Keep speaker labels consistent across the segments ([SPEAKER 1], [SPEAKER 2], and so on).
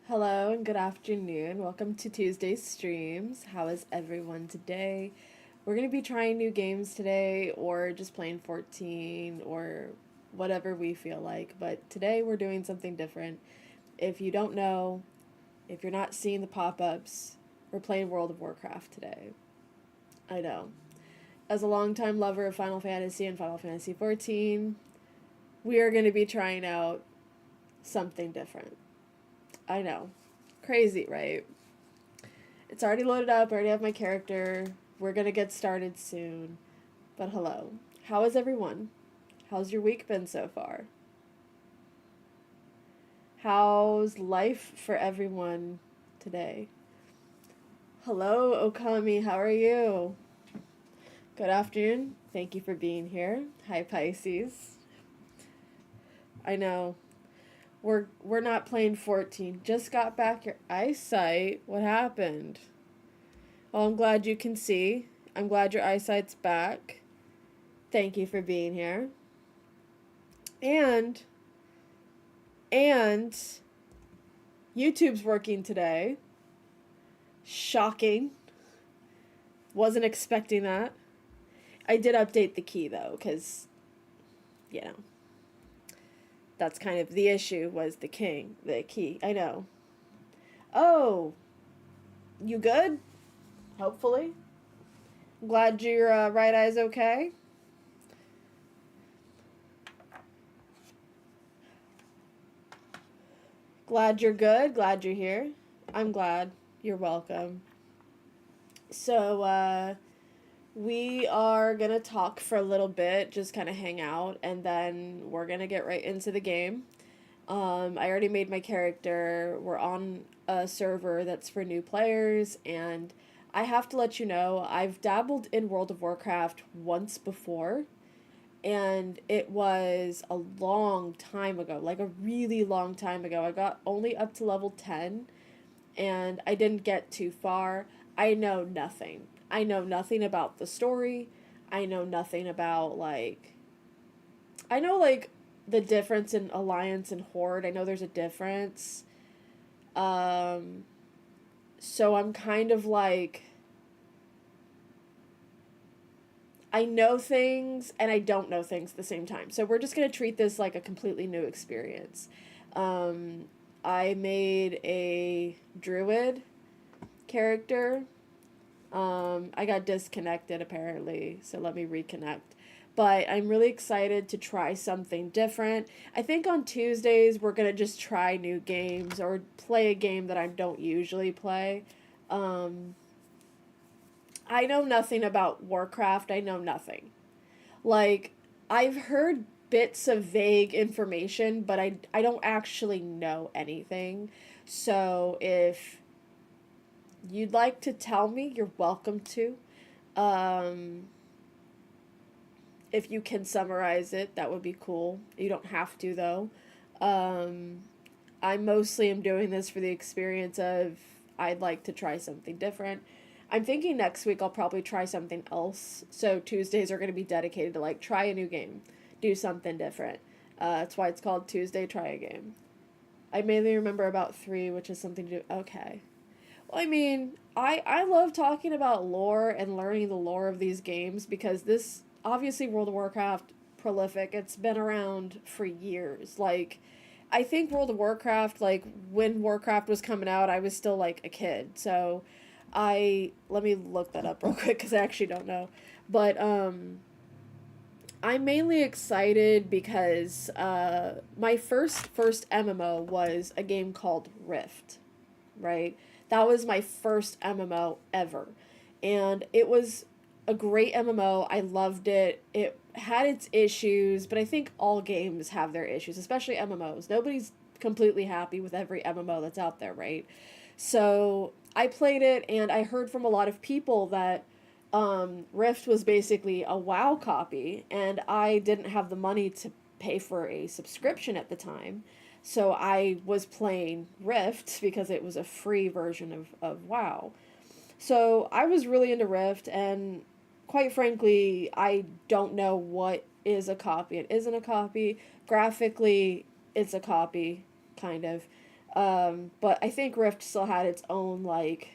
[SPEAKER 1] Hello and good afternoon. Welcome to Tuesday's streams. How is everyone today? We're going to be trying new games today or just playing 14 or whatever we feel like. But today we're doing something different. If you don't know, if you're not seeing the pop ups, we're playing World of Warcraft today. I know. As a longtime lover of Final Fantasy and Final Fantasy 14, we are going to be trying out something different. I know. Crazy, right? It's already loaded up. I already have my character. We're going to get started soon. But hello. How is everyone? How's your week been so far? How's life for everyone today? Hello, Okami. How are you? Good afternoon. Thank you for being here. Hi, Pisces. I know. We're not playing 14. Just got back your eyesight. What happened? Well, I'm glad you can see. I'm glad your eyesight's back. Thank you for being here. And and YouTube's working today. Shocking. Wasn't expecting that. I did update the key though, cuz you know, that's kind of the issue was the key. I know. Oh, you good? Hopefully. Glad your right eye's okay. Glad you're good. Glad you're here. I'm glad. You're welcome. So, we are going to talk for a little bit, just kind of hang out, and then we're going to get right into the game. I already made my character. We're on a server that's for new players, and I have to let you know, I've dabbled in World of Warcraft once before, and it was a long time ago, like a really long time ago. I got only up to level 10, and I didn't get too far. I know nothing. I know nothing about the story. I know nothing about, like, I know, like, the difference in Alliance and Horde. I know there's a difference. Um, so I'm kind of like, I know things and I don't know things at the same time. So we're just going to treat this like a completely new experience. Um, I made a druid character. I got disconnected apparently, so let me reconnect. But I'm really excited to try something different. I think on Tuesdays we're gonna just try new games or play a game that I don't usually play. Um, I know nothing about Warcraft. I know nothing. Like, I've heard bits of vague information, but I don't actually know anything. So if you'd like to tell me, you're welcome to. Um, if you can summarize it, that would be cool. You don't have to, though. Um, I mostly am doing this for the experience of I'd like to try something different. I'm thinking next week I'll probably try something else. So Tuesdays are going to be dedicated to like try a new game, do something different. That's why it's called Tuesday Try a Game. I mainly remember about three, which is something to do. Okay. Well, I mean, I love talking about lore and learning the lore of these games because this obviously World of Warcraft prolific. It's been around for years. Like I think World of Warcraft, like when Warcraft was coming out, I was still like a kid. So I let me look that up real quick cuz I actually don't know. But I'm mainly excited because my first MMO was a game called Rift, right? That was my first MMO ever. And it was a great MMO. I loved it. It had its issues, but I think all games have their issues, especially MMOs. Nobody's completely happy with every MMO that's out there, right? So I played it and I heard from a lot of people that Rift was basically a WoW copy, and I didn't have the money to pay for a subscription at the time. So I was playing Rift because it was a free version of WoW. So I was really into Rift, and quite frankly, I don't know what is a copy. It isn't a copy. Graphically, it's a copy, kind of. But I think Rift still had its own, like,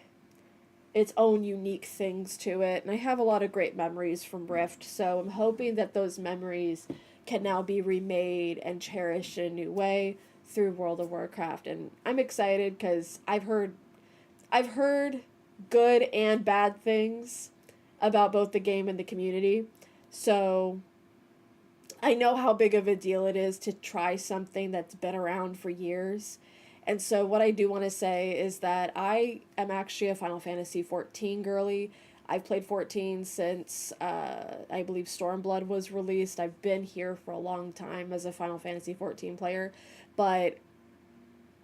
[SPEAKER 1] its own unique things to it. And I have a lot of great memories from Rift, so I'm hoping that those memories can now be remade and cherished in a new way through World of Warcraft. And I'm excited because I've heard good and bad things about both the game and the community. So I know how big of a deal it is to try something that's been around for years. And so what I do want to say is that I am actually a Final Fantasy 14 girly. I've played 14 since I believe Stormblood was released. I've been here for a long time as a Final Fantasy 14 player, but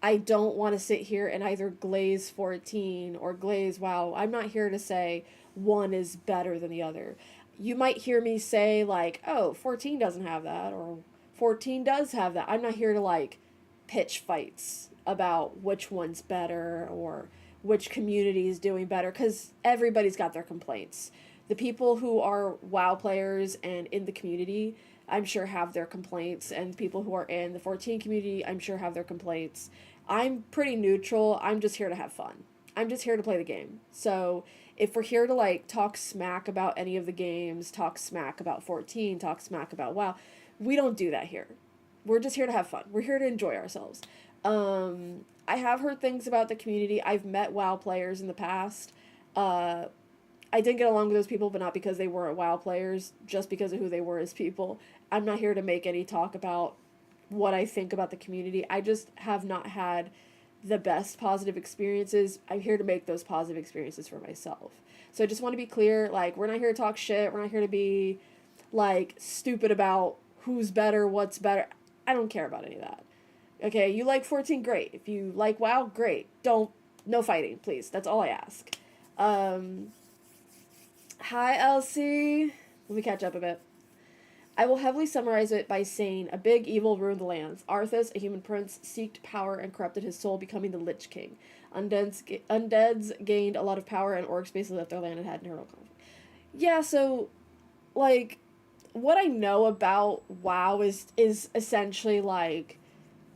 [SPEAKER 1] I don't want to sit here and either glaze 14 or glaze WoW. I'm not here to say one is better than the other. You might hear me say, like, oh, 14 doesn't have that, or 14 does have that. I'm not here to, like, pitch fights about which one's better or which community is doing better, because everybody's got their complaints. The people who are WoW players and in the community, I'm sure have their complaints, and people who are in the 14 community, I'm sure have their complaints. I'm pretty neutral. I'm just here to have fun. I'm just here to play the game. So if we're here to, like, talk smack about any of the games, talk smack about 14, talk smack about WoW, we don't do that here. We're just here to have fun. We're here to enjoy ourselves. I have heard things about the community. I've met WoW players in the past. Uh, I didn't get along with those people, but not because they weren't WoW players, just because of who they were as people. I'm not here to make any talk about what I think about the community. I just have not had the best positive experiences. I'm here to make those positive experiences for myself. So I just want to be clear, like, we're not here to talk shit. We're not here to be, like, stupid about who's better, what's better. I don't care about any of that. Okay, you like 14, great. If you like WoW, great. No fighting, please. That's all I ask. Hi, Elsie. Let me catch up a bit. I will heavily summarize it by saying a big evil ruined the lands. Arthas, a human prince, seeked power and corrupted his soul, becoming the Lich King. Undeads gained a lot of power, and orcs basically left their land and had internal conflict. Yeah, so, like, what I know about WoW is essentially, like,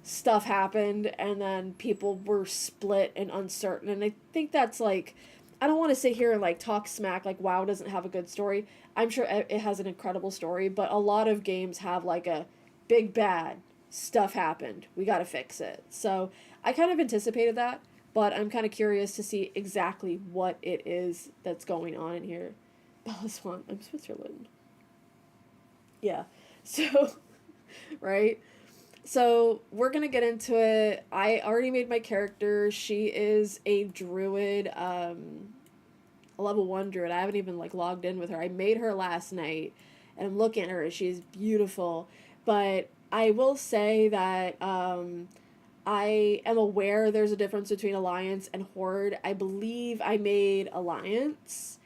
[SPEAKER 1] stuff happened and then people were split and uncertain, and I think that's, like, I don't want to sit here and, like, talk smack like WoW doesn't have a good story. I'm sure it has an incredible story, but a lot of games have, like, a big bad stuff happened, we gotta fix it. So I kind of anticipated that, but I'm kind of curious to see exactly what it is that's going on in here. Bella Swan, I'm Switzerland. Yeah. So right. So we're gonna get into it. I already made my character. She is a druid, a level 1 druid. I haven't even, like, logged in with her. I made her last night, and I'm looking at her. She's beautiful. But I will say that I am aware there's a difference between Alliance and Horde. I believe I made Alliance,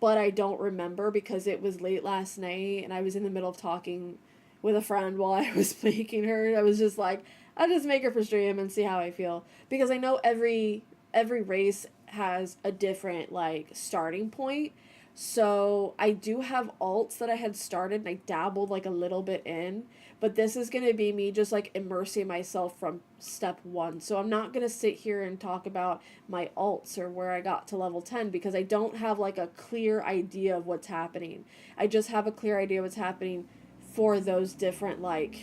[SPEAKER 1] but I don't remember because it was late last night, and I was in the middle of talking with a friend while I was making her. I was just like, I'll just make her for stream and see how I feel. Because I know every race has a different, like, starting point. So I do have alts that I had started and I dabbled, like, a little bit in. But this is going to be me just, like, immersing myself from step 1. So I'm not going to sit here and talk about my alts or where I got to level 10 because I don't have, like, a clear idea of what's happening. I just have a clear idea of what's happening for those different, like,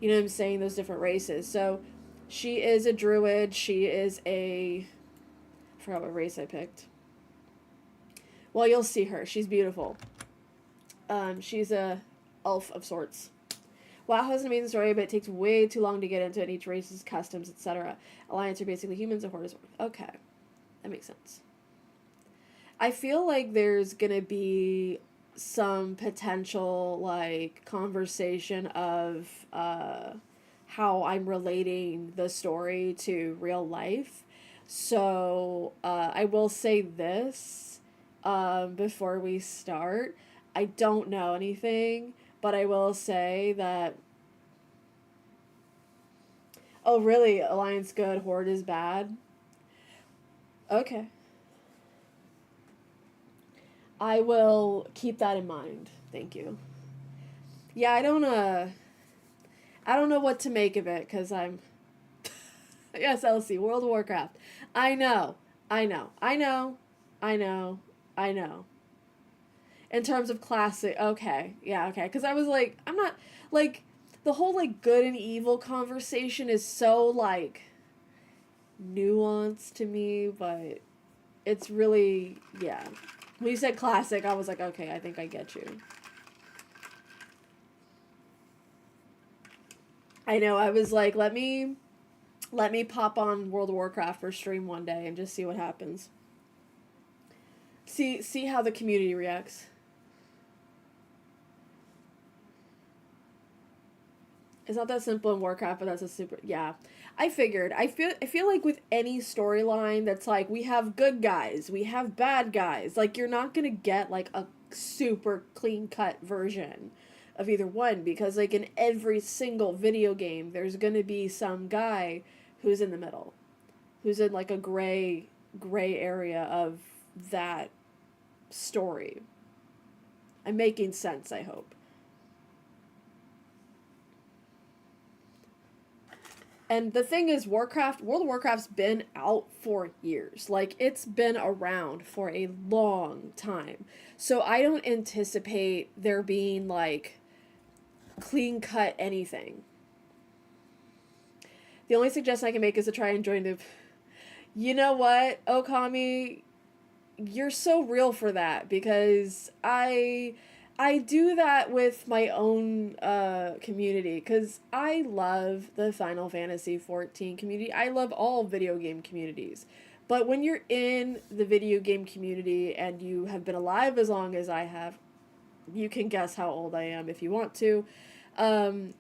[SPEAKER 1] you know what I'm saying, those different races. So she is a druid. She is I forgot what race I picked. Well, you'll see her. She's beautiful. She's a elf of sorts. WoW has an amazing story, but it takes way too long to get into it. Each race's customs, etc. Alliance are basically humans and Horde is... Okay. That makes sense. I feel like there's gonna be some potential, like, conversation of how I'm relating the story to real life. So I will say this before we start. I don't know anything, but I will say that... Oh, really? Alliance good, Horde is bad? Okay. I will keep that in mind. Thank you. Yeah, I don't know what to make of it, because I'm... Yes, Elsie, World of Warcraft. I know. I know. I know. I know. I know. In terms of classic, okay. Yeah, okay. Because I was like, I'm not, like, the whole, like, good and evil conversation is so, like, nuanced to me, but it's really, yeah. When you said classic, I was like, okay, I think I get you. I know, I was like, let me pop on World of Warcraft for stream one day and just see what happens. See how the community reacts. It's not that simple in Warcraft, but that's a super, yeah. I figured. I feel like with any storyline that's like we have good guys, we have bad guys. Like you're not going to get like a super clean-cut version of either one because like in every single video game there's going to be some guy who's in the middle, who's in like a gray area of that story. I'm making sense, I hope. And the thing is, World of Warcraft's been out for years. Like, it's been around for a long time. So I don't anticipate there being, like, clean cut anything. The only suggestion I can make is to try and join the. You know what, Okami? You're so real for that because I do that with my own community because I love the Final Fantasy 14 community. I love all video game communities. But when you're in the video game community and you have been alive as long as I have, you can guess how old I am if you want to. Um,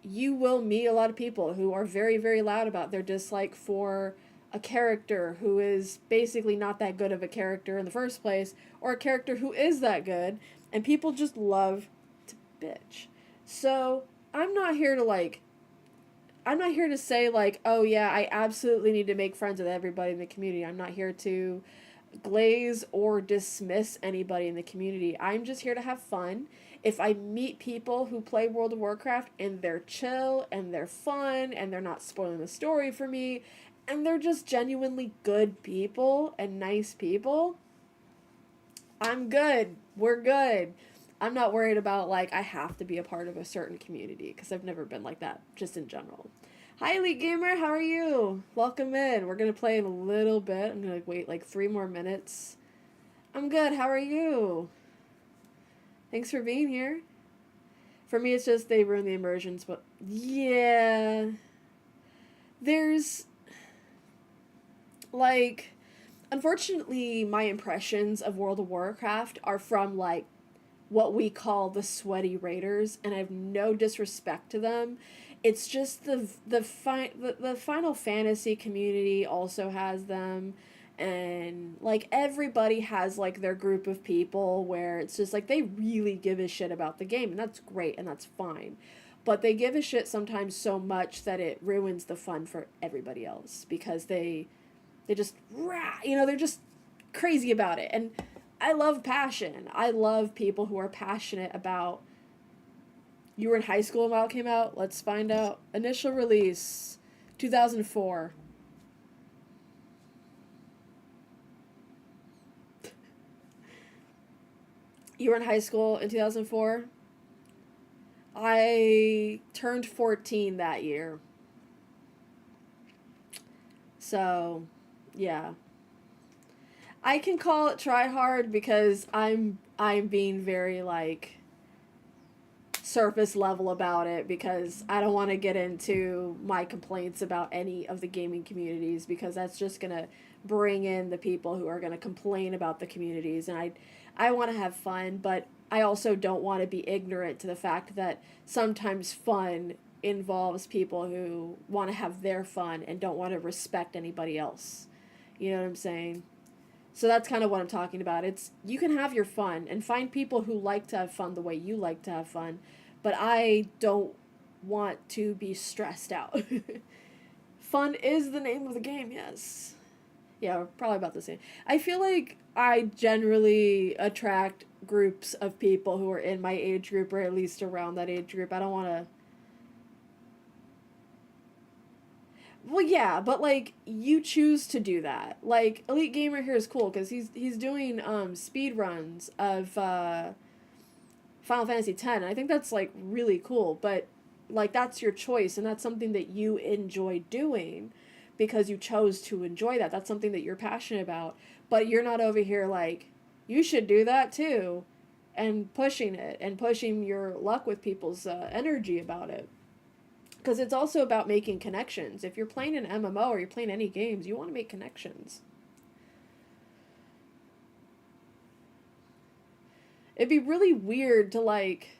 [SPEAKER 1] you will meet a lot of people who are very, very loud about their dislike for a character who is basically not that good of a character in the first place, or a character who is that good, and people just love to bitch. So I'm not here to say like, oh yeah, I absolutely need to make friends with everybody in the community. I'm not here to glaze or dismiss anybody in the community. I'm just here to have fun. If I meet people who play World of Warcraft and they're chill and they're fun and they're not spoiling the story for me and they're just genuinely good people and nice people, I'm good. We're good. I'm not worried about like I have to be a part of a certain community because I've never been like that just in general. Hi Elite Gamer, how are you? Welcome in. We're gonna play in a little bit. I'm gonna wait like 3 more minutes. I'm good. How are you? Thanks for being here. For me, it's just they ruin the immersions, but yeah, there's like, unfortunately, my impressions of World of Warcraft are from like what we call the sweaty raiders, and I have no disrespect to them. It's just the Final Fantasy community also has them, and like everybody has like their group of people where it's just like they really give a shit about the game, and that's great and that's fine. But they give a shit sometimes so much that it ruins the fun for everybody else because they just they're just crazy about it. And I love passion. I love people who are passionate about. You were in high school when WoW came out? Let's find out. Initial release 2004. You were in high school in 2004? I turned 14 that year. So, yeah. I can call it try hard because I'm being very like surface level about it because I don't want to get into my complaints about any of the gaming communities because that's just going to bring in the people who are going to complain about the communities, and I want to have fun, but I also don't want to be ignorant to the fact that sometimes fun involves people who want to have their fun and don't want to respect anybody else. You know what I'm saying? So that's kind of what I'm talking about. It's you can have your fun and find people who like to have fun the way you like to have fun, but I don't want to be stressed out. Fun is the name of the game, yes. Yeah, we're probably about the same. I feel like I generally attract groups of people who are in my age group or at least around that age group. I don't want to. Well, yeah, but like you choose to do that. Like Elite Gamer here is cool because he's doing speed runs of Final Fantasy X. And I think that's like really cool. But like that's your choice, and that's something that you enjoy doing because you chose to enjoy that. That's something that you're passionate about. But you're not over here like you should do that too, and pushing it and pushing your luck with people's energy about it. Because it's also about making connections. If you're playing an MMO or you're playing any games, you want to make connections. It'd be really weird to like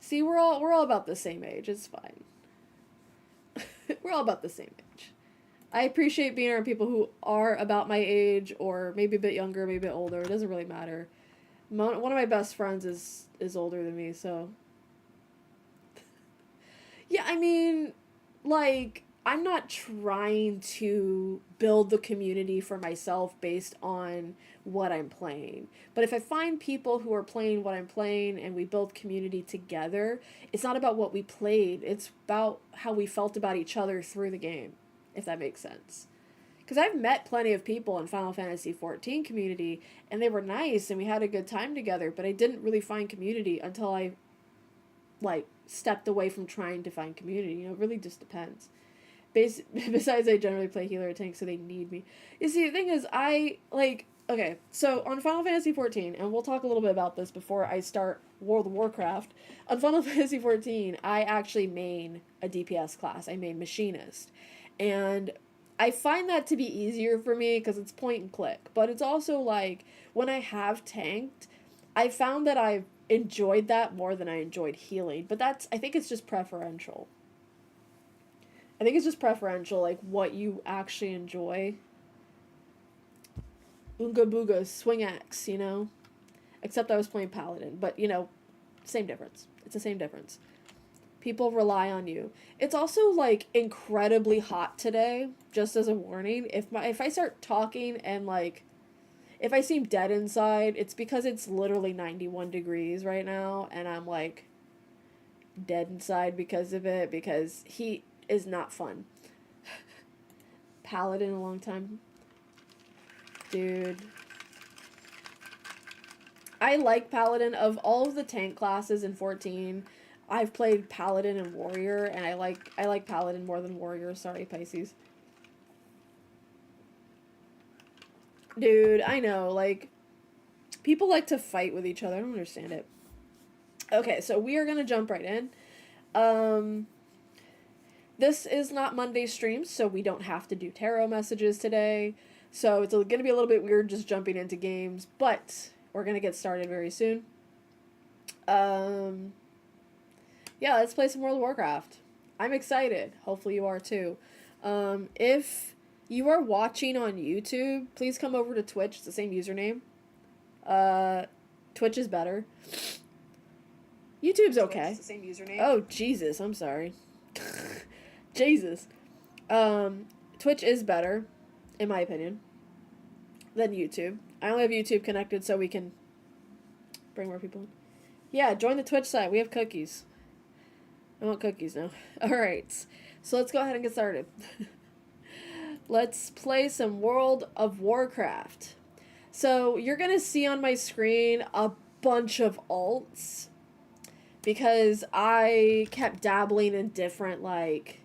[SPEAKER 1] see we're all about the same age. It's fine. We're all about the same age. I appreciate being around people who are about my age or maybe a bit younger, maybe a bit older. It doesn't really matter. One of my best friends is older than me, so yeah, I mean, like, I'm not trying to build the community for myself based on what I'm playing. But if I find people who are playing what I'm playing and we build community together, it's not about what we played, it's about how we felt about each other through the game, if that makes sense. Because I've met plenty of people in Final Fantasy 14 community, and they were nice and we had a good time together, but I didn't really find community until I like stepped away from trying to find community. You know, it really just depends. Besides, I generally play healer or tank, so they need me. You see, the thing is, I like okay. So on Final Fantasy 14, and we'll talk a little bit about this before I start World of Warcraft. On Final Fantasy 14, I actually main a DPS class. I main machinist, and I find that to be easier for me because it's point and click. But it's also like when I have tanked, I found that I've enjoyed that more than I enjoyed healing. But that's I think it's just preferential. I think it's just preferential, like what you actually enjoy. Oonga Booga, swing axe, you know? Except I was playing Paladin, but you know, same difference. It's the same difference. People rely on you. It's also like incredibly hot today, just as a warning. If I start talking and like if I seem dead inside, it's because it's literally 91 degrees right now and I'm like dead inside because of it because heat is not fun. Paladin a long time. Dude. I like Paladin. Of all of the tank classes in 14, I've played Paladin and Warrior, and I like Paladin more than Warrior. Sorry, Pisces. Dude, I know, like, people like to fight with each other. I don't understand it. Okay, so we are gonna jump right in. Um, this is not Monday streams, so we don't have to do tarot messages today. So it's going to be a little bit weird just jumping into games, but we're going to get started very soon. Yeah, let's play some World of Warcraft. I'm excited. Hopefully you are too. If you are watching on YouTube, please come over to Twitch. It's the same username. Twitch is better. YouTube's okay.
[SPEAKER 2] It's the same username.
[SPEAKER 1] Oh, Jesus. I'm sorry. Jesus. Twitch is better, in my opinion, than YouTube. I only have YouTube connected so we can bring more people in. Yeah, join the Twitch site. We have cookies. I want cookies now. Alright, so let's go ahead and get started. Let's play some World of Warcraft. So you're going to see on my screen a bunch of alts because I kept dabbling in different, like,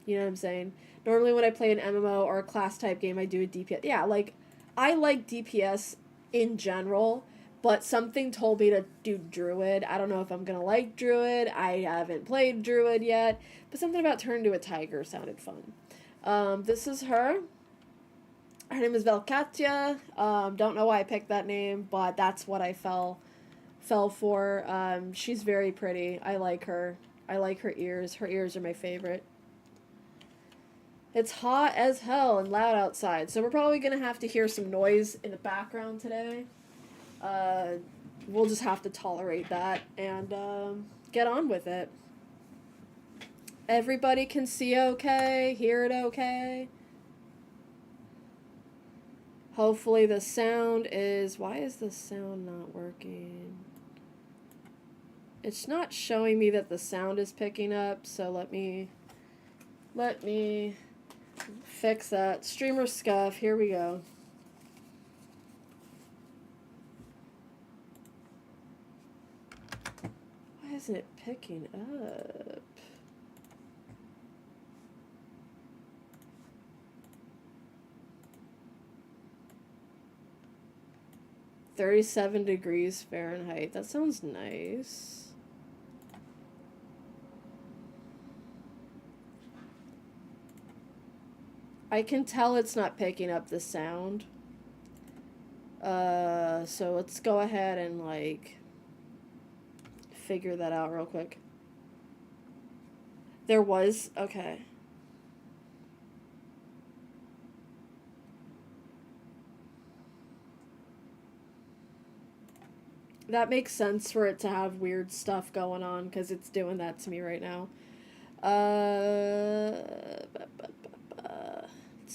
[SPEAKER 1] you know what I'm saying? Normally when I play an MMO or a class type game, I do a DPS. Yeah, like, I like DPS in general, but something told me to do Druid. I don't know if I'm going to like Druid. I haven't played Druid yet, but something about Turn to a Tiger sounded fun. This is her. Her name is Valkyrie. Don't know why I picked that name, but that's what I fell for. She's very pretty. I like her. I like her ears. Her ears are my favorite. It's hot as hell and loud outside, so we're probably going to have to hear some noise in the background today. We'll just have to tolerate that and get on with it. Everybody can see okay, hear it okay. Hopefully the sound is... Why is the sound not working? It's not showing me that the sound is picking up, so let me fix that. Streamer scuff, here we go. Why isn't it picking up? $37 degrees Fahrenheit. That sounds nice. I can tell it's not picking up the sound. So let's go ahead and like figure that out real quick. There was, okay. That makes sense for it to have weird stuff going on, because it's doing that to me right now.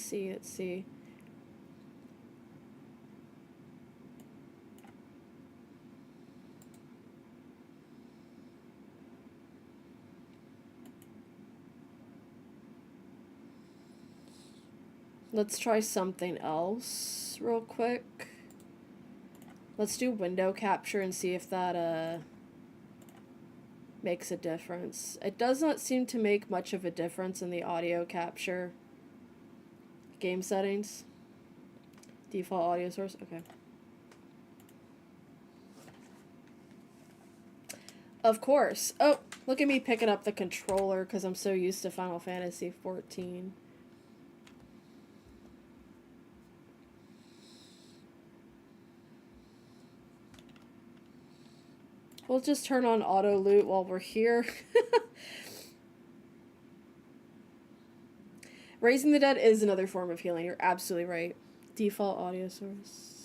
[SPEAKER 1] Let's see. Let's try something else real quick. Let's do window capture and see if that makes a difference. It does not seem to make much of a difference in the audio capture. Game settings. Default audio source. Okay. Of course. Oh, look at me picking up the controller because I'm so used to Final Fantasy XIV. We'll just turn on auto loot while we're here. Raising the Dead is another form of healing. You're absolutely right. Default audio source.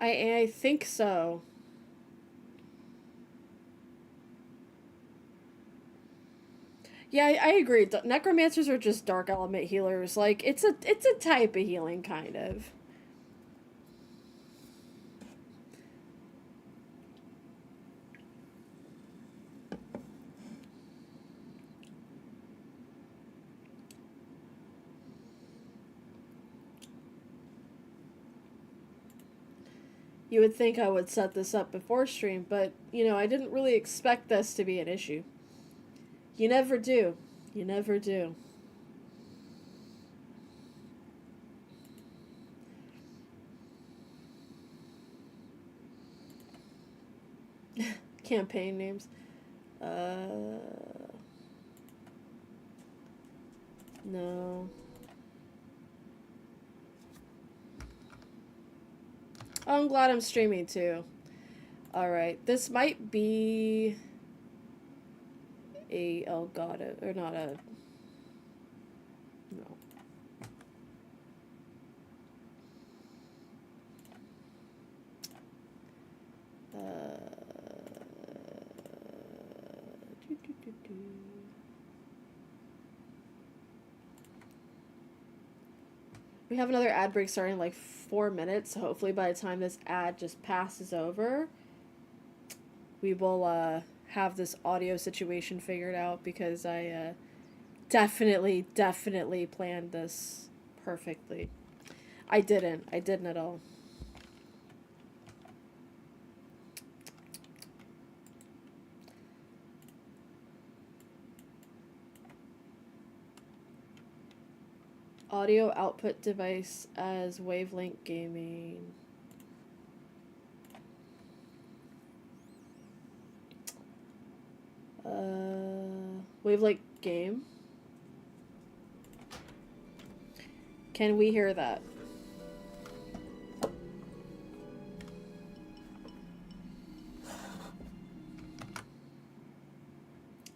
[SPEAKER 1] I think so. Yeah, I agree. Necromancers are just dark element healers. Like it's a type of healing, kind of. You would think I would set this up before stream, but, you know, I didn't really expect this to be an issue. You never do. You never do. Campaign names. No. Oh, I'm glad I'm streaming too. Alright, this might be a Elgato, or not a, no. We have another ad break starting in like 4 minutes, so hopefully by the time this ad just passes over, we will have this audio situation figured out, because I definitely planned this perfectly. I didn't at all. Audio output device as Wavelength Gaming. Wavelength Game. Can we hear that?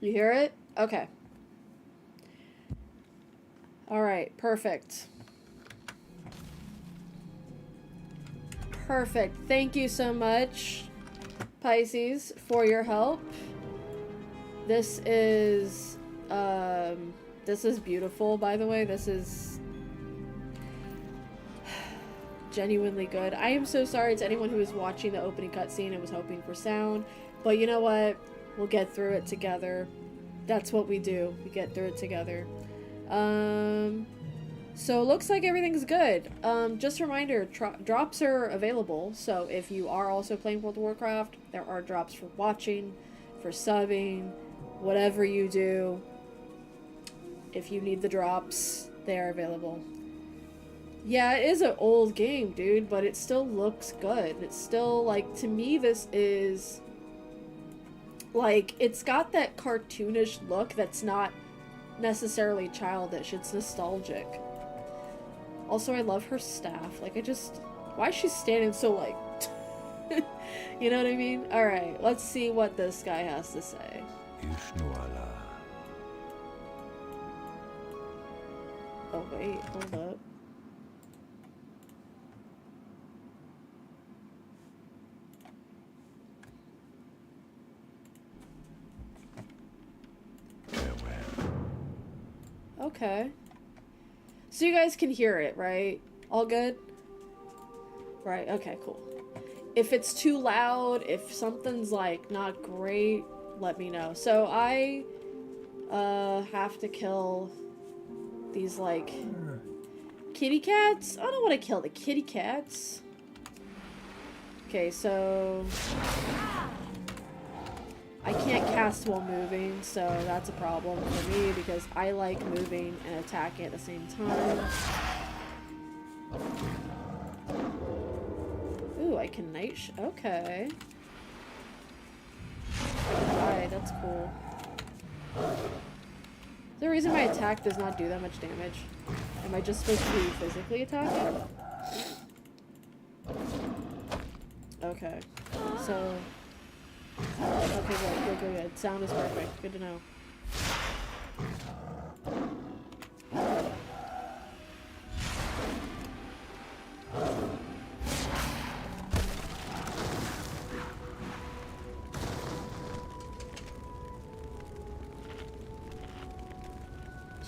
[SPEAKER 1] You hear it? Okay. Alright, perfect. Perfect. Thank you so much, Pisces, for your help. This is beautiful, by the way. This is genuinely good. I am so sorry to anyone who was watching the opening cutscene and was hoping for sound, but you know what? We'll get through it together. That's what we do. We get through it together. So it looks like everything's good. Just a reminder, drops are available, so if you are also playing World of Warcraft, there are drops for watching, for subbing, whatever you do. If you need the drops, they are available. Yeah, it is an old game, dude, but it still looks good. It's still, like, to me, this is, like, it's got that cartoonish look that's not necessarily childish. It's nostalgic. Also, I love her staff. Like, why is she standing so, like, you know what I mean? Alright, let's see what this guy has to say. Oh, wait, hold up. Okay. So you guys can hear it, right? All good? Right, okay, cool. If it's too loud, if something's, like, not great, let me know. So I, have to kill these, like, kitty cats? I don't want to kill the kitty cats. Okay, so I can't cast while moving, so that's a problem for me because I like moving and attacking at the same time. Ooh, I can okay. Alright, that's cool. Is there a reason my attack does not do that much damage? Am I just supposed to be physically attacking? Okay, so... Okay, good. Sound is perfect. Good to know.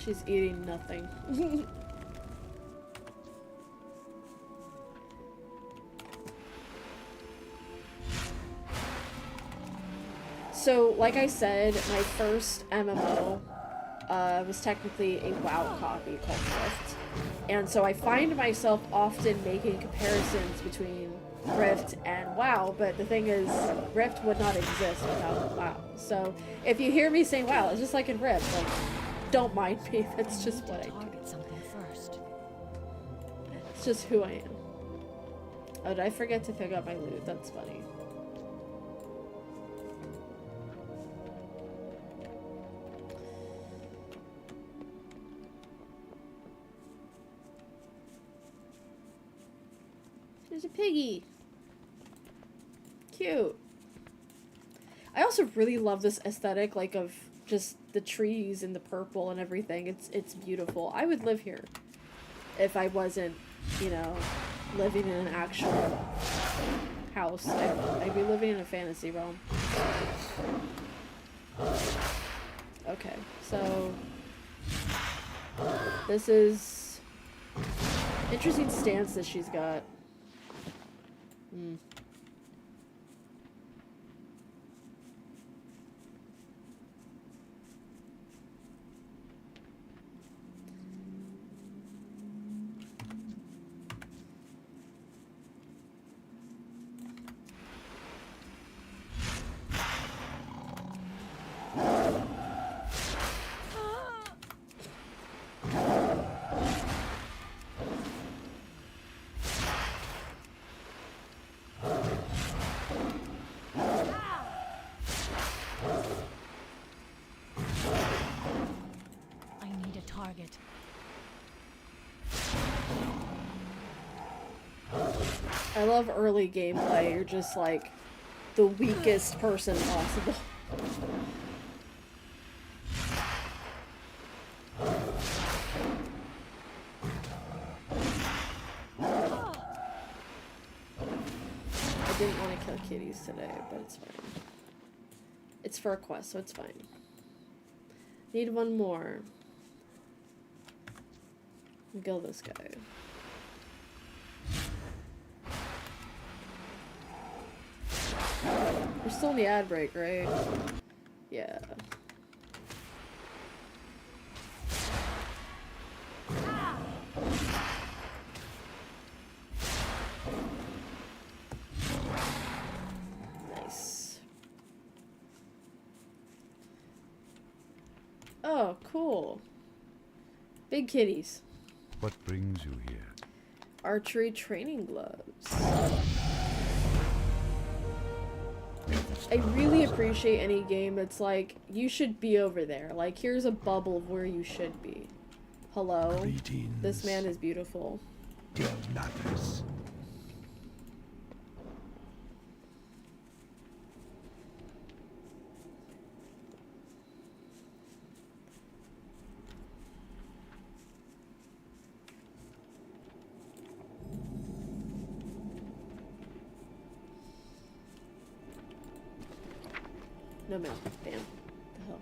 [SPEAKER 1] She's eating nothing. So, like I said, my first MMO was technically a WoW copy called Rift. And so I find myself often making comparisons between Rift and WoW, but the thing is, Rift would not exist without WoW. So, if you hear me saying WoW, it's just like in Rift, like, don't mind me, that's just what I do. It's just who I am. Oh, did I forget to pick up my loot? That's funny. There's a piggy. Cute. I also really love this aesthetic, like, of just the trees and the purple and everything. It's beautiful. I would live here if I wasn't, you know, living in an actual house. I'd be living in a fantasy realm. Okay, so this is interesting stance that she's got. I love early gameplay. You're just like the weakest person possible. didn't want to kill kitties today, but it's fine. It's for a quest, so it's fine. Need one more. Kill this guy. We're still in the ad break, right? Yeah. Nice. Oh, cool. Big kitties.
[SPEAKER 2] What brings you here?
[SPEAKER 1] Archery training gloves. I really appreciate any game that's like, you should be over there. Like, here's a bubble of where you should be. Hello?
[SPEAKER 2] Greetings.
[SPEAKER 1] This man is beautiful.
[SPEAKER 2] Dear matters.
[SPEAKER 1] No mail. Damn. The hell.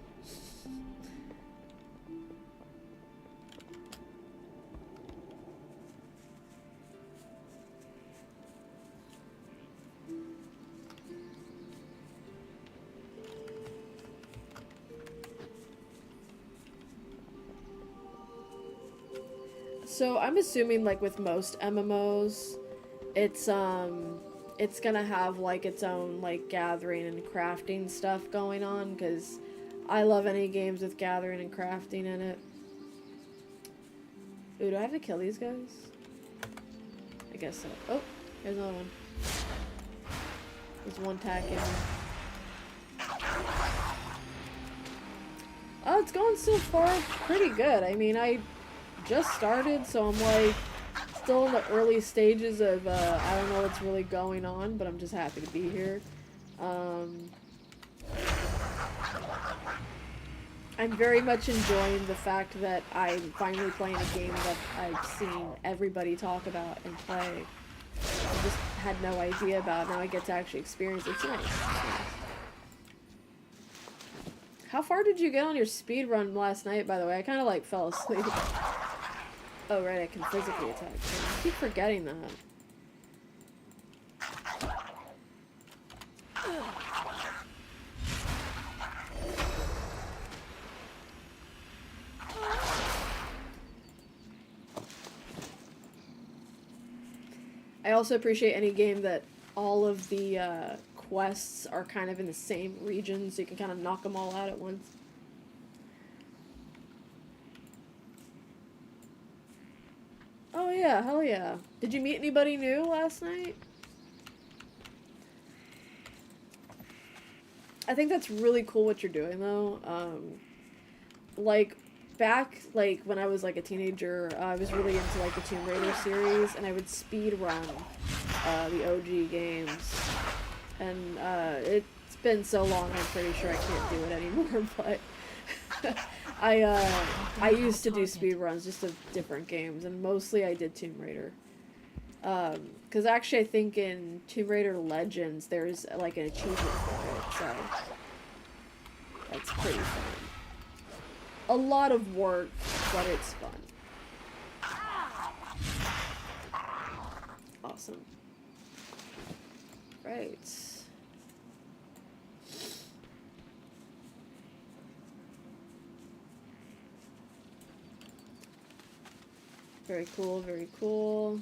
[SPEAKER 1] So I'm assuming like with most MMOs, it's gonna have like its own like gathering and crafting stuff going on, because I love any games with gathering and crafting in it. Ooh, do I have to kill these guys? I guess so. Oh, here's another one. There's one tack in there. Oh, it's going so far pretty good. I mean, I just started, so I'm like still in the early stages of I don't know what's really going on, but I'm just happy to be here. I'm very much enjoying the fact that I'm finally playing a game that I've seen everybody talk about and play. I just had no idea about. Now I get to actually experience it. It's nice. It's nice. How far did you get on your speed run last night, by the way? I kind of like fell asleep. Oh, right, I can physically attack. I keep forgetting that. I also appreciate any game that all of the quests are kind of in the same region, so you can kind of knock them all out at once. Oh yeah, hell yeah. Did you meet anybody new last night? I think that's really cool what you're doing though. Like back like when I was like a teenager, I was really into like the Tomb Raider series, and I would speed run the OG games. And it's been so long, I'm pretty sure I can't do it anymore, but I used to do speed runs just of different games, and mostly I did Tomb Raider. Because actually I think in Tomb Raider Legends there's like an achievement for it, so that's pretty fun. A lot of work, but it's fun. Awesome. Right. Very cool, very cool.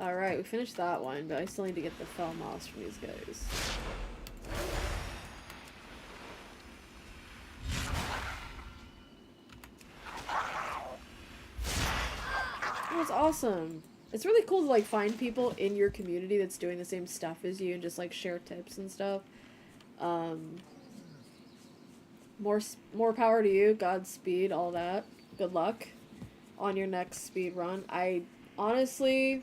[SPEAKER 1] Alright, we finished that one, but I still need to get the fell moss from these guys. That was awesome. It's really cool to like find people in your community that's doing the same stuff as you and just like share tips and stuff. More power to you, Godspeed, all that. Good luck on your next speed run. I honestly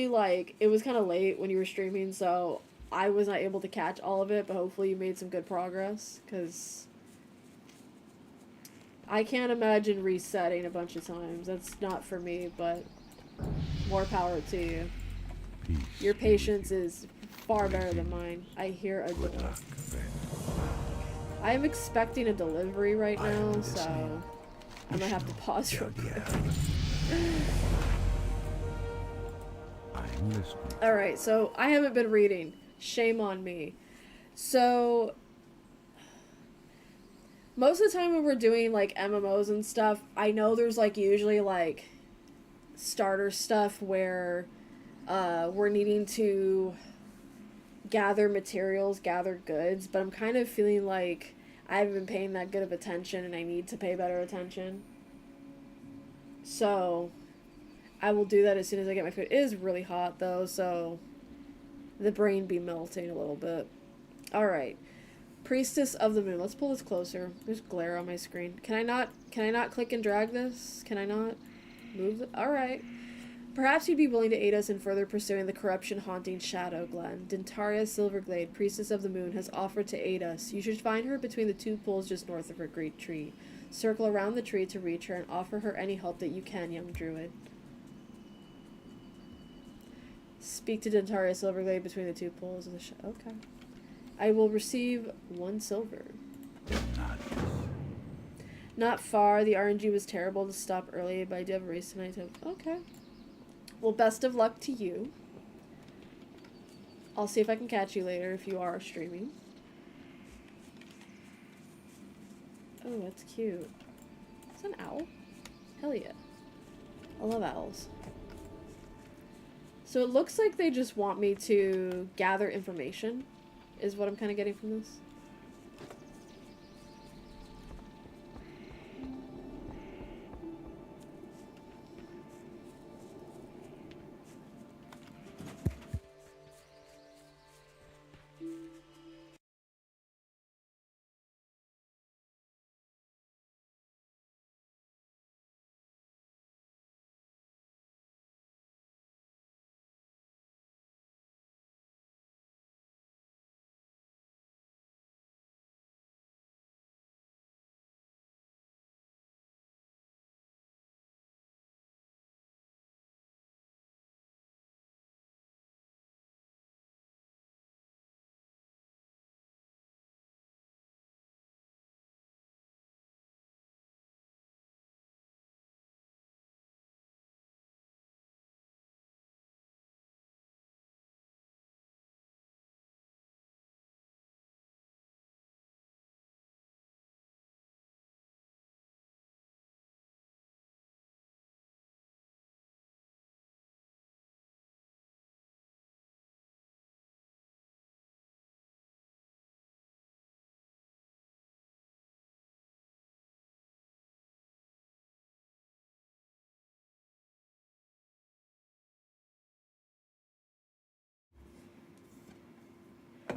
[SPEAKER 1] like it was kind of late when you were streaming, so I was not able to catch all of it, but hopefully you made some good progress, because I can't imagine resetting a bunch of times. That's not for me, but more power to you.
[SPEAKER 2] Peace
[SPEAKER 1] Your
[SPEAKER 2] be with
[SPEAKER 1] patience
[SPEAKER 2] you.
[SPEAKER 1] is far better than mine. I hear a
[SPEAKER 2] Good
[SPEAKER 1] door.
[SPEAKER 2] luck, friend.
[SPEAKER 1] I am expecting a delivery right
[SPEAKER 2] I am
[SPEAKER 1] now,
[SPEAKER 2] listening.
[SPEAKER 1] so I'm gonna have to pause real quick.
[SPEAKER 2] I'm listening.
[SPEAKER 1] Alright, so I haven't been reading. Shame on me. So, most of the time when we're doing, like, MMOs and stuff, I know there's, like, usually, like, starter stuff where we're needing to gather materials, gather goods, but I'm kind of feeling like I haven't been paying that good of attention and I need to pay better attention. So, I will do that as soon as I get my food. It is really hot though, so the brain be melting a little bit. Alright. Priestess of the Moon. Let's pull this closer. There's glare on my screen. Can I not click and drag this? Can I not move it? Alright. Perhaps you'd be willing to aid us in further pursuing the corruption-haunting Shadow Glen. Dentaria Silverglade, Priestess of the Moon, has offered to aid us. You should find her between the two pools just north of her great tree. Circle around the tree to reach her and offer her any help that you can, young druid. Speak to Dentaria Silverglade between the two pools of the okay. I will receive 1 silver. Not far. The RNG was terrible to stop early, but I do have a race tonight. Okay. Well, best of luck to you. I'll see if I can catch you later if you are streaming. Oh, that's cute. Is that an owl? Hell yeah. I love owls. So it looks like they just want me to gather information, is what I'm kind of getting from this.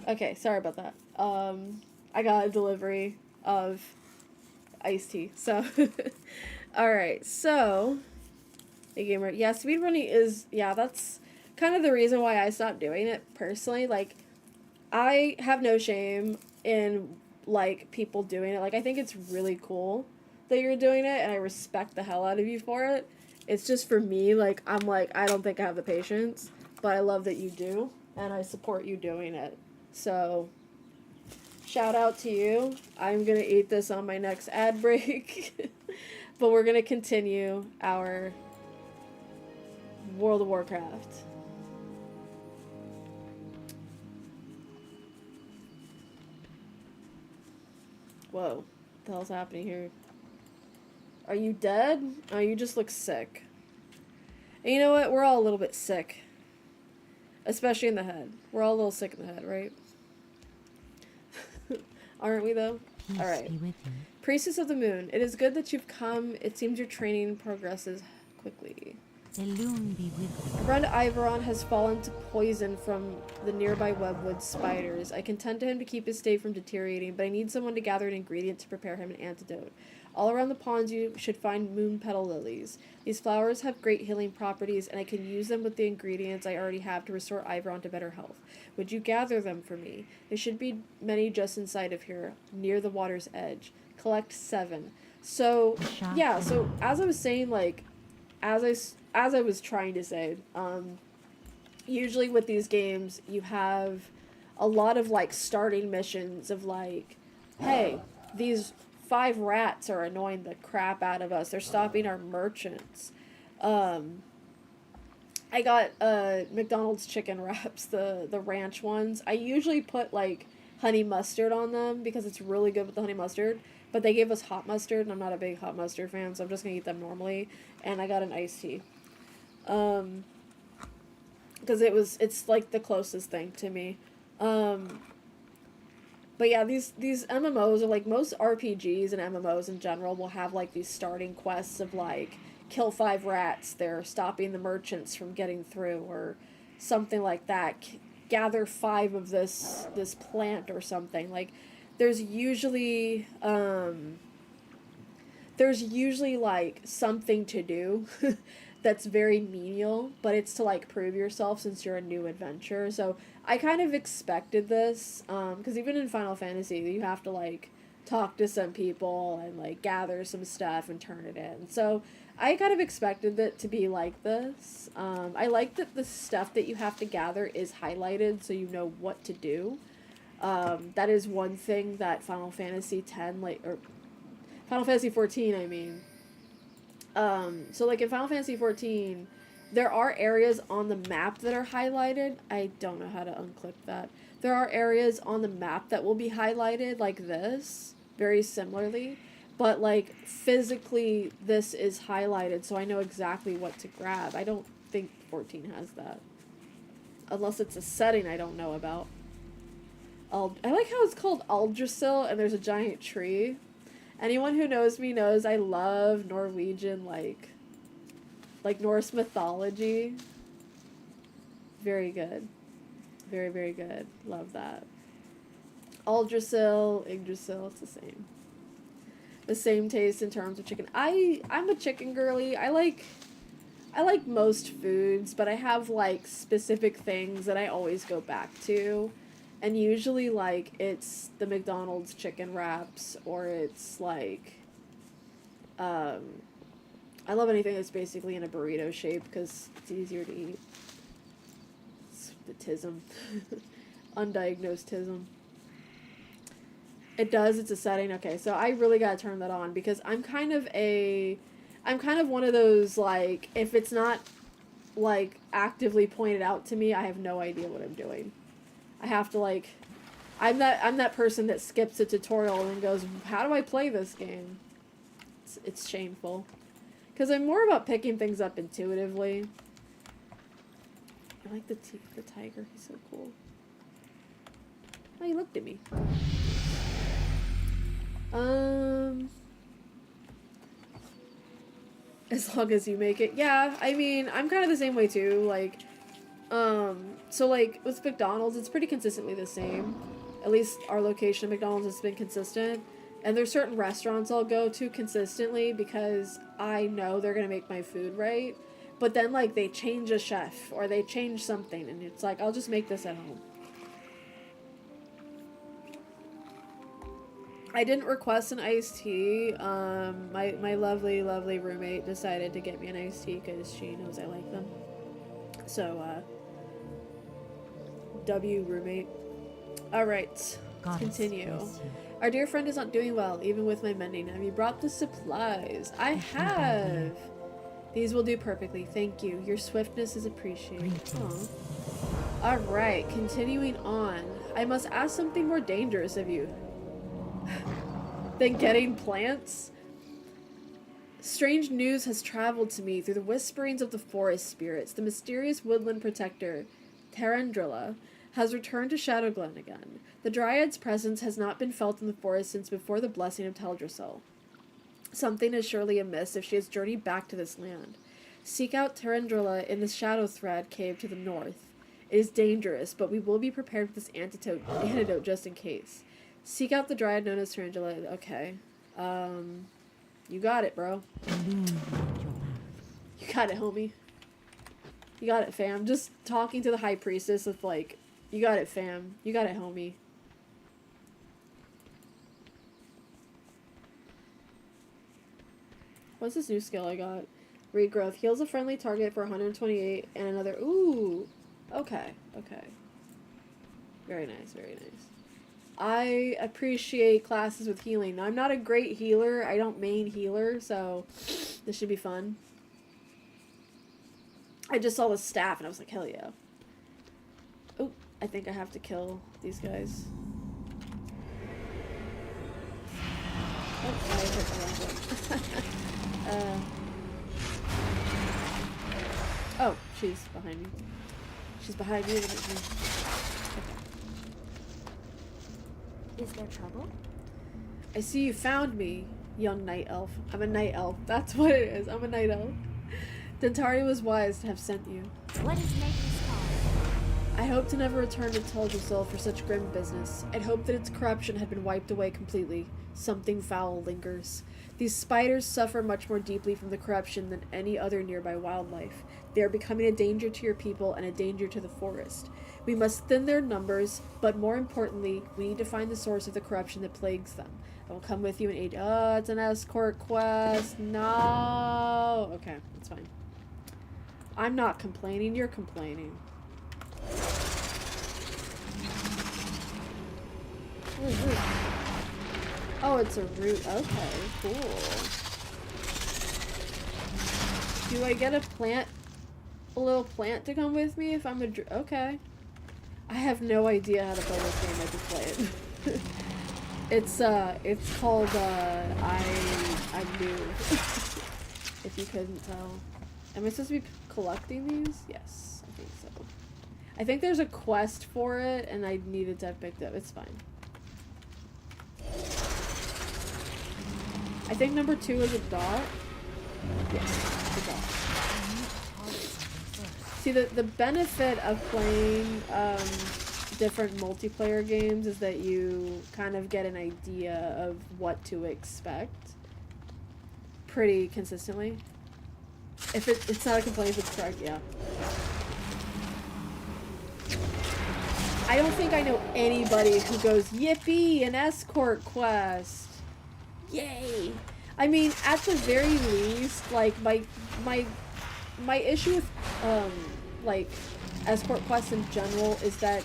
[SPEAKER 1] Okay, sorry about that. I got a delivery of iced tea. So, alright, so, the gamer, yeah, speedrunning is, yeah, that's kind of the reason why I stopped doing it personally. Like, I have no shame in, like, people doing it. Like, I think it's really cool that you're doing it, and I respect the hell out of you for it. It's just for me, like, I'm like, I don't think I have the patience, but I love that you do, and I support you doing it. So, shout out to you. I'm gonna eat this on my next ad break. But we're gonna continue our World of Warcraft. Whoa. What the hell's happening here? Are you dead? Oh, you just look sick. And you know what? We're all a little bit sick. Especially in the head. We're all a little sick in the head, right? Aren't we, though? Alright. Priestess of the Moon. It is good that you've come. It seems your training progresses quickly.
[SPEAKER 3] Elune be with you.
[SPEAKER 1] A friend Iveron has fallen to poison from the nearby webwood spiders. I contend to him to keep his state from deteriorating, but I need someone to gather an ingredient to prepare him an antidote. All around the ponds you should find moon petal lilies. These flowers have great healing properties, and I can use them with the ingredients I already have to restore Ivron to better health. Would you gather them for me? There should be many just inside of here, near the water's edge. Collect 7. So, yeah, so as I was saying, like, as I was trying to say, usually with these games, you have a lot of, like, starting missions of, like, hey, these 5 rats are annoying the crap out of us. They're stopping our merchants. I got McDonald's chicken wraps, the ranch ones. I usually put, like, honey mustard on them because it's really good with the honey mustard. But they gave us hot mustard, and I'm not a big hot mustard fan, so I'm just going to eat them normally. And I got an iced tea. Because it's, like, the closest thing to me. But yeah, these MMOs are, like, most RPGs and MMOs in general will have, like, these starting quests of, like, kill 5 rats, they're stopping the merchants from getting through, or something like that. Gather 5 of this plant or something. Like, there's usually, like, something to do that's very menial, but it's to, like, prove yourself since you're a new adventurer. So I kind of expected this, because even in Final Fantasy, you have to, like, talk to some people and, like, gather some stuff and turn it in. So I kind of expected it to be like this. I like that the stuff that you have to gather is highlighted so you know what to do. That is one thing that Final Fantasy X, like, or Final Fantasy 14, I mean. So, like, in Final Fantasy 14, there are areas on the map that are highlighted. I don't know how to unclip that. There are areas on the map that will be highlighted like this, very similarly. But, like, physically, this is highlighted, so I know exactly what to grab. I don't think 14 has that. Unless it's a setting I don't know about. I like how it's called Aldrasil, and there's a giant tree. Anyone who knows me knows I love Norwegian, like Norse mythology. Very good. Very, very good. Love that. Aldrasil, Yggdrasil, it's the same. The same taste in terms of chicken. I'm a chicken girly. I like most foods, but I have, like, specific things that I always go back to. And usually, like, it's the McDonald's chicken wraps, or it's, like, I love anything that's basically in a burrito shape, because it's easier to eat. It's the tism. Undiagnosed tism. It does, it's a setting. Okay, so I really gotta turn that on, because I'm kind of one of those, like, if it's not, like, actively pointed out to me, I have no idea what I'm doing. I have to, like, I'm that person that skips a tutorial and goes, how do I play this game? It's shameful. Because I'm more about picking things up intuitively. I like the tiger, he's so cool. Oh, he looked at me. As long as you make it. Yeah, I mean, I'm kind of the same way too, like, so, like, with McDonald's, it's pretty consistently the same. At least our location at McDonald's has been consistent. And there's certain restaurants I'll go to consistently because I know they're gonna make my food right. But then, like, they change a chef, or they change something, and it's like, I'll just make this at home. I didn't request an iced tea. My lovely, lovely roommate decided to get me an iced tea because she knows I like them. So, W roommate. Alright, let's continue. Our dear friend is not doing well, even with my mending. Have you brought the supplies? I have! These will do perfectly, thank you. Your swiftness is appreciated. Alright, continuing on. I must ask something more dangerous of you than getting plants. Strange news has traveled to me through the whisperings of the forest spirits. The mysterious woodland protector, Tarandrilla, has returned to Shadowglen again. The Dryad's presence has not been felt in the forest since before the blessing of Teldrassil. Something is surely amiss if she has journeyed back to this land. Seek out Tarandrilla in the Shadow Thread cave to the north. It is dangerous, but we will be prepared with this antidote just in case. Seek out the Dryad known as Tarandrilla. Okay. You got it, bro.
[SPEAKER 3] Illuminate your path.
[SPEAKER 1] You got it, homie. You got it, fam. Just talking to the high priestess with like, you got it, fam. You got it, homie. What's this new skill I got? Regrowth. Heals a friendly target for 128 and another... Ooh. Okay. Okay. Very nice. Very nice. I appreciate classes with healing. Now, I'm not a great healer. I don't main healer, so this should be fun. I just saw the staff and I was like, hell yeah. Oh, I think I have to kill these guys. Oh, I hit the wrong one. Oh, she's behind me. She's behind me. Okay.
[SPEAKER 4] Is there trouble?
[SPEAKER 1] I see you found me, young night elf. I'm a night elf. That's what it is. I'm a night elf. Dentari was wise to have sent you.
[SPEAKER 4] What is nature's call?
[SPEAKER 1] I hope to never return to Teldrassil for such grim business. I'd hoped that its corruption had been wiped away completely. Something foul lingers. These spiders suffer much more deeply from the corruption than any other nearby wildlife. They are becoming a danger to your people and a danger to the forest. We must thin their numbers, but more importantly, we need to find the source of the corruption that plagues them. I will come with you and aid. Oh, it's an escort quest. No. Okay, that's fine. I'm not complaining. You're complaining. What is this? Oh, it's a root. Okay, cool. Do I get a plant? A little plant to come with me if I'm a... Okay. I have no idea how to play this game. I just play it. It's called, I'm new. If you couldn't tell. Am I supposed to be collecting these? Yes, I think so. I think there's a quest for it, and I needed to have picked it up. It's fine. I think number 2 is a dot. Yes, a dot. See, the benefit of playing different multiplayer games is that you kind of get an idea of what to expect pretty consistently. If it's not a complaint, if it's correct, yeah. I don't think I know anybody who goes, yippee, an escort quest. Yay. I mean, at the very least, like, my issue with, like, escort quests in general is that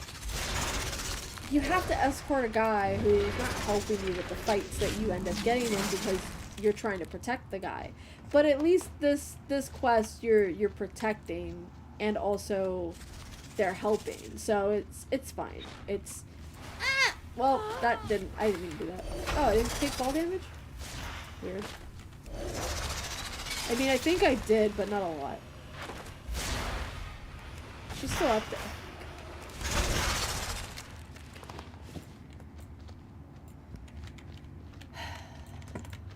[SPEAKER 1] you have to escort a guy who's not helping you with the fights that you end up getting in because you're trying to protect the guy. But at least this quest you're protecting and also they're helping. So it's fine. It's well, I didn't even do that. Oh, I didn't take fall damage? Weird. I mean, I think I did, but not a lot. She's still up there.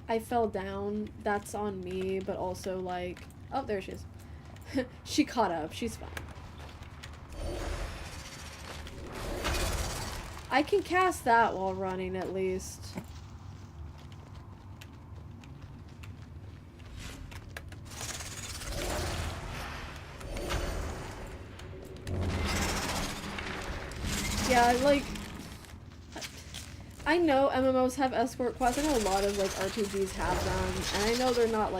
[SPEAKER 1] I fell down. That's on me, but also like... Oh, there she is. She caught up. She's fine. I can cast that while running at least. Yeah, like... I know MMOs have escort quests. I know a lot of like RPGs have them, and I know they're not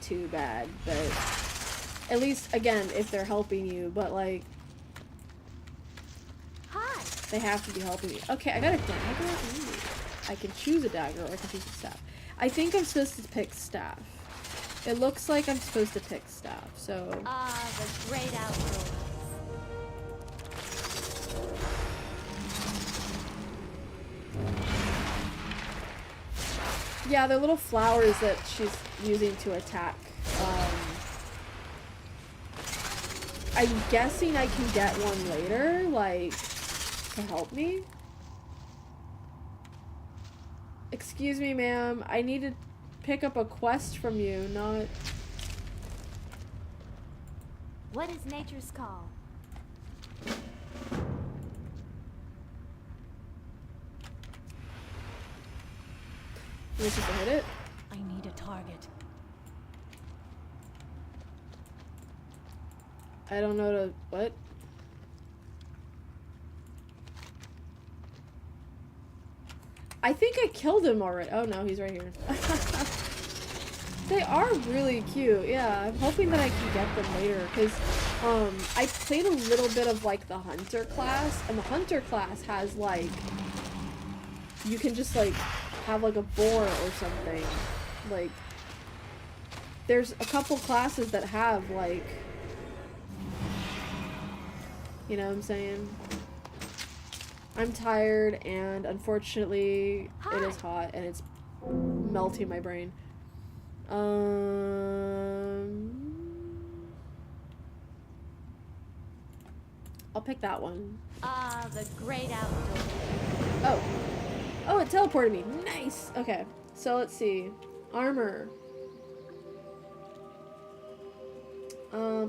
[SPEAKER 1] too bad, but at least again if they're helping you. But like,
[SPEAKER 4] Hi.
[SPEAKER 1] they have to be helping you. Okay, I got a dagger. Ooh. I can choose a dagger or I can choose a staff. I think I'm supposed to pick staff. It looks like I'm supposed to pick staff. So.
[SPEAKER 4] Ah, the great outdoors.
[SPEAKER 1] Yeah, they're little flowers that she's using to attack. I'm guessing I can get one later, like, to help me. Excuse me, ma'am. I need to pick up a quest from you, not...
[SPEAKER 4] What is nature's call?
[SPEAKER 1] Am I supposed to hit it?
[SPEAKER 3] I need a target.
[SPEAKER 1] I don't know to... What? I think I killed him already. Oh no, he's right here. They are really cute. Yeah, I'm hoping that I can get them later because I played a little bit of like the hunter class, and the hunter class has like, you can just like have like a boar or something. Like there's a couple classes that have like, you know what I'm saying? I'm tired and unfortunately it is hot and it's melting my brain. I'll pick that one.
[SPEAKER 4] Ah, the great outdoors.
[SPEAKER 1] Oh. Oh, it teleported me. Nice. Okay. So let's see. Armor.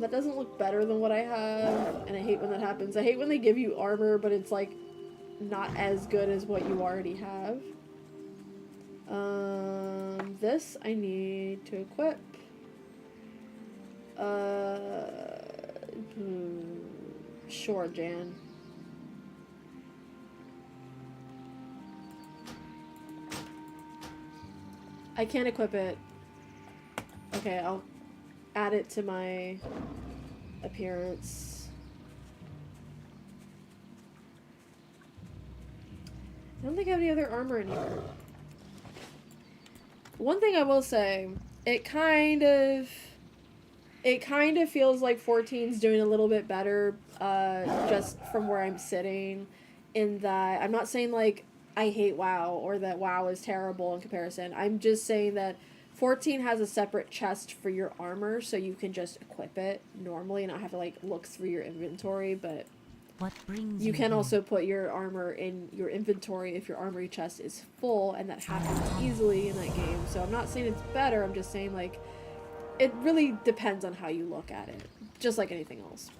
[SPEAKER 1] That doesn't look better than what I have, and I hate when that happens. I hate when they give you armor, but it's like not as good as what you already have. This I need to equip. Sure, Jan. I can't equip it. Okay, I'll add it to my appearance. I don't think I have any other armor anymore. One thing I will say, it kind of feels like 14's doing a little bit better, just from where I'm sitting, in that I'm not saying like I hate WoW or that WoW is terrible in comparison. I'm just saying that 14 has a separate chest for your armor, so you can just equip it normally and not have to like look through your inventory, but
[SPEAKER 3] What brings
[SPEAKER 1] you can
[SPEAKER 3] here?
[SPEAKER 1] also put your armor in your inventory if your armory chest is full, and that happens easily in that game. So I'm not saying it's better, I'm just saying like it really depends on how you look at it, just like anything else.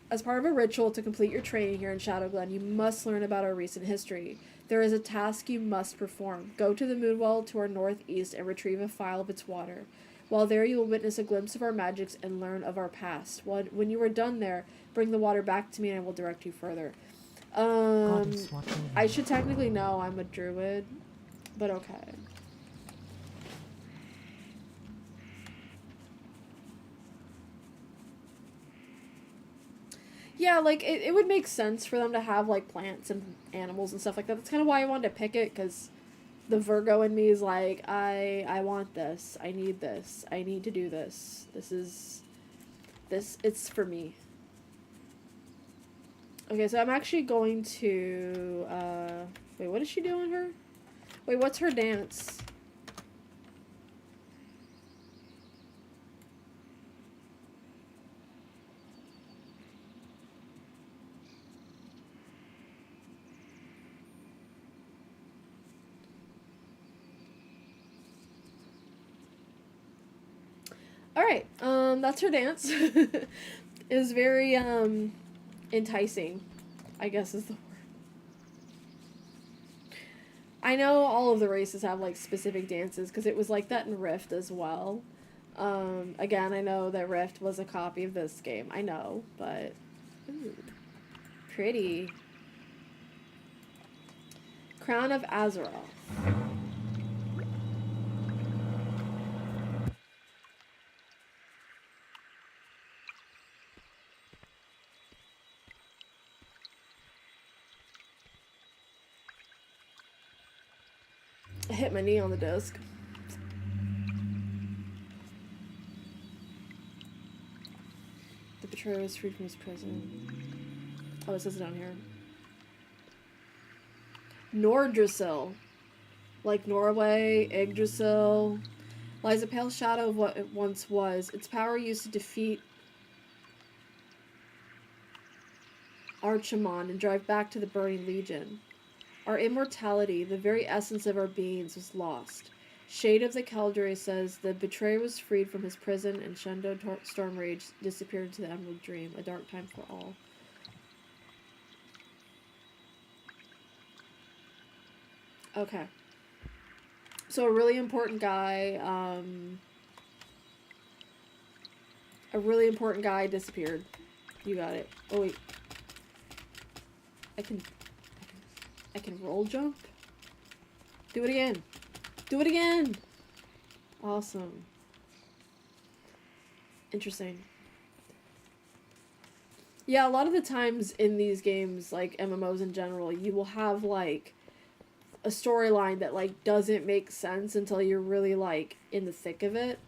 [SPEAKER 1] As part of a ritual to complete your training here in Shadowglen, you must learn about our recent history. There is a task you must perform. Go to the Moonwell to our northeast and retrieve a phial of its water. While there, you will witness a glimpse of our magics and learn of our past. When you are done there, bring the water back to me and I will direct you further.
[SPEAKER 3] Goddess, watch over
[SPEAKER 1] I
[SPEAKER 3] me.
[SPEAKER 1] should technically know I'm a druid, but okay. Yeah, like, it would make sense for them to have, like, plants and animals and stuff like that. That's kind of why I wanted to pick it, because the Virgo in me is like, I want this. I need this. I need to do this. It's for me. Okay, so I'm actually going to, wait, what is she doing, her? Wait, what's her dance? Alright, that's her dance. It was very, enticing, I guess is the word. I know all of the races have, like, specific dances, because it was like that in Rift as well. Again, I know that Rift was a copy of this game. I know, but... Ooh, pretty. Crown of Azeroth. I hit my knee on the disc. The betrayer was freed from his prison. Oh, it says it down here. Nordrassil. Like Norway, Yggdrasil. Lies a pale shadow of what it once was. Its power used to defeat Archimonde and drive back to the Burning Legion. Our immortality, the very essence of our beings, was lost. Shade of the Caldre says the betrayer was freed from his prison and Shundo Stormrage disappeared into the Emerald Dream, a dark time for all. Okay. So a really important guy, disappeared. You got it. Oh wait. I can roll jump? Do it again. Do it again! Awesome. Interesting. Yeah, a lot of the times in these games, like MMOs in general, you will have like a storyline that like doesn't make sense until you're really like in the thick of it.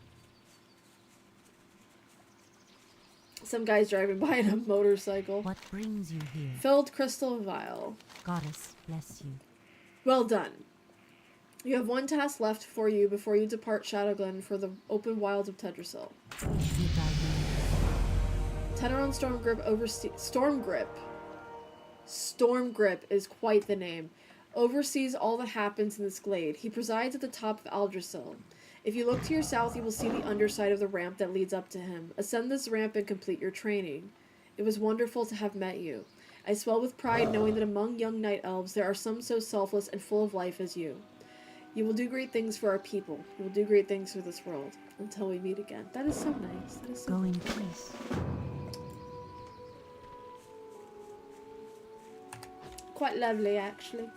[SPEAKER 1] Some guy's driving by in a motorcycle.
[SPEAKER 3] What brings you here?
[SPEAKER 1] Filled crystal vial.
[SPEAKER 3] Goddess bless you.
[SPEAKER 1] Well done. You have one task left for you before you depart Shadowglen for the open wilds of Tedrasil.
[SPEAKER 3] Did I
[SPEAKER 1] Teneron Stormgrip is quite the name. Oversees all that happens in this glade. He presides at the top of Aldrasil. If you look to your south, you will see the underside of the ramp that leads up to him. Ascend this ramp and complete your training. It was wonderful to have met you. I swell with pride knowing that among young night elves there are some so selfless and full of life as you. You will do great things for our people. You will do great things for this world. Until we meet again. That is so nice. That is so
[SPEAKER 3] go in
[SPEAKER 1] nice.
[SPEAKER 3] peace?
[SPEAKER 1] Quite lovely, actually.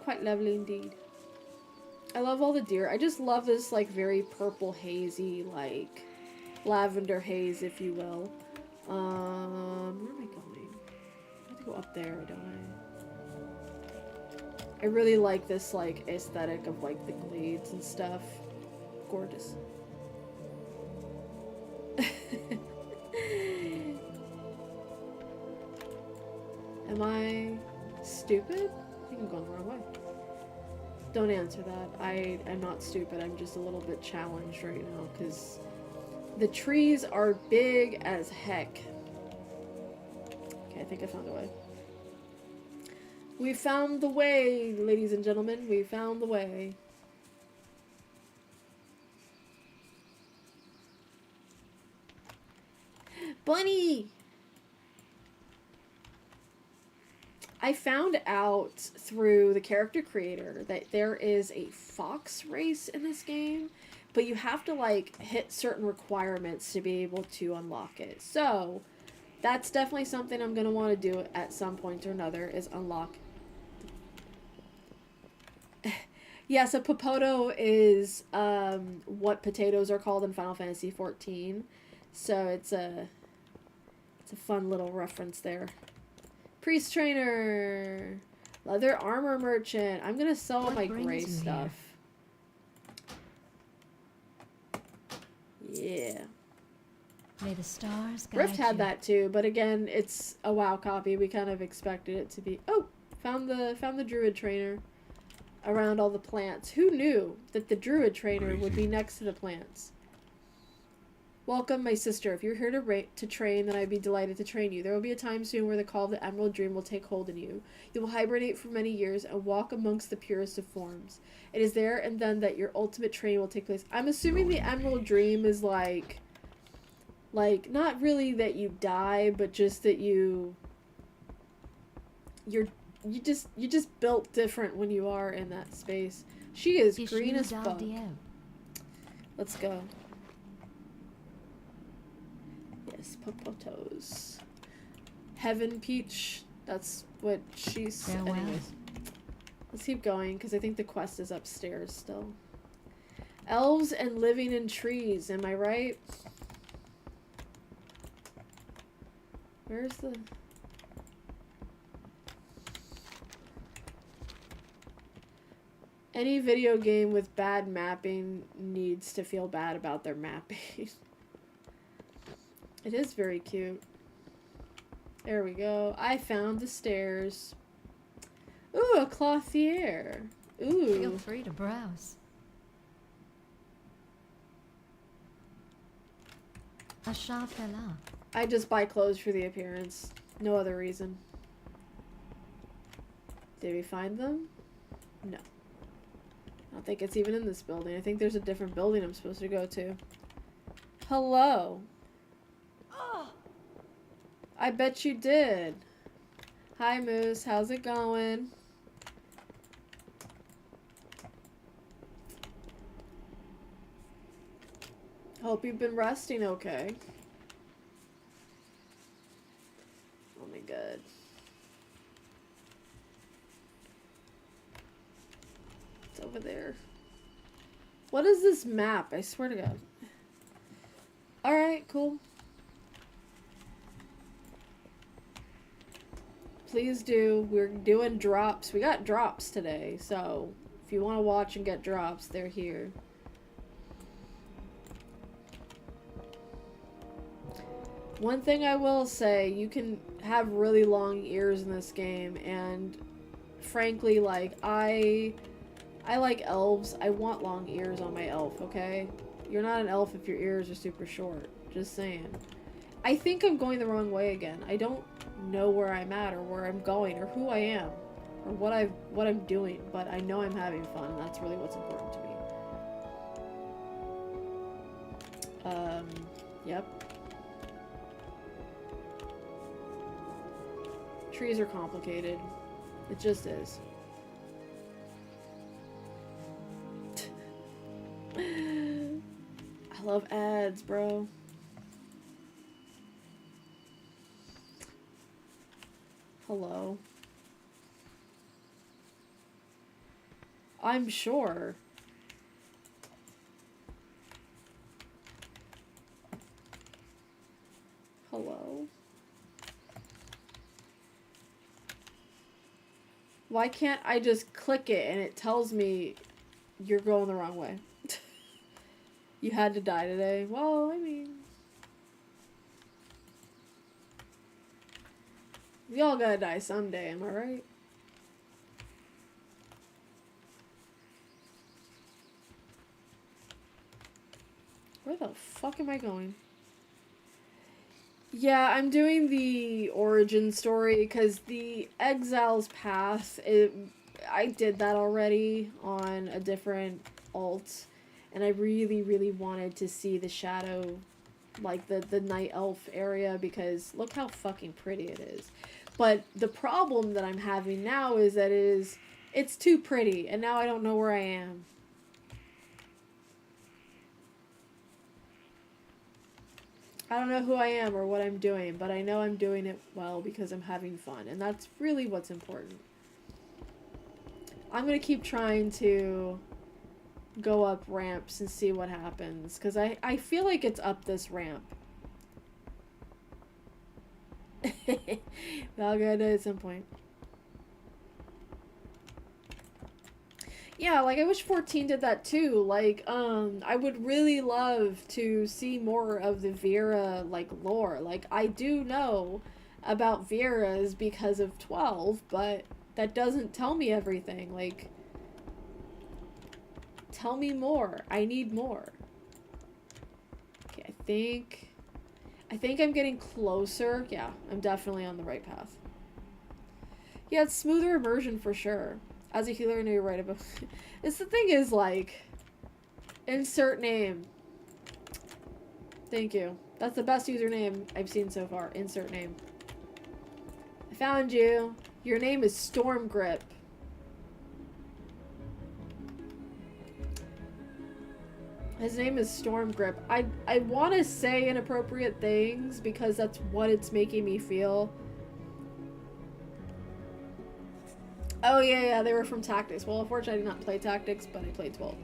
[SPEAKER 1] Quite lovely indeed. I love all the deer. I just love this, like, very purple hazy, like, lavender haze, if you will. Where am I going? I have to go up there, don't I? I really like this, like, aesthetic of, like, the glades and stuff. Gorgeous. Am I stupid? I think I'm going the wrong way. Don't answer that. I'm not stupid. I'm just a little bit challenged right now because the trees are big as heck. Okay, I think I found a way. We found the way, ladies and gentlemen. We found the way. Bunny! I found out through the character creator that there is a fox race in this game, but you have to like hit certain requirements to be able to unlock it. So that's definitely something I'm going to want to do at some point or another is unlock. Yeah, so Popoto is what potatoes are called in Final Fantasy XIV. So it's a fun little reference there. Priest trainer, leather armor merchant. I'm gonna sell all my gray stuff. Yeah.
[SPEAKER 3] May the stars guide
[SPEAKER 1] Rift had
[SPEAKER 3] you.
[SPEAKER 1] that too, but again, it's a WoW copy. We kind of expected it to be. Oh, found the druid trainer around all the plants. Who knew that the druid trainer would be next to the plants? Welcome, my sister. If you're here to train, then I'd be delighted to train you. There will be a time soon where the call of the Emerald Dream will take hold in you. You will hibernate for many years and walk amongst the purest of forms. It is there and then that your ultimate training will take place. I'm assuming the Emerald Dream is like not really that you die, but just that you just built different when you are in that space. She is green as fuck. Let's go. Yes, Popotos. Heaven Peach. That's what she's...
[SPEAKER 3] Farewell.
[SPEAKER 1] Anyways. Let's keep going, because I think the quest is upstairs still. Elves and living in trees, am I right? Where's the... Any video game with bad mapping needs to feel bad about their mapping. It is very cute. There we go. I found the stairs. Ooh, a clothier. Ooh.
[SPEAKER 3] Feel free to browse. A Shafela.
[SPEAKER 1] I just buy clothes for the appearance. No other reason. Did we find them? No. I don't think it's even in this building. I think there's a different building I'm supposed to go to. Hello. I bet you did. Hi, Moose. How's it going? Hope you've been resting okay. Oh my god. It's over there. What is this map? I swear to God. Alright, cool. Please do. We're doing drops. We got drops today, so if you want to watch and get drops, they're here. One thing I will say, you can have really long ears in this game, and frankly, like, I like elves. I want long ears on my elf, okay? You're not an elf if your ears are super short. Just saying. I think I'm going the wrong way again. I don't know where I'm at or where I'm going or who I am or what I'm doing, but I know I'm having fun, and that's really what's important to me. Yep. Trees are complicated. It just is. I love ads, bro. Hello. I'm sure. Hello. Why can't I just click it and it tells me you're going the wrong way? You had to die today. Well, I mean, we all gotta die someday, am I right? Where the fuck am I going? Yeah, I'm doing the origin story because the Exile's Path, I did that already on a different alt, and I really, really wanted to see the shadow, like the night elf area, because look how fucking pretty it is. But the problem that I'm having now is that it's too pretty, and now I don't know where I am. I don't know who I am or what I'm doing, but I know I'm doing it well because I'm having fun, and that's really what's important. I'm gonna keep trying to go up ramps and see what happens, because I feel like it's up this ramp. I'll get it at some point. Yeah, like, I wish 14 did that too. Like, I would really love to see more of the Vera, like, lore. Like, I do know about Vera's because of 12, but that doesn't tell me everything. Like, tell me more. I need more. Okay, I think I'm getting closer. Yeah, I'm definitely on the right path. Yeah, it's smoother immersion for sure. As a healer, I know you're right about it's the thing is, like, insert name. Thank you. That's the best username I've seen so far. Insert name. I found you. Your name is Stormgrip. His name is Stormgrip. I want to say inappropriate things because that's what it's making me feel. Oh, yeah, they were from Tactics. Well, unfortunately, I did not play Tactics, but I played 12.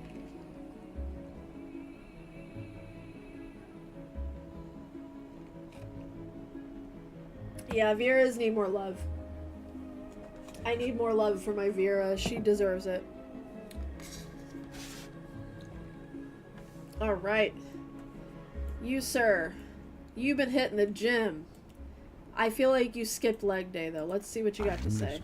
[SPEAKER 1] Yeah, Vera's need more love. I need more love for my Vera. She deserves it. Alright. You, sir. You've been hitting the gym. I feel like you skipped leg day, though. Let's see what you got to say.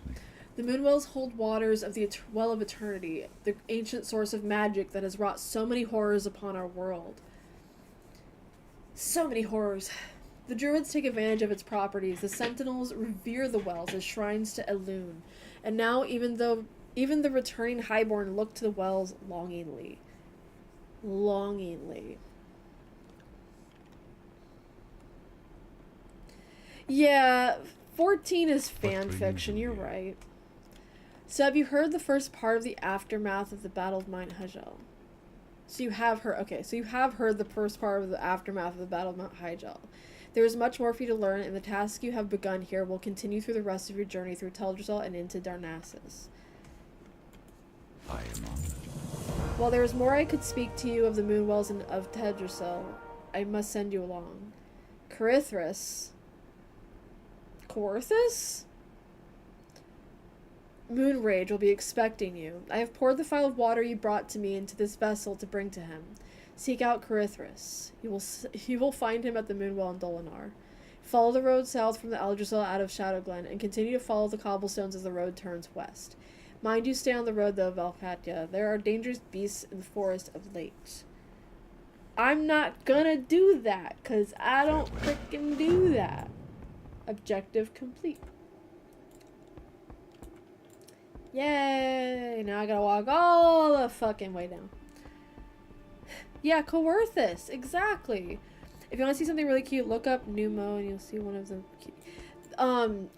[SPEAKER 1] The moonwells hold waters of the well of eternity, the ancient source of magic that has wrought so many horrors upon our world. So many horrors. The druids take advantage of its properties. The sentinels revere the wells as shrines to Elune. And now even the returning highborn look to the wells longingly. Longingly. Yeah, 14 is fan fiction, you're right. So have you heard the first part of the aftermath of the Battle of Mount Hajel? So you have her. Okay, so you have heard the first part of the aftermath of the Battle of Mount Hyjal. There is much more for you to learn, and the task you have begun here will continue through the rest of your journey through Teldrassil and into Darnassus.
[SPEAKER 2] I am honored.
[SPEAKER 1] While there is more I could speak to you of the Moonwells and of Teldrassil, I must send you along. Corythus? Moonrage will be expecting you. I have poured the phial of water you brought to me into this vessel to bring to him. Seek out Corythus. You will find him at the Moonwell in Dolinar. Follow the road south from the Eldrassil out of Shadowglen, and continue to follow the cobblestones as the road turns west. Mind you stay on the road, though, Valkyrie. There are dangerous beasts in the forest of late. I'm not gonna do that, because I don't frickin' do that. Objective complete. Yay! Now I gotta walk all the fucking way down. Yeah, Coerthus, exactly. If you want to see something really cute, look up Numo and you'll see one of them cute.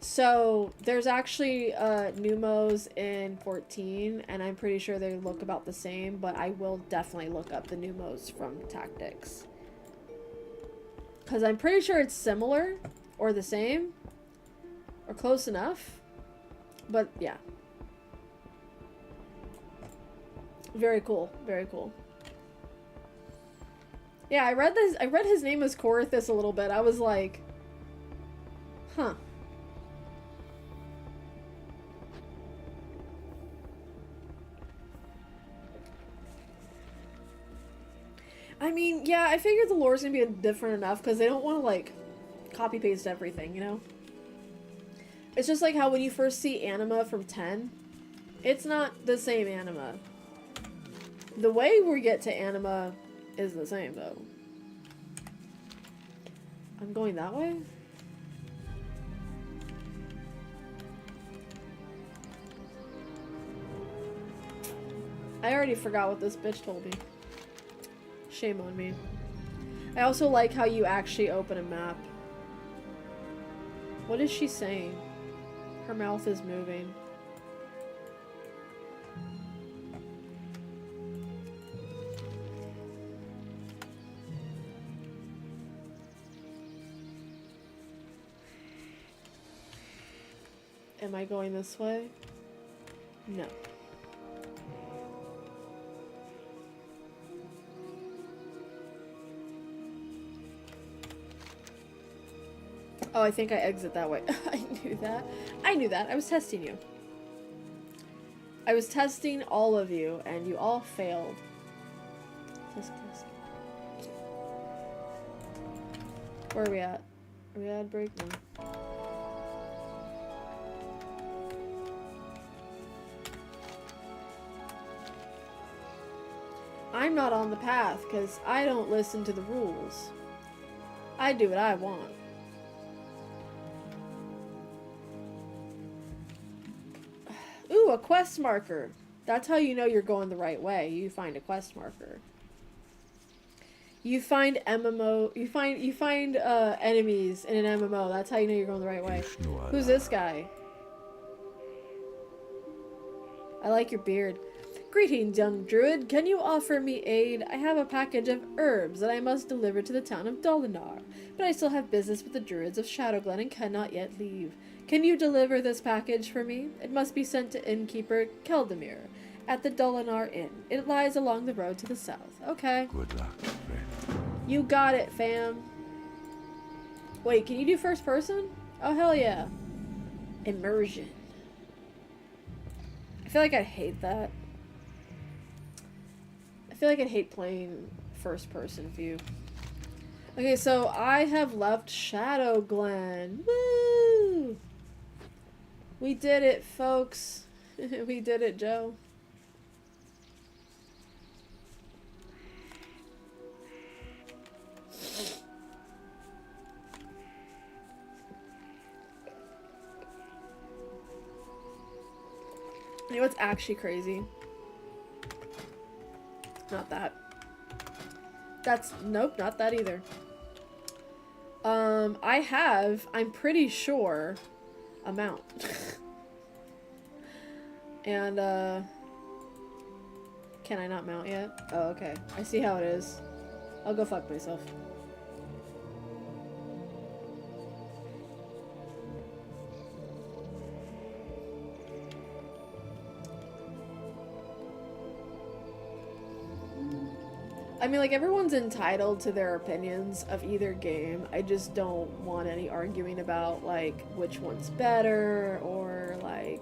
[SPEAKER 1] So there's actually Numos in 14, and I'm pretty sure they look about the same, but I will definitely look up the Numos from Tactics. Because I'm pretty sure it's similar, or the same, or close enough. But yeah. Very cool. Very cool. Yeah, I read his name as Corythus a little bit. I was like, huh. I mean, yeah, I figured the lore's gonna be different enough because they don't want to, like, copy-paste everything, you know? It's just like how when you first see Anima from 10, it's not the same Anima. The way we get to Anima is the same, though. I'm going that way? I already forgot what this bitch told me. Shame on me. I also like how you actually open a map. What is she saying? Her mouth is moving. Am I going this way? No. Oh, I think I exit that way. I knew that. I knew that. I was testing you. I was testing all of you, and you all failed. Test. Where are we at? Are we at break? No. I'm not on the path because I don't listen to the rules. I do what I want. Ooh, a quest marker. That's how you know you're going the right way. You find a quest marker. You find MMO. You find enemies in an MMO. That's how you know you're going the right way. Who's this guy? I like your beard. Greetings, young druid. Can you offer me aid? I have a package of herbs that I must deliver to the town of Dolinar, but I still have business with the druids of Shadowglen and cannot yet leave. Can you deliver this package for me? It must be sent to innkeeper Keldamir at the Dolinar Inn. It lies along the road to the south. Okay.
[SPEAKER 2] Good luck, friend.
[SPEAKER 1] You got it, fam. Wait, can you do first person? Oh, hell yeah. Immersion. I feel like I'd hate that. I feel like I'd hate playing first person view. Okay, so I have left Shadowglen. Woo! We did it, folks. We did it, Joe. You know what's actually crazy? Not that. Nope, not that either. I'm pretty sure, a mount. And, Can I not mount yet? Oh, okay. I see how it is. I'll go fuck myself. I mean, like, everyone's entitled to their opinions of either game. I just don't want any arguing about, like, which one's better, or, like,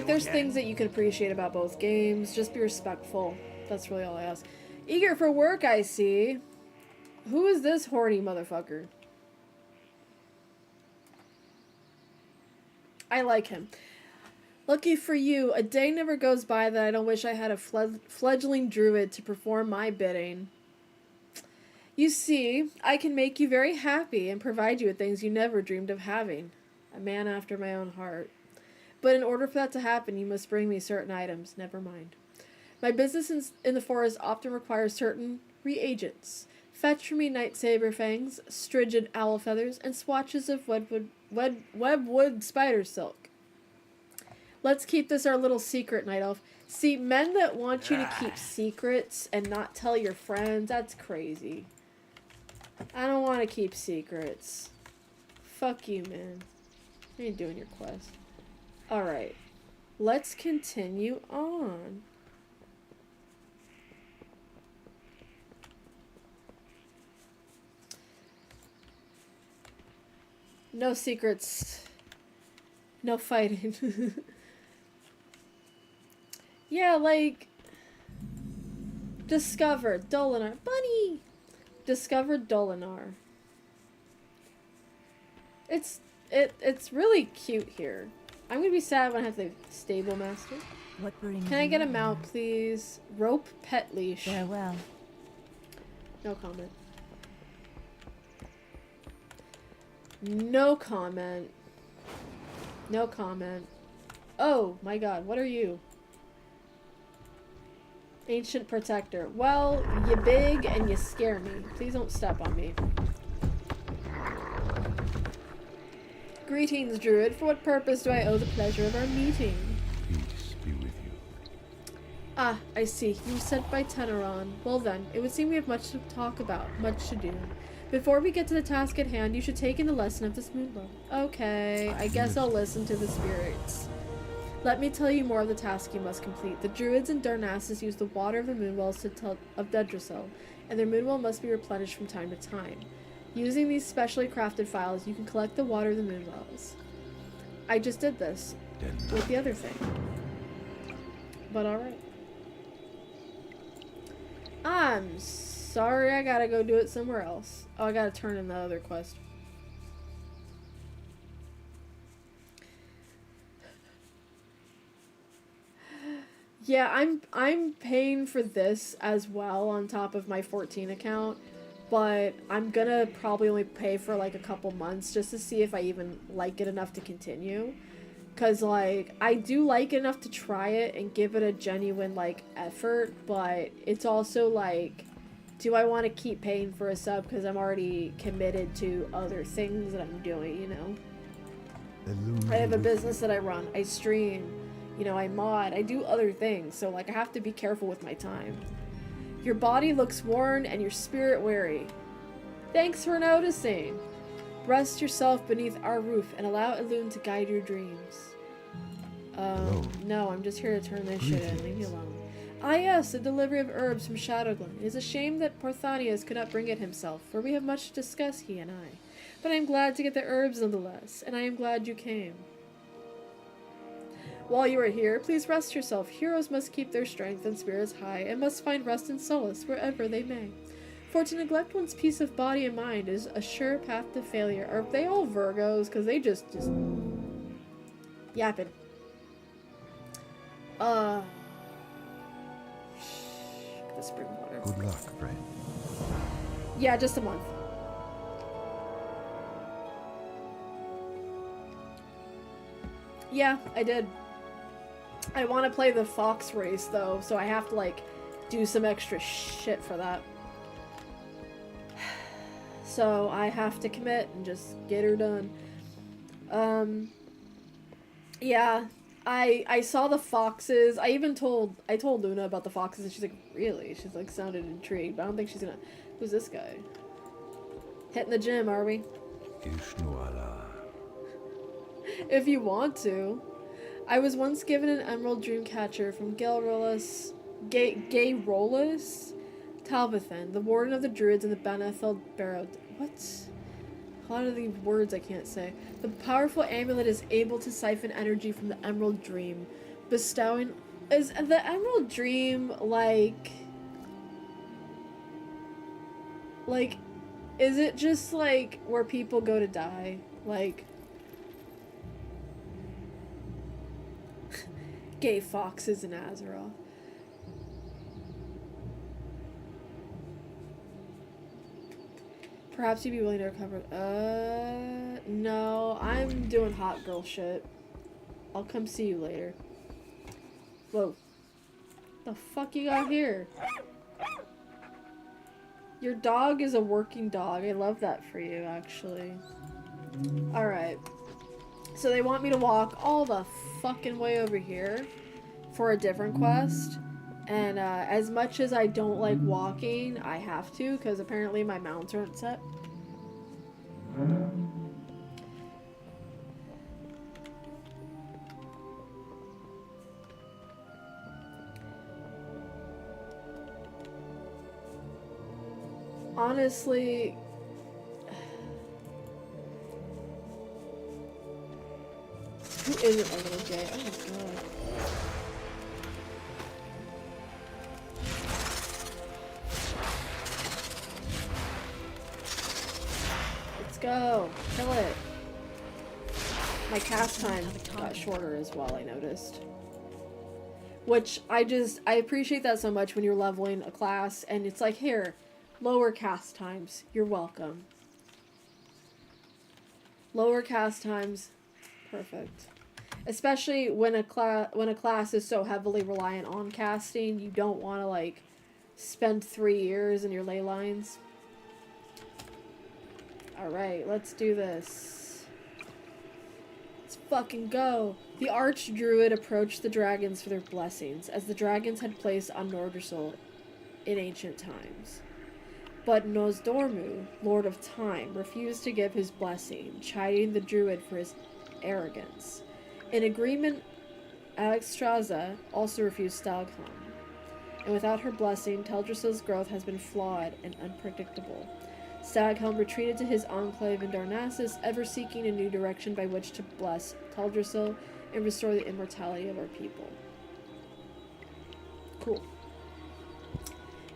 [SPEAKER 1] there's things that you can appreciate about both games. Just be respectful. That's really all I ask. Eager for work, I see. Who is this horny motherfucker? I like him. Lucky for you, a day never goes by that I don't wish I had a fledgling druid to perform my bidding. You see, I can make you very happy and provide you with things you never dreamed of having. A man after my own heart. But in order for that to happen, you must bring me certain items. Never mind. My business in the forest often requires certain reagents. Fetch for me night saber fangs, strigid owl feathers, and swatches of webwood spider silk. Let's keep this our little secret, Night Elf. See, men that want you to keep secrets and not tell your friends, that's crazy. I don't want to keep secrets. Fuck you, man. You ain't doing your quest. Alright. Let's continue on. No secrets. No fighting. Yeah, like... Discovered Dolinar. Bunny! Discovered Dolinar. It's really cute here. I'm gonna be sad when I have the stable master.
[SPEAKER 3] What brings
[SPEAKER 1] Can I
[SPEAKER 3] you
[SPEAKER 1] get a
[SPEAKER 3] here?
[SPEAKER 1] mount, please? Rope pet leash.
[SPEAKER 3] Farewell.
[SPEAKER 1] No comment. No comment. No comment. Oh my god, what are you? Ancient protector. Well, you big and you scare me. Please don't step on me. Greetings, Druid. For what purpose do I owe the pleasure of our meeting?
[SPEAKER 2] Peace be with you.
[SPEAKER 1] Ah, I see. You were sent by Teneron. Well then, it would seem we have much to talk about, much to do. Before we get to the task at hand, you should take in the lesson of this moonbow. Okay, I guess I'll listen to the spirits. Let me tell you more of the task you must complete. The druids and Darnassus use the water of the moonwells of Dedrassil, and their moonwell must be replenished from time to time. Using these specially crafted files, you can collect the water of the moonwells. I just did this with the other thing. But alright. I'm sorry, I gotta go do it somewhere else. Oh, I gotta turn in the other quest. Yeah, I'm paying for this as well on top of my 14 account, but I'm gonna probably only pay for like a couple months just to see if I even like it enough to continue. Cause like, I do like it enough to try it and give it a genuine like effort, but it's also like, do I want to keep paying for a sub because I'm already committed to other things that I'm doing, you know? I have a business that I run, I stream, you know, I mod, I do other things, so like I have to be careful with my time. Your body looks worn and your spirit weary. Thanks for noticing. Rest yourself beneath our roof and allow Elune to guide your dreams. No, I'm just here to turn this shit in. Leave me alone. Ah yes, the delivery of herbs from Shadowglen. It is a shame that Parthanias could not bring it himself, for we have much to discuss, he and I. But I am glad to get the herbs nonetheless, and I am glad you came. While you are here, please rest yourself. Heroes must keep their strength and spirits high, and must find rest and solace wherever they may. For to neglect one's peace of body and mind is a sure path to failure. Are they all Virgos? Because they just yapping. The spring water.
[SPEAKER 2] Good luck, friend.
[SPEAKER 1] Yeah, just a month. Yeah, I did. I want to play the fox race though, so I have to like do some extra shit for that. So I have to commit and just get her done. Yeah, I saw the foxes. I told Luna about the foxes, and she's like, really? She's like, sounded intrigued, but I don't think she's gonna. Who's this guy? Hitting the gym, are we?
[SPEAKER 2] Ishnuala.
[SPEAKER 1] If you want to. I was once given an emerald dream catcher from Gayrolus Talbothan, the warden of the druids in the Banethel Barrow. What? A lot of these words I can't say. The powerful amulet is able to siphon energy from the emerald dream, bestowing. Is the emerald dream like, is it just like where people go to die? Like, gay foxes in Azeroth. Perhaps you'd be willing to recover. No, I'm doing hot girl shit. I'll come see you later. Whoa. The fuck you got here? Your dog is a working dog. I love that for you, actually. Alright. So they want me to walk all the fucking way over here for a different quest. And as much as I don't like walking, I have to, because apparently my mounts aren't set. Honestly, who isn't a little gay? Oh my god. Let's go. Kill it. My cast time got shorter as well, I noticed. Which I appreciate that so much when you're leveling a class and it's like, here, lower cast times. You're welcome. Lower cast times. Perfect. Especially when a class is so heavily reliant on casting, you don't want to like spend 3 years in your ley lines. Alright, let's do this. Let's fucking go. The Archdruid approached the dragons for their blessings, as the dragons had placed on Nordrassil in ancient times. But Nosdormu, Lord of Time, refused to give his blessing, chiding the druid for his arrogance. In agreement, Alexstrasza also refused Stalghelm, and without her blessing, Teldrassil's growth has been flawed and unpredictable. Staghelm retreated to his enclave in Darnassus, ever seeking a new direction by which to bless Teldrassil and restore the immortality of our people. Cool.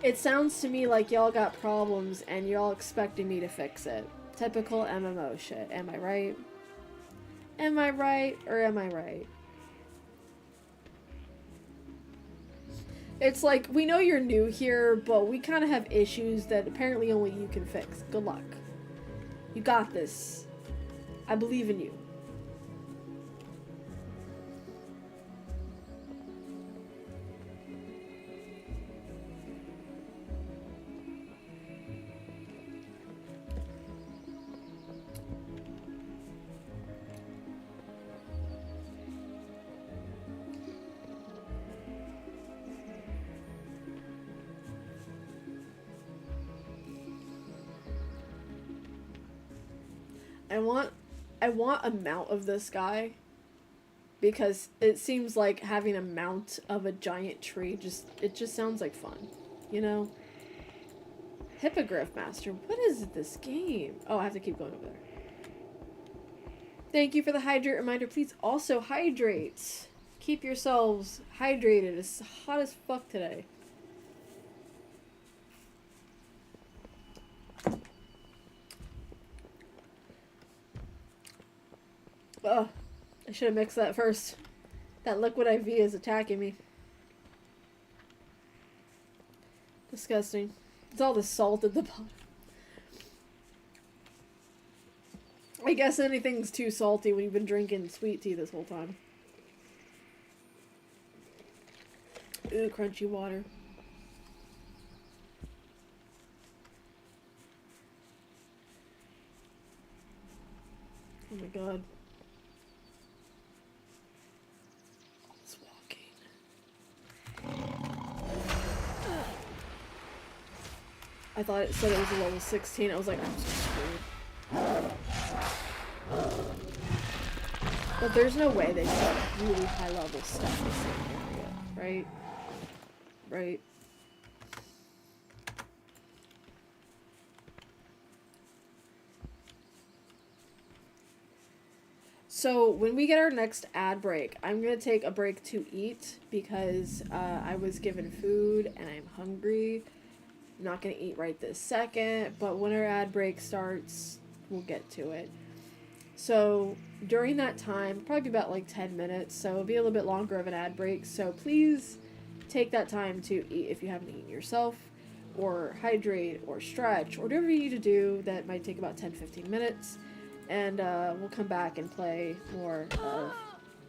[SPEAKER 1] It sounds to me like y'all got problems and y'all expecting me to fix it. Typical MMO shit. Am I right? Am I right or am I right? It's like, we know you're new here, but we kind of have issues that apparently only you can fix. Good luck. You got this. I believe in you. I want a mount of this guy, because it seems like having a mount of a giant tree it just sounds like fun, you know? Hippogriff Master, what is this game? Oh, I have to keep going over there. Thank you for the hydrate reminder. Please also hydrate. Keep yourselves hydrated. It's hot as fuck today. Ugh, I should have mixed that first. That liquid IV is attacking me. Disgusting. It's all the salt at the bottom. I guess anything's too salty when you've been drinking sweet tea this whole time. Ooh, crunchy water. Oh my god. thought it said it was a level 16. I was like, I'm so screwed. But there's no way they put really high level stuff in the same area, right? Right. So when we get our next ad break, I'm going to take a break to eat because I was given food and I'm hungry. I'm not going to eat right this second, but when our ad break starts, we'll get to it. So during that time, probably about like 10 minutes, so it'll be a little bit longer of an ad break. So please take that time to eat if you haven't eaten yourself, or hydrate, or stretch, or whatever you need to do that might take about 10-15 minutes. And we'll come back and play more of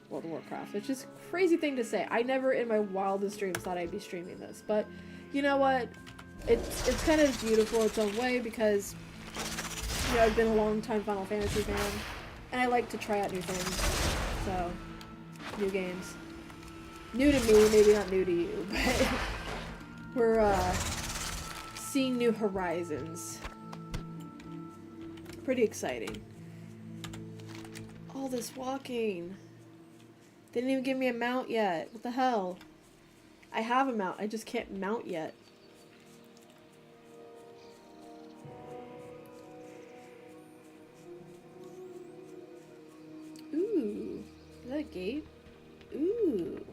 [SPEAKER 1] World of Warcraft, which is a crazy thing to say. I never in my wildest dreams thought I'd be streaming this, but you know what? It's kind of beautiful its own way because, you know, I've been a long time Final Fantasy fan, and I like to try out new things. So, new games. New to me, maybe not new to you, but we're seeing new horizons. Pretty exciting. All this walking. They didn't even give me a mount yet. What the hell? I have a mount. I just can't mount yet. Ooh. Is that a gate? Ooh.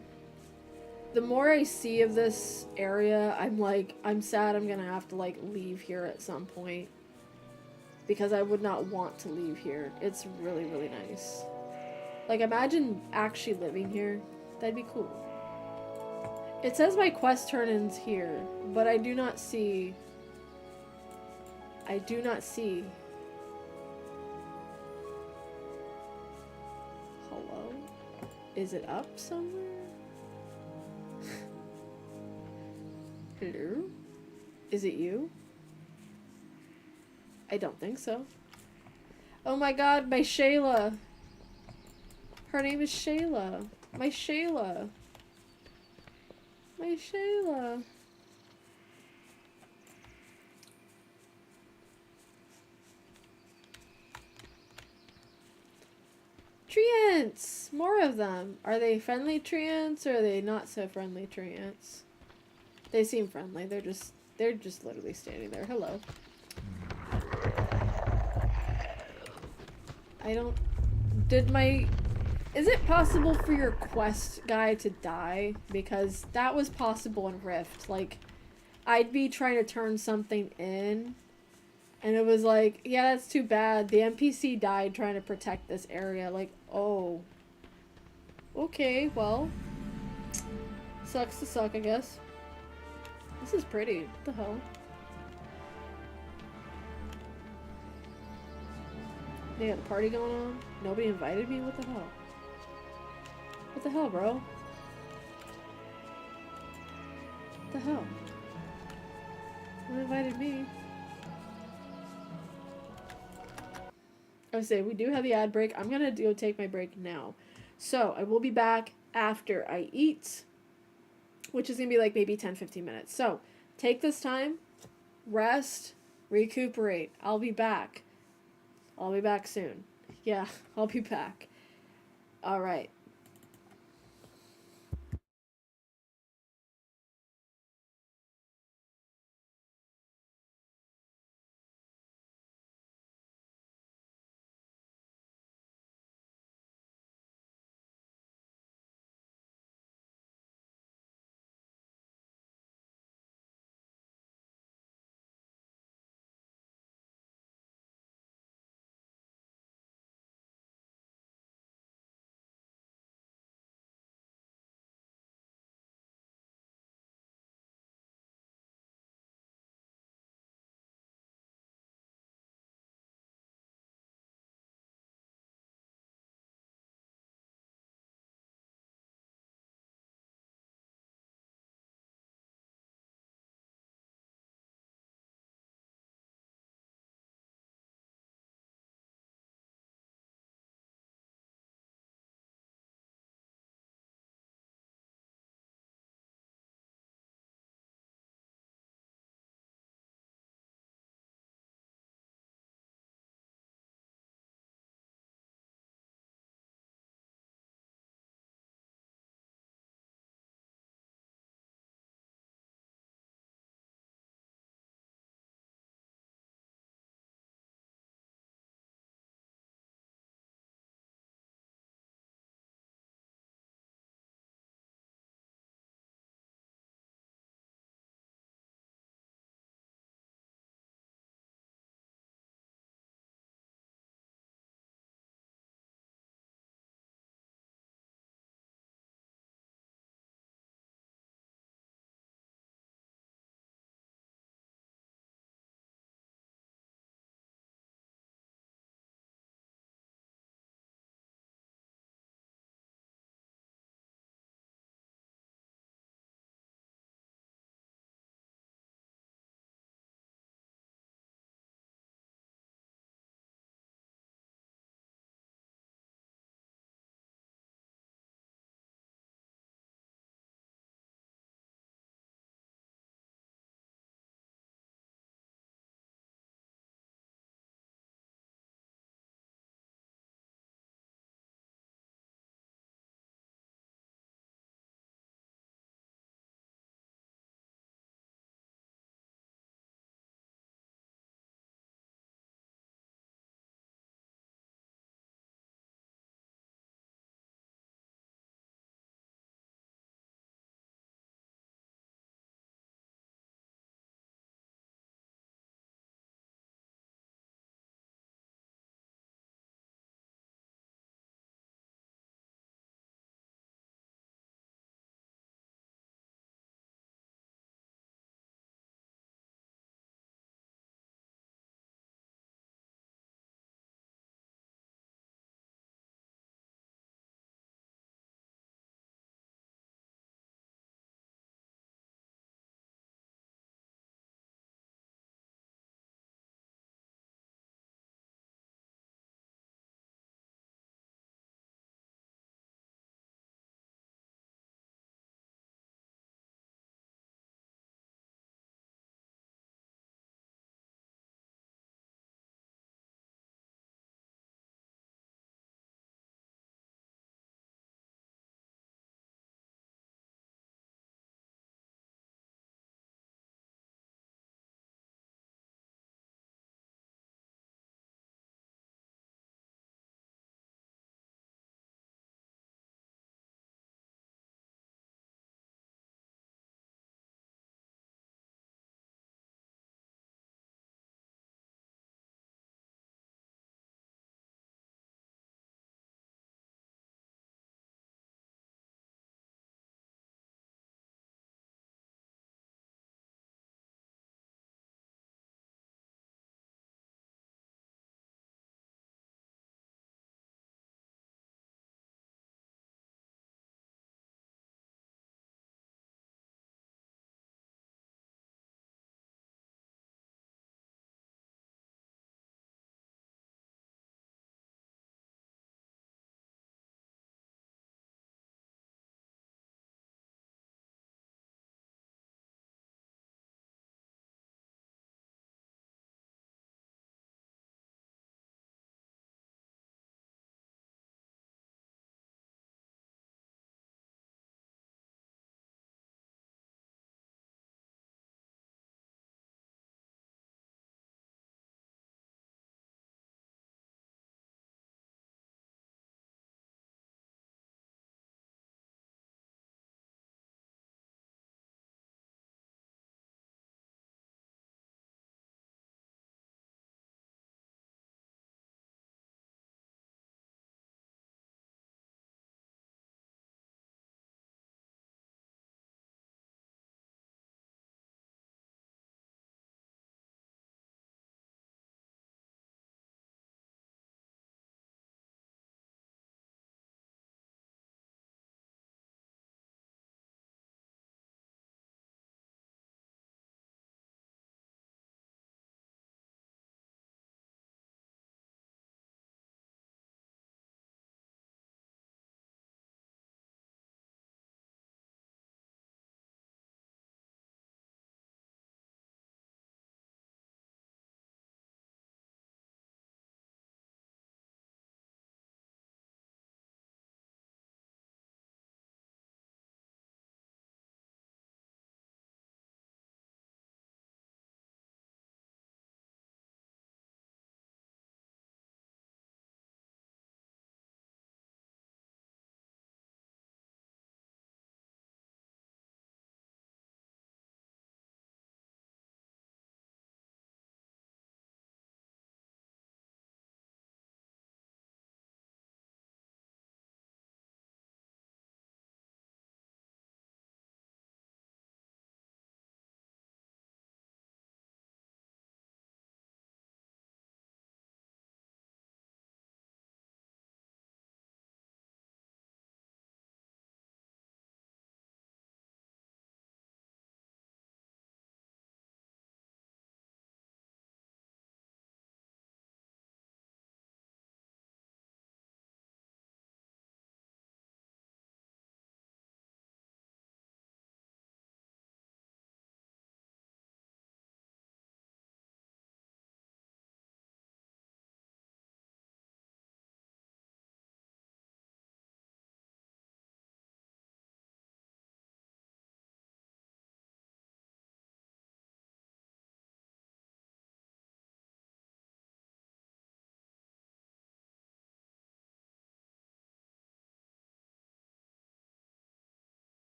[SPEAKER 1] The more I see of this area, I'm like, I'm sad I'm gonna have to, like, leave here at some point. Because I would not want to leave here. It's really, really nice. Like, imagine actually living here. That'd be cool. It says my quest turn-in's here, but I do not see... I do not see... Hello? Is it up somewhere? Hello? Is it you? I don't think so. Oh my god, my Shayla. Her name is Shayla. My Shayla. My Shayla. Treants! More of them. Are they friendly treants or are they not so friendly treants? They seem friendly. They're just literally standing there. Hello. I don't... Is it possible for your quest guy to die? Because that was possible in Rift. Like, I'd be trying to turn something in, and it was like, yeah, that's too bad. The NPC died trying to protect this area. Like, oh. Okay, well. Sucks to suck, I guess. This is pretty. What the hell? They got a party going on? Nobody invited me? What the hell? What the hell, bro? What the hell? Who invited me? I would say we do have the ad break. I'm gonna go take my break now. So I will be back after I eat, which is gonna be like maybe 10-15 minutes. So take this time, rest, recuperate. I'll be back. I'll be back soon. Yeah, I'll be back. All right.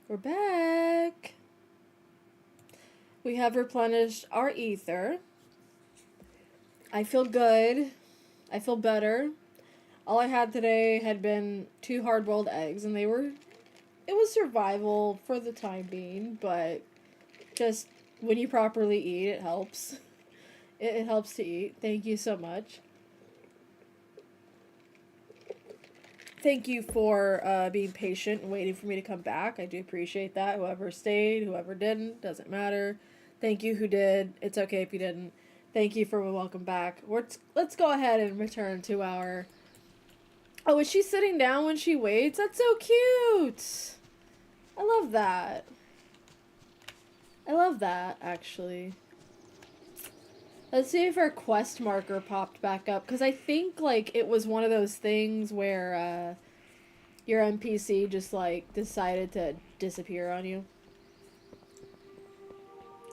[SPEAKER 1] We're back. We have replenished our ether. I feel good. I feel better. All I had today had been 2 hard-boiled eggs, and it was survival for the time being, but just when you properly eat, it helps. It helps to eat. Thank you so much. Thank you for being patient and waiting for me to come back. I do appreciate that. Whoever stayed, whoever didn't, doesn't matter. Thank you who did. It's okay if you didn't. Thank you for welcome back. Let's go ahead and return to our... Oh, is she sitting down when she waits? That's so cute! I love that. I love that, actually. Let's see if our quest marker popped back up. Because I think, like, it was one of those things where, your NPC just, like, decided to disappear on you.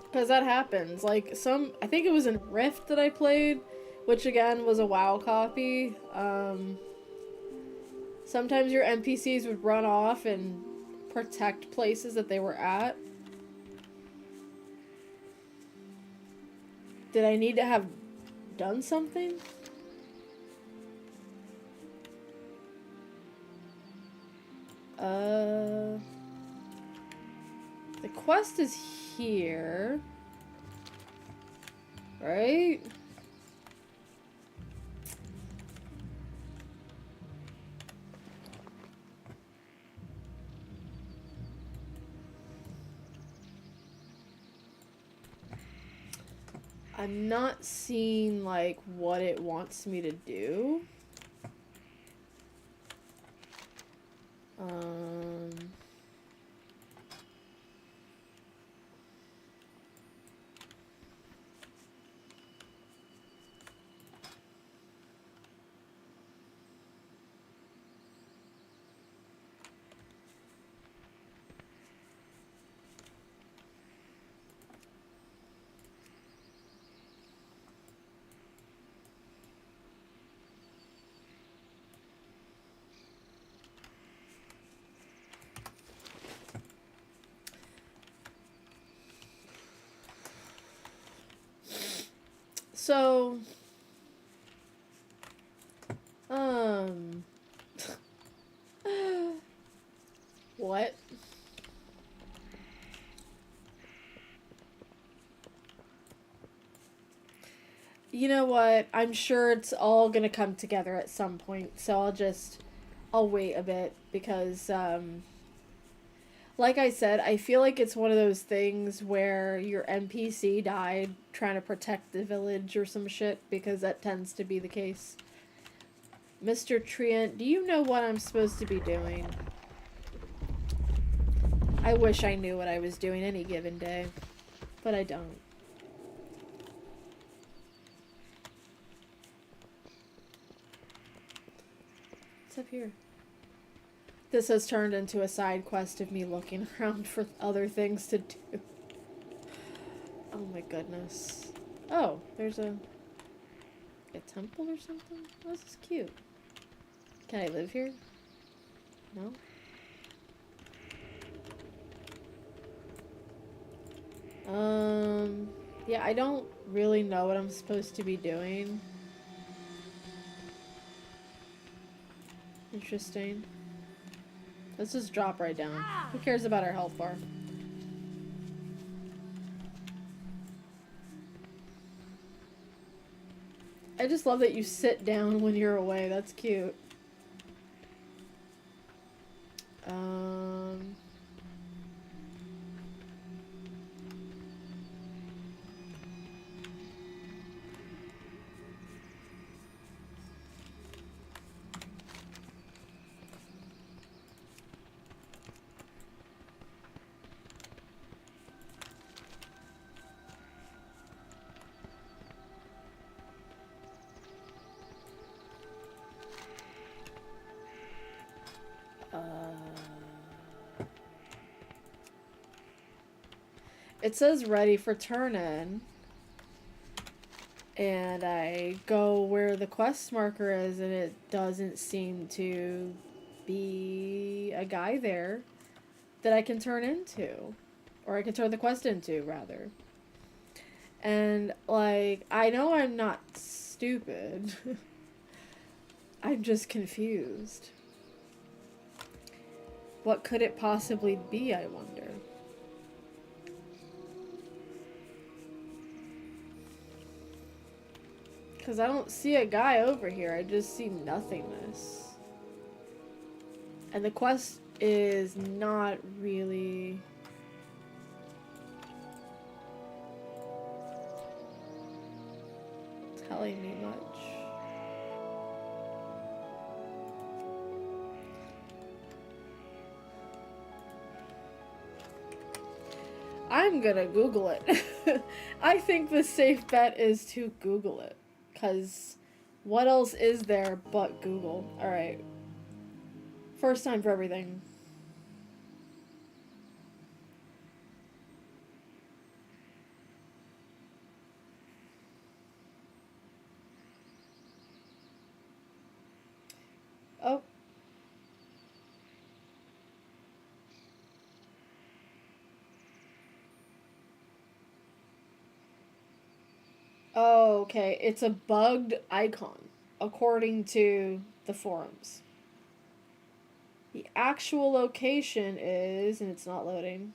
[SPEAKER 1] Because that happens. Like, I think it was in Rift that I played, which, again, was a WoW copy. Sometimes your NPCs would run off and protect places that they were at. Did I need to have done something? The quest is here. Right? I'm not seeing, like, what it wants me to do. So, what? You know what? I'm sure it's all gonna come together at some point, so I'll wait a bit because, like I said, I feel like it's one of those things where your NPC died trying to protect the village or some shit, because that tends to be the case. Mr. Treant, do you know what I'm supposed to be doing? I wish I knew what I was doing any given day, but I don't. What's up here? This has turned into a side quest of me looking around for other things to do. Oh my goodness. Oh, there's a temple or something? Oh, this is cute. Can I live here? No? Yeah, I don't really know what I'm supposed to be doing. Interesting. Let's just drop right down. Who cares about our health bar? I just love that you sit down when you're away. That's cute. It says ready for turn in. And I go where the quest marker is, and it doesn't seem to be a guy there. that I can turn into. Or I can turn the quest into, rather. And, like, I know I'm not stupid. I'm just confused. What could it possibly be, I wonder? Because I don't see a guy over here. I just see nothingness. And the quest is not really... telling me much. I'm gonna Google it. I think the safe bet is to Google it. Because what else is there but Google? Alright. First time for everything. Oh. Oh, okay. It's a bugged icon, according to the forums. The actual location is, and it's not loading.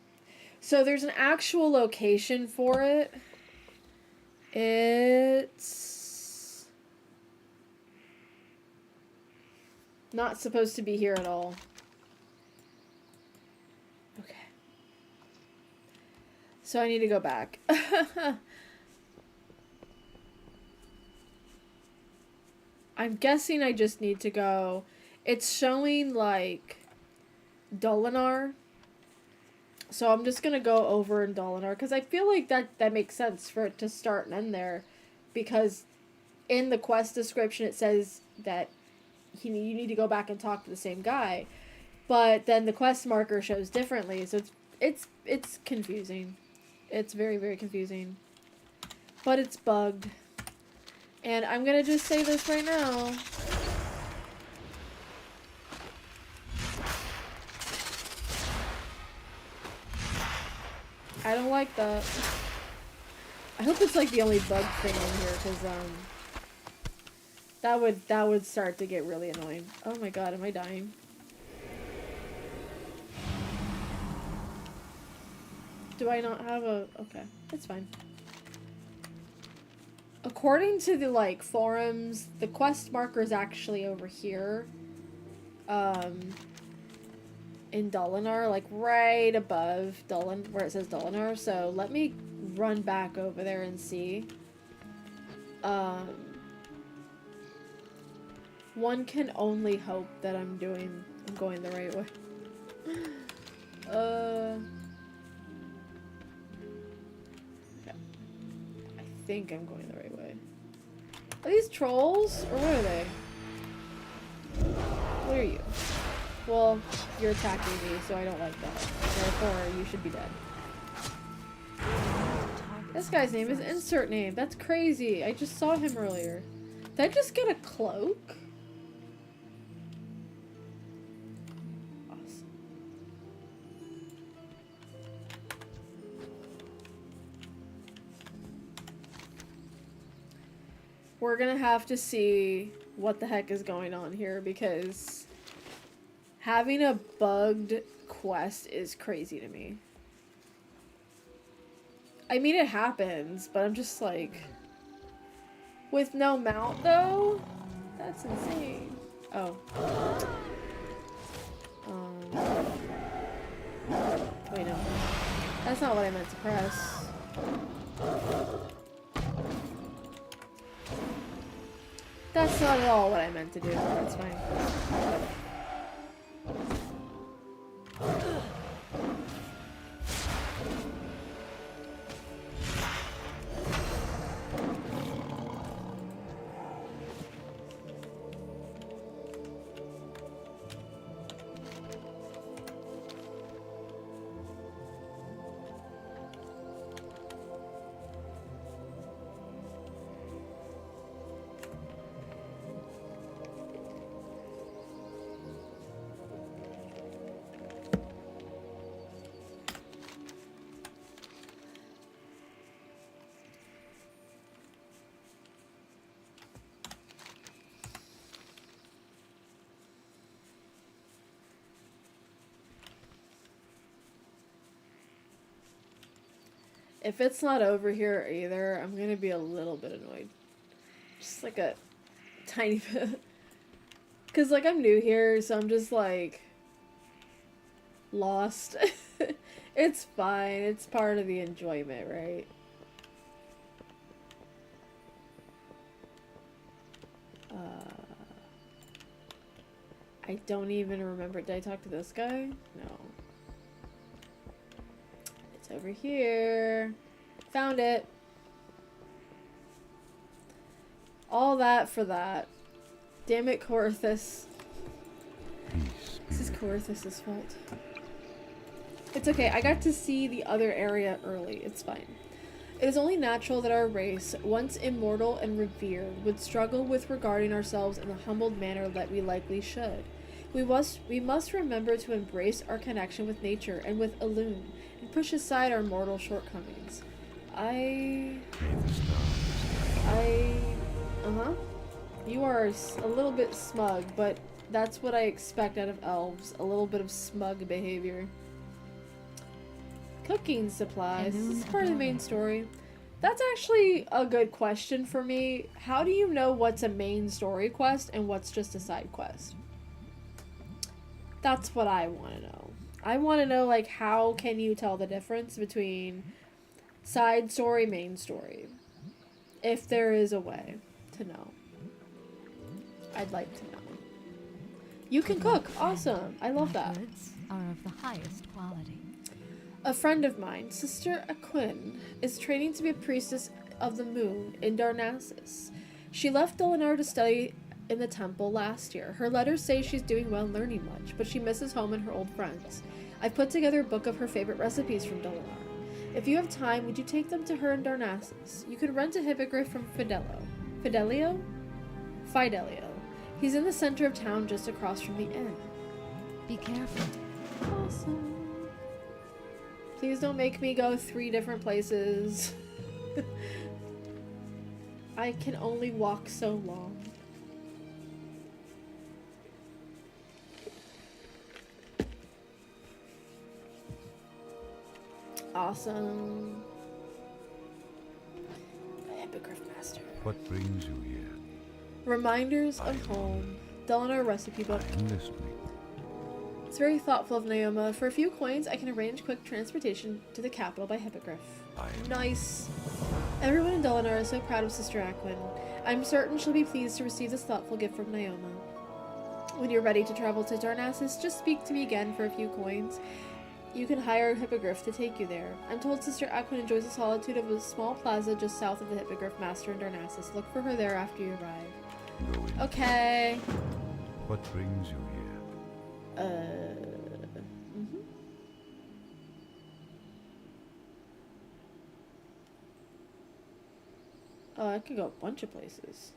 [SPEAKER 1] So there's an actual location for it. It's not supposed to be here at all. Okay. So I need to go back. I'm guessing I just need to go. It's showing like Dolinar. So I'm just gonna go over in Dolinar because I feel like that makes sense for it to start and end there, because in the quest description it says that you need to go back and talk to the same guy, but then the quest marker shows differently. So it's confusing. It's very, very confusing, but it's bugged. And I'm gonna just say this right now. I don't like that. I hope it's like the only bug thing in here, because that would start to get really annoying. Oh my god, am I dying? Do I not have a... okay, it's fine. According to the, like, forums, the quest marker is actually over here. In Dolinar, like, right above where it says Dolinar. So, let me run back over there and see. One can only hope that I'm going the right way. Okay. I think I'm going the right way. Are these trolls? Or what are they? What are you? Well, you're attacking me, so I don't like that. Therefore, you should be dead. This guy's name is insert name. That's crazy. I just saw him earlier. Did I just get a cloak? Awesome. We're gonna have to see what the heck is going on here, because having a bugged quest is crazy to me. I mean, it happens, but I'm just like... with no mount, though? That's insane. Oh. Wait, no. That's not what I meant to press. That's not at all what I meant to do. That's fine. If it's not over here either, I'm gonna be a little bit annoyed. Just like a tiny bit. Cause like I'm new here, so I'm just like lost. It's fine. It's part of the enjoyment, right? I don't even remember. Did I talk to this guy? No. It's over here. Found it. All that for that. Damn it, Corythus.
[SPEAKER 2] Peace be
[SPEAKER 1] This is
[SPEAKER 2] with
[SPEAKER 1] Corythus' fault. It's okay. I got to see the other area early. It's fine. It is only natural that our race, once immortal and revered, would struggle with regarding ourselves in the humbled manner that we likely should. We must remember to embrace our connection with nature and with Elune, and push aside our mortal shortcomings.
[SPEAKER 2] May the stars
[SPEAKER 1] You are a little bit smug, but that's what I expect out of elves. A little bit of smug behavior. Cooking supplies. This is part of the main story. That's actually a good question for me. How do you know what's a main story quest and what's just a side quest? That's what I want to know. I want to know, like, how can you tell the difference between side story, main story? If there is a way to know. I'd like to know. You can cook. Awesome. I love that.
[SPEAKER 3] Goods are of the highest quality.
[SPEAKER 1] A friend of mine, Sister Aquin, is training to be a priestess of the moon in Darnassus. She left Dolinar to study in the temple last year. Her letters say she's doing well and learning much, but she misses home and her old friends. I've put together a book of her favorite recipes from Dolinar. If you have time, would you take them to her in Darnassus? You could rent a hippogriff from Fidelio? He's in the center of town just across from the inn.
[SPEAKER 3] Be careful.
[SPEAKER 1] Awesome. Please don't make me go 3 different places. I can only walk so long. Awesome. A hippogriff master.
[SPEAKER 2] what brings you here?
[SPEAKER 1] Reminders of home. Dolinar recipe book.
[SPEAKER 2] I am listening.
[SPEAKER 1] It's very thoughtful of Naoma. For a few coins, I can arrange quick transportation to the capital by hippogriff.
[SPEAKER 2] I am
[SPEAKER 1] Nice. Everyone in Dolinar is so proud of Sister Aquin. I'm certain she'll be pleased to receive this thoughtful gift from Naoma. When you're ready to travel to Darnassus, just speak to me again for a few coins. You can hire a hippogriff to take you there. I'm told Sister Aquin enjoys the solitude of a small plaza just south of the Hippogriff Master in Darnassus. Look for her there after you arrive.
[SPEAKER 2] Go in.
[SPEAKER 1] Okay.
[SPEAKER 2] What brings you here?
[SPEAKER 1] Oh, I could go a bunch of places.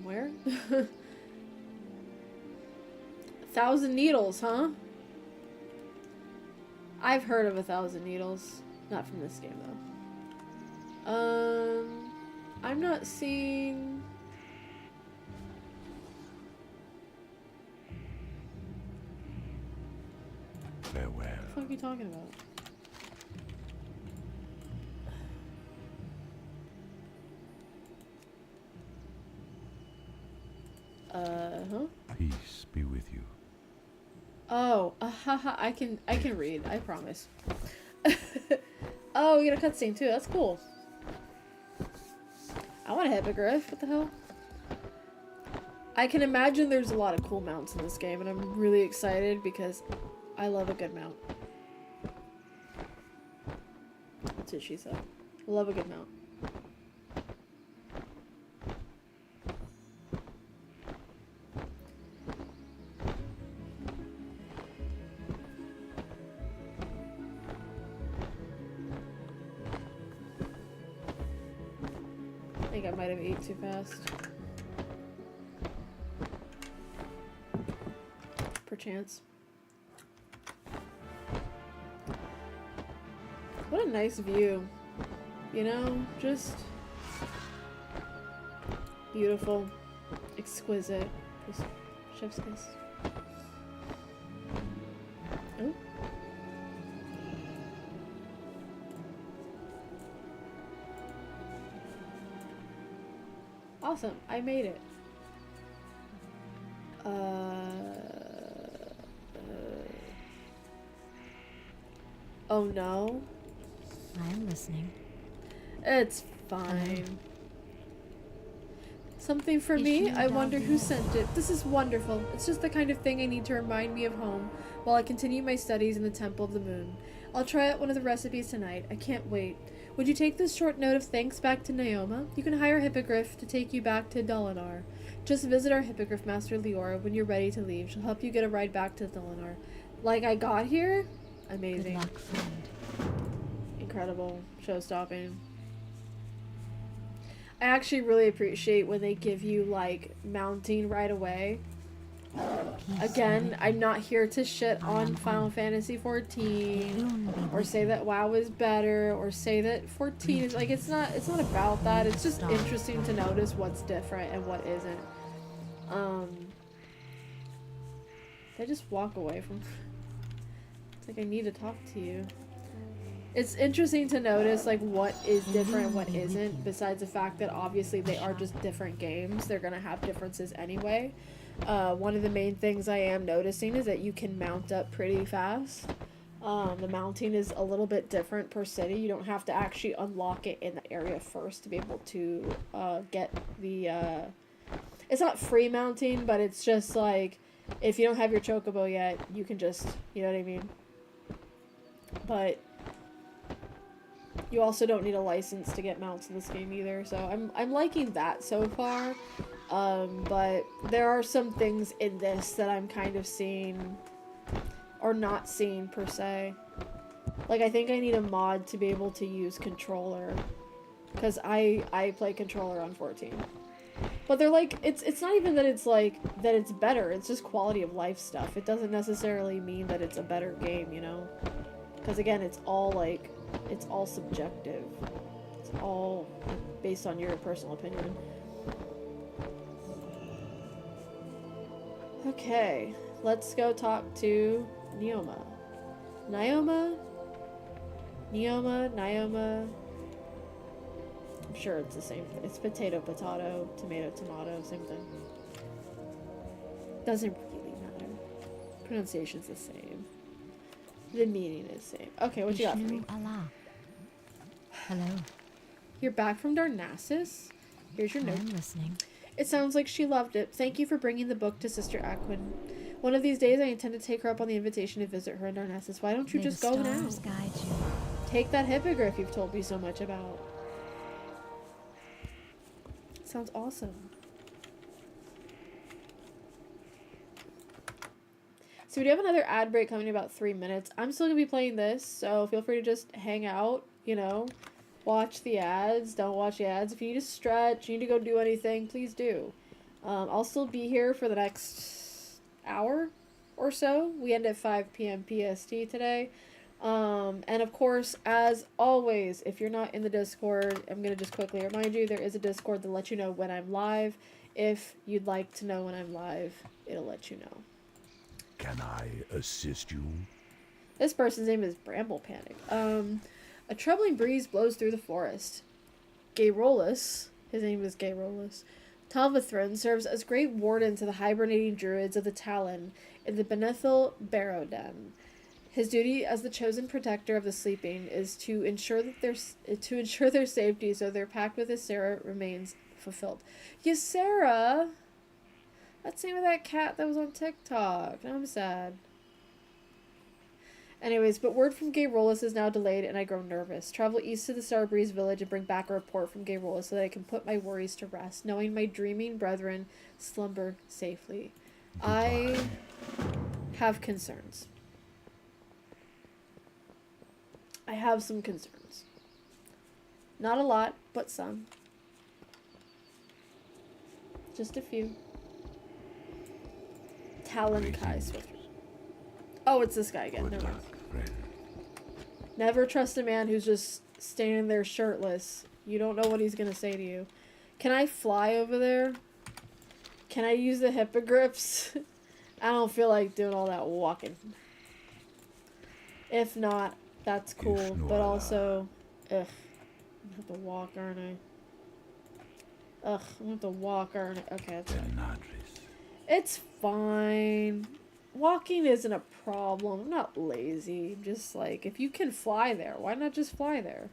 [SPEAKER 1] Where? 1,000 Needles, huh? I've heard of 1,000 Needles. Not from this game, though. I'm not seeing...
[SPEAKER 2] Farewell.
[SPEAKER 1] What the fuck are you talking about?
[SPEAKER 2] Peace be with you.
[SPEAKER 1] Oh, haha, I can read, I promise. Oh, we get a cutscene too, that's cool. I want a hippogriff, what the hell? I can imagine there's a lot of cool mounts in this game, and I'm really excited because I love a good mount. That's what she said. Love a good mount. I think I might have ate too fast. Perchance. What a nice view. You know, just beautiful, exquisite. Just chef's kiss. Oh. Awesome, I made it. Oh no.
[SPEAKER 3] I am listening.
[SPEAKER 1] It's fine. Something for me? I wonder who sent it. This is wonderful. It's just the kind of thing I need to remind me of home while I continue my studies in the Temple of the Moon. I'll try out one of the recipes tonight. I can't wait. Would you take this short note of thanks back to Naoma? You can hire a hippogriff to take you back to Dolinar. Just visit our hippogriff master Leora when you're ready to leave. She'll help you get a ride back to Dolinar. Like I got here? Amazing.
[SPEAKER 3] Good luck, friend.
[SPEAKER 1] Incredible. Show-stopping. I actually really appreciate when they give you, like, mounting right away. Again, I'm not here to shit on Final Fantasy 14 or say that WoW is better or say that 14 is like it's not about that. It's just interesting to notice what's different and what isn't. I just walk away from it's like I need to talk to you. It's interesting to notice like what is different and what isn't, besides the fact that obviously they are just different games. They're gonna have differences anyway. One of the main things I am noticing is that you can mount up pretty fast. The mounting is a little bit different per city. You don't have to actually unlock it in the area first to be able to get the... It's not free mounting, but it's just like, if you don't have your chocobo yet, you can just, you know what I mean? But you also don't need a license to get mounts in this game either, so I'm liking that so far. But there are some things in this that I'm kind of seeing, or not seeing per se. Like, I think I need a mod to be able to use controller, because I play controller on 14. But they're like, it's not even that it's like, that it's better, it's just quality of life stuff. It doesn't necessarily mean that it's a better game, you know? Because again, it's all like, it's all subjective. It's all based on your personal opinion. Okay, let's go talk to Naoma. Naoma? I'm sure it's the same thing. It's potato, potato, tomato, tomato, same thing. Doesn't really matter. Pronunciation's the same. The meaning is the same. Okay, what you got for me?
[SPEAKER 3] Allah. Hello.
[SPEAKER 1] You're back from Darnassus? Here's your note.
[SPEAKER 3] I'm listening.
[SPEAKER 1] It sounds like she loved it. Thank you for bringing the book to Sister Aquin. One of these days I intend to take her up on the invitation to visit her in Darnassus. Why don't you just go now?
[SPEAKER 3] Guide you.
[SPEAKER 1] Take that hippogriff you've told me so much about. Sounds awesome. So we do have another ad break coming in about 3 minutes. I'm still going to be playing this, so feel free to just hang out, you know. Watch the ads. Don't watch the ads. If you need to stretch, you need to go do anything, please do. I'll still be here for the next hour or so. We end at 5 p.m. PST today. And of course, as always, if you're not in the Discord, I'm going to just quickly remind you, there is a Discord that lets you know when I'm live. If you'd like to know when I'm live, it'll let you know.
[SPEAKER 2] Can I assist you?
[SPEAKER 1] This person's name is Bramble Panic. A troubling breeze blows through the forest. Gayrolus, his name is Gayrolus, Talvathrin serves as great warden to the hibernating druids of the Talon in the Benethil Barrow Den. His duty as the chosen protector of the sleeping is to ensure their safety, so their pact with Ysera remains fulfilled. Ysera? That's the name of that cat that was on TikTok. Now I'm sad. Anyways, but word from Gayrolus is now delayed, and I grow nervous. Travel east to the Starbreeze village and bring back a report from Gayrolus so that I can put my worries to rest, knowing my dreaming brethren slumber safely. I have concerns. I have some concerns. Not a lot, but some. Just a few. Talon Kai Swift. Oh, it's this guy again.
[SPEAKER 2] Good
[SPEAKER 1] Never mind.
[SPEAKER 2] luck, friend.
[SPEAKER 1] Never trust a man who's just standing there shirtless. You don't know what he's gonna say to you. Can I fly over there? Can I use the hippogriffs? I don't feel like doing all that walking. If not, that's cool. But also, ugh. I'm gonna have to walk, aren't I? Ugh, I'm gonna have to walk, aren't I? Okay, that's fine. It's fine. Walking isn't a problem. I'm not lazy. I'm just like, if you can fly there, why not just fly there?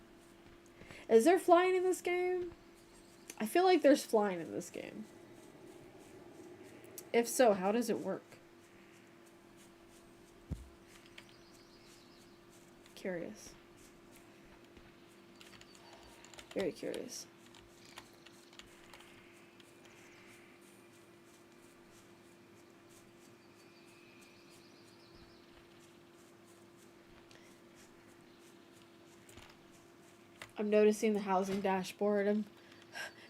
[SPEAKER 1] Is there flying in this game? I feel like there's flying in this game. If so, how does it work? Curious. Very curious. I'm noticing the housing dashboard.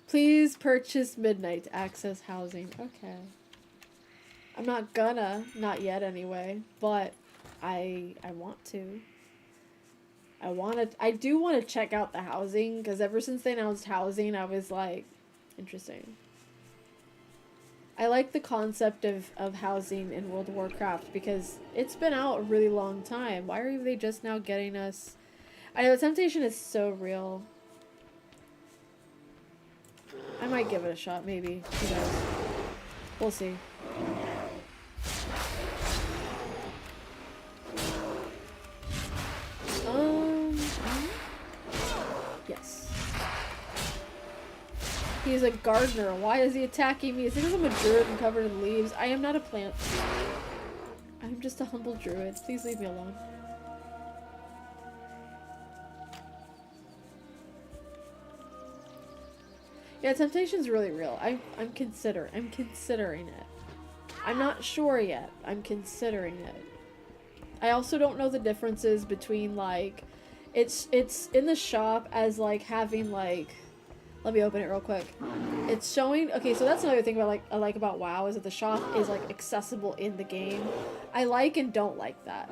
[SPEAKER 1] Please purchase midnight to access housing. Okay. I'm not gonna, not yet anyway, but I want to. I do want to check out the housing, because ever since they announced housing, I was like, interesting. I like the concept of housing in World of Warcraft, because it's been out a really long time. Why are they just now getting us? I know temptation is so real. I might give it a shot, maybe. Who knows? We'll see. Yes. He's a gardener. Why is he attacking me? Is it because I'm a druid and covered in leaves? I am not a plant. I'm just a humble druid. Please leave me alone. Yeah, temptation's really real. I'm considering it. I'm not sure yet. I'm considering it. I also don't know the differences between, like, it's in the shop as, like, having, like, let me open it real quick. It's showing, okay, so that's another thing I like about WoW, is that the shop is, like, accessible in the game. I like and don't like that.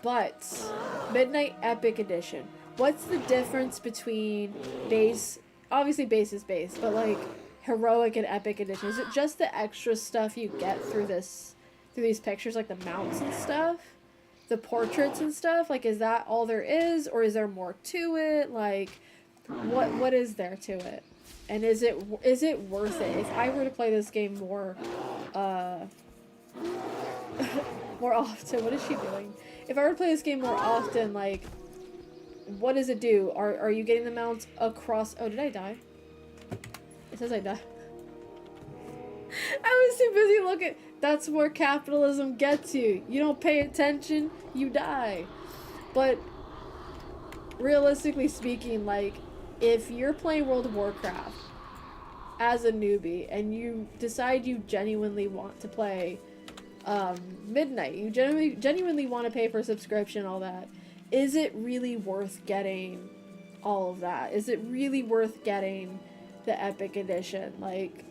[SPEAKER 1] But Midnight Epic Edition. What's the difference between base, obviously base is base, but, like, heroic and epic edition? Is it just the extra stuff you get through these pictures, like the mounts and stuff, the portraits and stuff? Like, is that all there is, or is there more to it? Like, what is there to it? And is it worth it? If I were to play this game more more often, what is she doing? If I were to play this game more often, like, what does it do? Are you getting the mounts across? Oh, did I die? It says I died. I was too busy looking. That's where capitalism gets you. You don't pay attention, you die. But realistically speaking, like, if you're playing World of Warcraft as a newbie and you decide you genuinely want to play Midnight, you genuinely want to pay for a subscription and all that, is it really worth getting all of that? Is it really worth getting the Epic Edition? Like,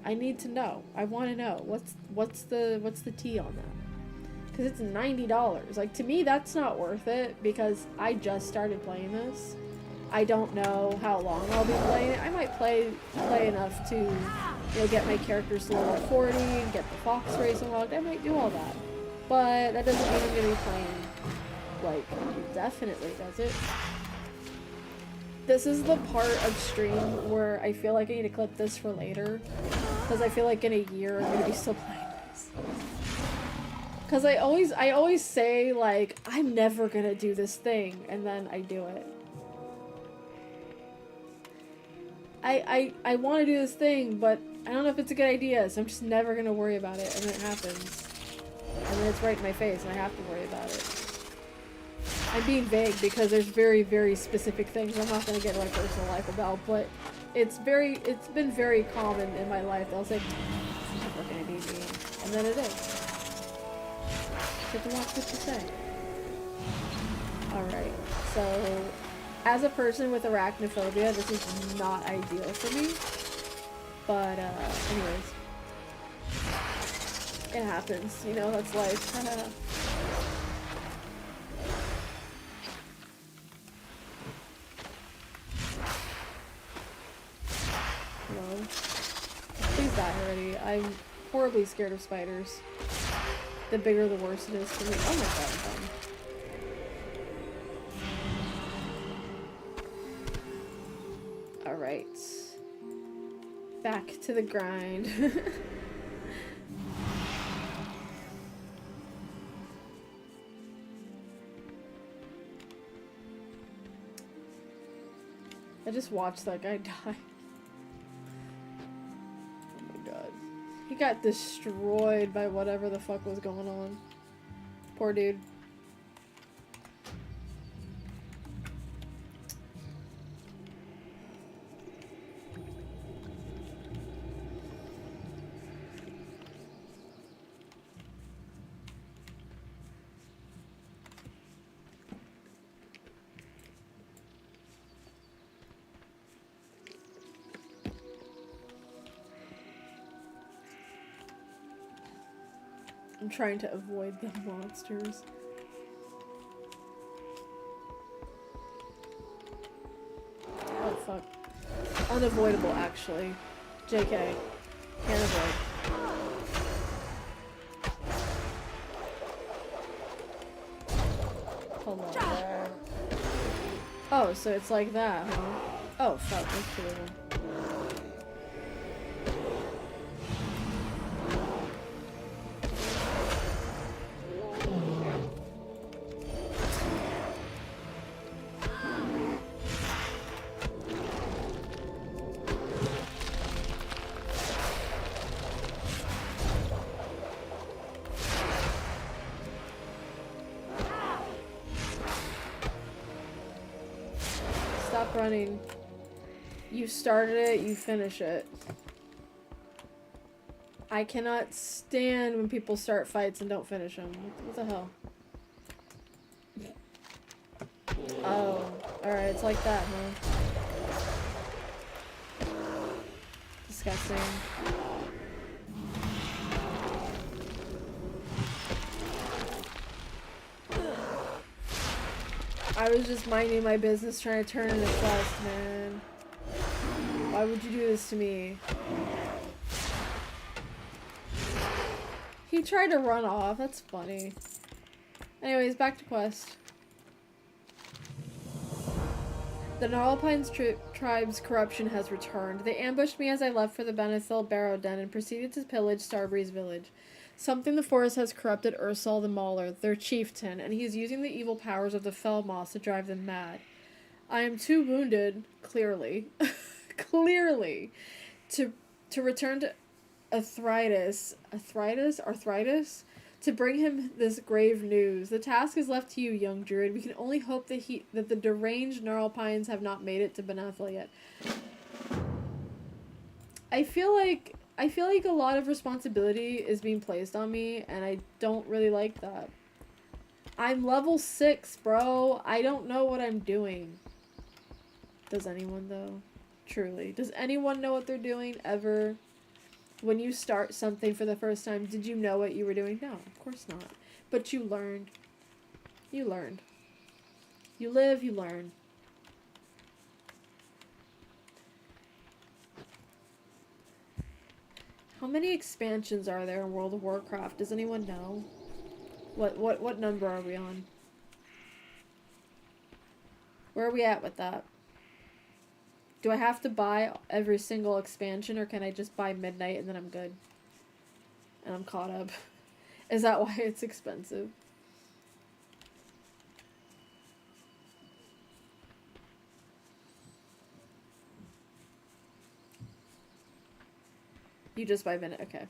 [SPEAKER 1] I need to know. I want to know. What's the tea on that? Because it's $90. Like, to me, that's not worth it, because I just started playing this. I don't know how long I'll be playing it. I might play enough to, you know, get my characters to level 40 and get the fox race unlocked. I might do all that. But that doesn't mean I'm going to be playing, like, indefinitely, does it? This is the part of stream where I feel like I need to clip this for later, because I feel like in a year I'm gonna be still playing this. Because I always say, like, I'm never gonna do this thing, and then I do it. I want to do this thing, but I don't know if it's a good idea, so I'm just never gonna worry about it, and then it happens. And then it's right in my face, and I have to worry about it. I'm being vague because there's very, very specific things I'm not going to get my personal life about, but it's been very common in my life that I'll say, it's never going to be me, and then it is. You have to watch what you say. Alright, so, as a person with arachnophobia, this is not ideal for me, but, anyways. It happens, you know, that's life. horribly. I'm horribly scared of spiders. The bigger the worse it is for me. Oh my god, I'm done. Alright. Back to the grind. I just watched that guy die. Oh my god. He got destroyed by whatever the fuck was going on. Poor dude. I'm trying to avoid the monsters. Oh fuck. Unavoidable actually. JK. Can't avoid. Hold on. Oh, so it's like that, huh? Oh fuck, there's two of them. Stop running. You started it, you finish it. I cannot stand when people start fights and don't finish them. What the hell? Oh, alright, it's like that, huh? Disgusting. I was just minding my business trying to turn in a quest, man. Why would you do this to me? He tried to run off. That's funny. Anyways, back to quest. The Gnarlpines tribe's corruption has returned. They ambushed me as I left for the Benethil Barrow Den and proceeded to pillage Starbreeze village. Something the forest has corrupted Ursal the Mauler, their chieftain, and he is using the evil powers of the Fellmoss to drive them mad. I am too wounded, clearly, clearly, to return to Arthritis, to bring him this grave news. The task is left to you, young druid. We can only hope that the deranged Gnarlpines have not made it to Benethil yet. I feel like a lot of responsibility is being placed on me, and I don't really like that. I'm level 6, bro. I don't know what I'm doing. Does anyone, though? Truly. Does anyone know what they're doing, ever? When you start something for the first time, did you know what you were doing? No, of course not. But you learned. You learned. You live, you learn. How many expansions are there in World of Warcraft? Does anyone know? What number are we on? Where are we at with that? Do I have to buy every single expansion, or can I just buy Midnight and then I'm good? And I'm caught up. Is that why it's expensive? You just buy Midnight, okay.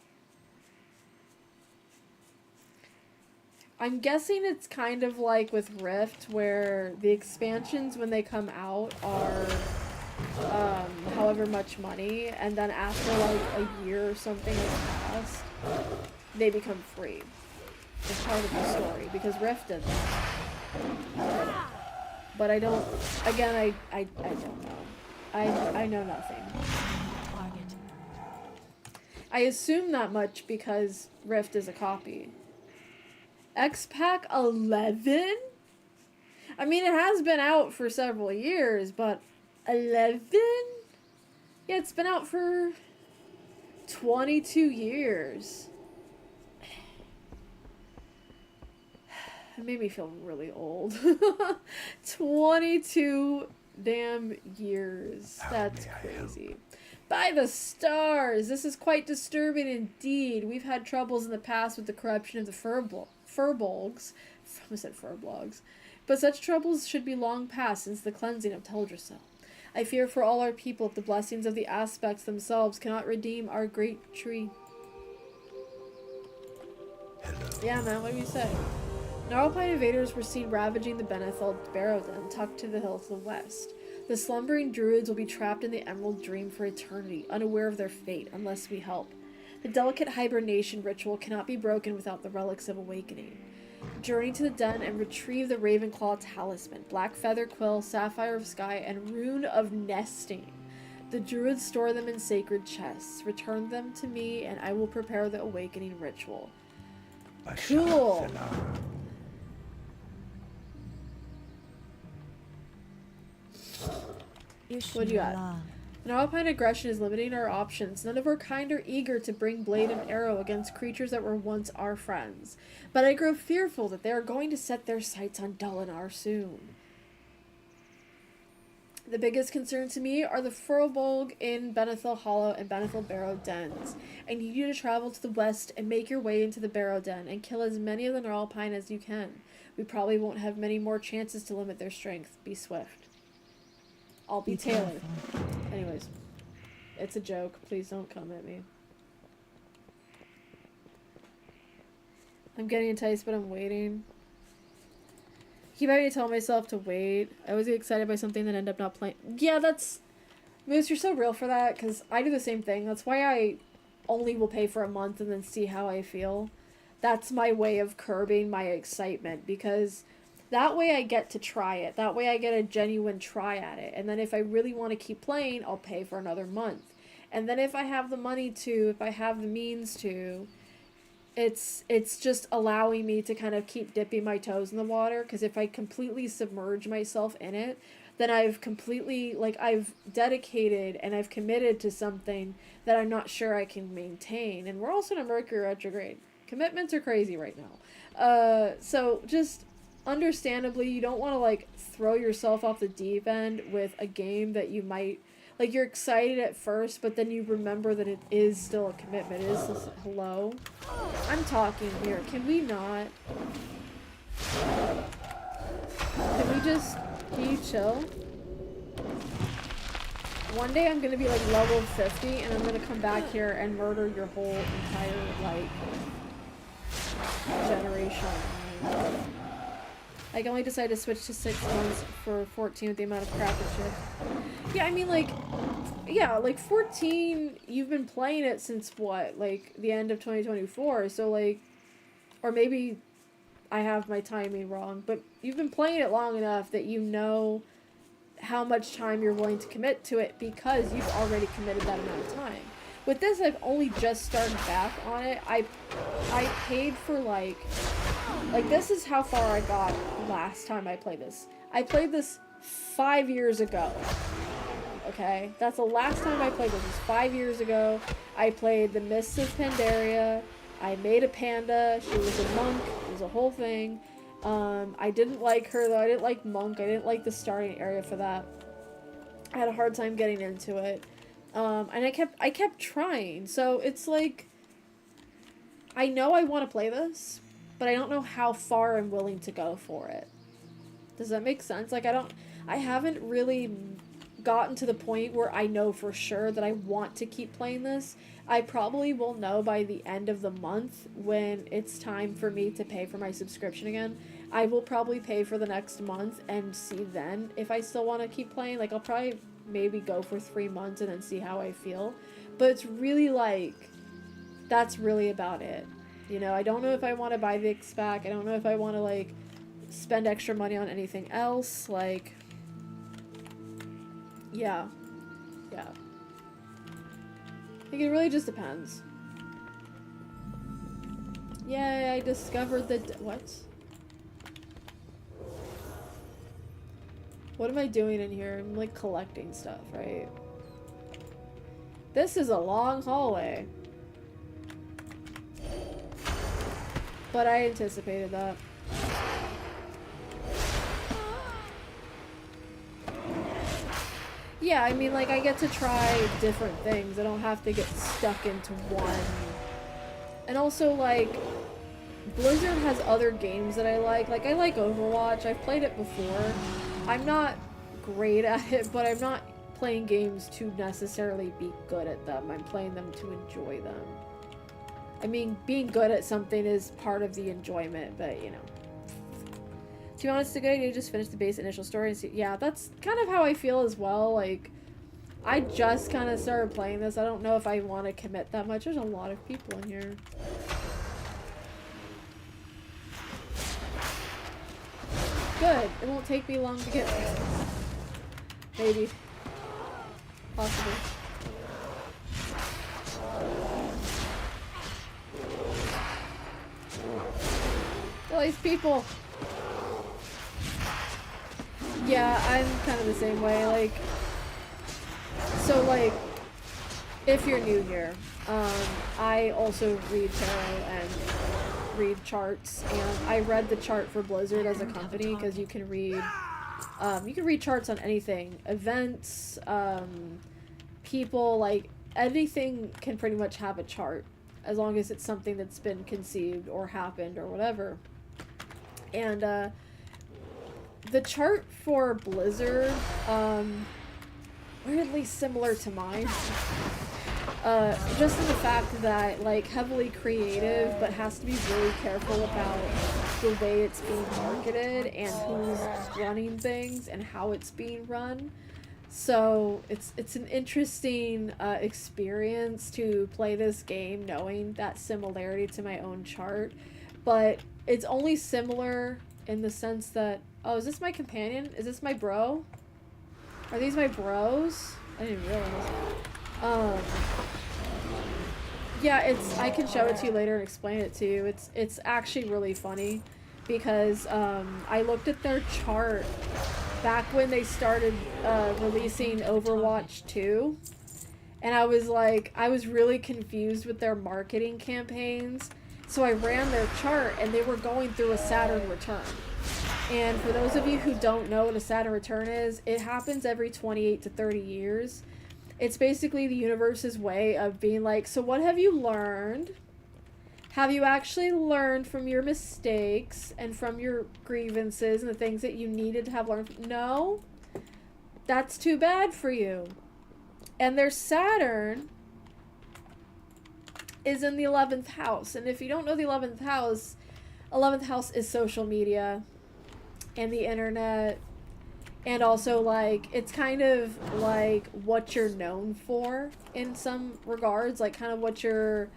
[SPEAKER 1] I'm guessing it's kind of like with Rift, where the expansions, when they come out, are however much money, and then after like a year or something has passed, they become free. It's part of the story, because Rift did that. But I don't, again, I don't know. I know nothing. I assume that much because Rift is a copy. X-Pack 11? I mean, it has been out for several years, but 11? Yeah, it's been out for 22 years. It made me feel really old. 22 damn years. That's crazy. By the stars! This is quite disturbing indeed. We've had troubles in the past with the corruption of the furbolgs. I almost said furblogs. But such troubles should be long past since the cleansing of Teldrassil. I fear for all our people if the blessings of the aspects themselves cannot redeem our great tree.
[SPEAKER 2] Hello.
[SPEAKER 1] Yeah, man, what do you say? Gnarlpine invaders were seen ravaging the Benethil Barrowden, tucked to the hill to the west. The slumbering druids will be trapped in the Emerald Dream for eternity, unaware of their fate, unless we help. The delicate hibernation ritual cannot be broken without the relics of awakening. Journey to the den and retrieve the Ravenclaw talisman, Black Feather Quill, Sapphire of Sky, and Rune of Nesting. The druids store them in sacred chests. Return them to me, and I will prepare the awakening ritual. Cool! What do you got? Gnarlpine aggression is limiting our options. None of our kind are eager to bring blade and arrow against creatures that were once our friends. But I grow fearful that they are going to set their sights on Dalinar soon. The biggest concern to me are the Furbolg in Benethil Hollow and Benethil Barrow dens. I need you to travel to the west and make your way into the Barrow Den and kill as many of the Gnarlpine as you can. We probably won't have many more chances to limit their strength. Be swift. I'll be Taylor. Anyways, it's a joke. Please don't come at me. I'm getting enticed, but I'm waiting. I keep having to tell myself to wait. I was excited by something that ended up not playing. Yeah, that's... Moose, you're so real for that, because I do the same thing. That's why I only will pay for a month and then see how I feel. That's my way of curbing my excitement, because... that way I get to try it. That way I get a genuine try at it. And then if I really want to keep playing, I'll pay for another month. And then if I have the money to, if I have the means to, it's just allowing me to kind of keep dipping my toes in the water. Because if I completely submerge myself in it, then I've completely, like, I've dedicated and I've committed to something that I'm not sure I can maintain. And we're also in a Mercury retrograde. Commitments are crazy right now. So just... understandably, you don't want to, like, throw yourself off the deep end with a game that you might, like, you're excited at first, but then you remember that it is still a commitment. It is this, hello? I'm talking here. Can we not? Can you chill? One day I'm gonna be, like, level 50, and I'm gonna come back here and murder your whole entire, like, generation. I can only decide to switch to 6 months for 14 with the amount of crap and shit. Yeah, I mean, like, yeah, like, 14, you've been playing it since, what, like, the end of 2024, so, like, or maybe I have my timing wrong, but you've been playing it long enough that you know how much time you're willing to commit to it because you've already committed that amount of time. With this, I've only just started back on it. I paid for, like, this is how far I got last time I played this. I played this 5 years ago. Okay? That's the last time I played this. It was 5 years ago. I played the Mists of Pandaria. I made a panda. She was a monk. It was a whole thing. I didn't like her, though. I didn't like monk. I didn't like the starting area for that. I had a hard time getting into it. And I kept trying. So it's like, I know I want to play this, but I don't know how far I'm willing to go for it. Does that make sense? Like, I haven't really gotten to the point where I know for sure that I want to keep playing this. I probably will know by the end of the month when it's time for me to pay for my subscription again. I will probably pay for the next month and see then if I still want to keep playing. Like, I'll probably maybe go for 3 months and then see how I feel. But it's really, like, that's really about it. You know, I don't know if I want to buy the X-Pack. I don't know if I want to, like, spend extra money on anything else. Like, yeah. Yeah. I think it really just depends. Yay, I discovered the... What? What am I doing in here? I'm, like, collecting stuff, right? This is a long hallway. But I anticipated that. Yeah, I mean, like, I get to try different things. I don't have to get stuck into one. And also, like, Blizzard has other games that I like. Like, I like Overwatch. I've played it before. I'm not great at it, but I'm not playing games to necessarily be good at them. I'm playing them to enjoy them. I mean, being good at something is part of the enjoyment, but, you know. To be honest, it's a good idea to just finish the base initial story and see. Yeah, that's kind of how I feel as well. Like, I just kind of started playing this. I don't know if I want to commit that much. There's a lot of people in here. Good. It won't take me long to get there. Maybe. Possibly. All these people. Yeah, I'm kind of the same way. Like, so like, if you're new here, I also read tarot and read charts, and I read the chart for Blizzard as a company because you can read charts on anything, events, people, like anything can pretty much have a chart as long as it's something that's been conceived or happened or whatever. And the chart for Blizzard, weirdly similar to mine. Just in the fact that, like, heavily creative, but has to be really careful about the way it's being marketed and who's running things and how it's being run. So it's an interesting experience to play this game knowing that similarity to my own chart, but it's only similar in the sense that, oh, is this my companion? Is this my bro? Are these my bros? I didn't realize. Yeah, I can show it to you later and explain it to you. It's actually really funny because I looked at their chart back when they started releasing Overwatch 2, and I was really confused with their marketing campaigns. So I ran their chart, and they were going through a Saturn return. And for those of you who don't know what a Saturn return is, it happens every 28 to 30 years. It's basically the universe's way of being like, so what have you learned? Have you actually learned from your mistakes and from your grievances and the things that you needed to have learned? No? That's too bad for you. And their Saturn is in the 11th house. And if you don't know the 11th house is social media and the internet. And also, like, it's kind of like what you're known for in some regards, like kind of what your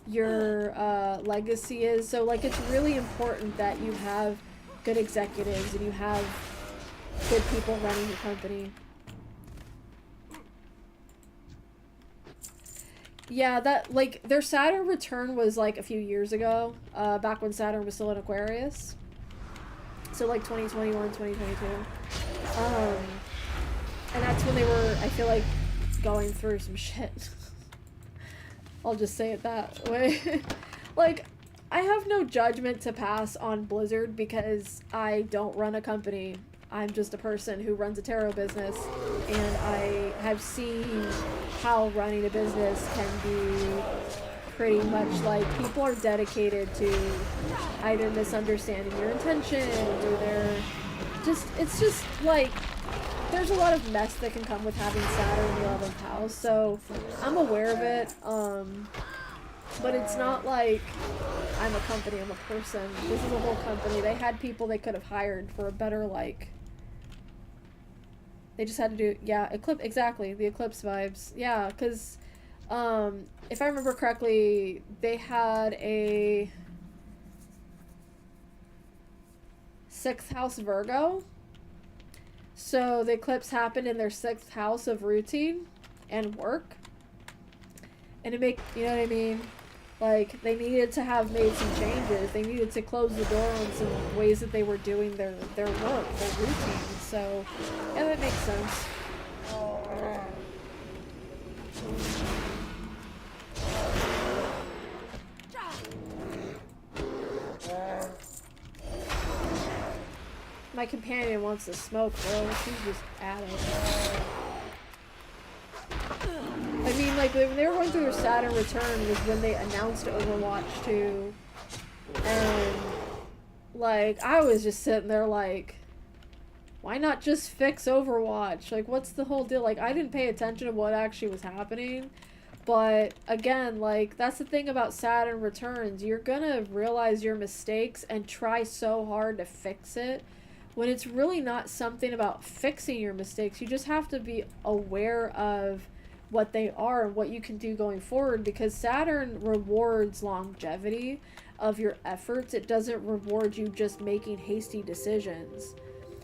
[SPEAKER 1] legacy is. So, like, it's really important that you have good executives and you have good people running your company. Yeah, that, like, their Saturn return was, like, a few years ago, back when Saturn was still in Aquarius. So, like, 2021, 2022. And that's when they were, I feel like, going through some shit. I'll just say it that way. Like, I have no judgment to pass on Blizzard because I don't run a company. I'm just a person who runs a tarot business, and I have seen how running a business can be pretty much like people are dedicated to either misunderstanding your intentions or it's just like there's a lot of mess that can come with having Saturn in the 11th house, so I'm aware of it, but it's not like I'm a company, I'm a person. This is a whole company. They had people they could have hired for a better, like, they just had to do, yeah, exactly, the Eclipse vibes. Yeah, because, if I remember correctly, they had a 6th house Virgo. So the eclipse happened in their 6th house of routine and work. And to make, you know what I mean? Like, they needed to have made some changes. They needed to close the door on some ways that they were doing their work, their routine. So, yeah, that makes sense. my companion wants to smoke, bro. She's just at it. I mean, like, when they were going through their Saturn return was when they announced Overwatch 2. And, like, I was just sitting there like, why not just fix Overwatch? Like, what's the whole deal? Like, I didn't pay attention to what actually was happening. But, again, like, that's the thing about Saturn Returns. You're gonna realize your mistakes and try so hard to fix it, when it's really not something about fixing your mistakes. You just have to be aware of what they are and what you can do going forward, because Saturn rewards longevity of your efforts. It doesn't reward you just making hasty decisions.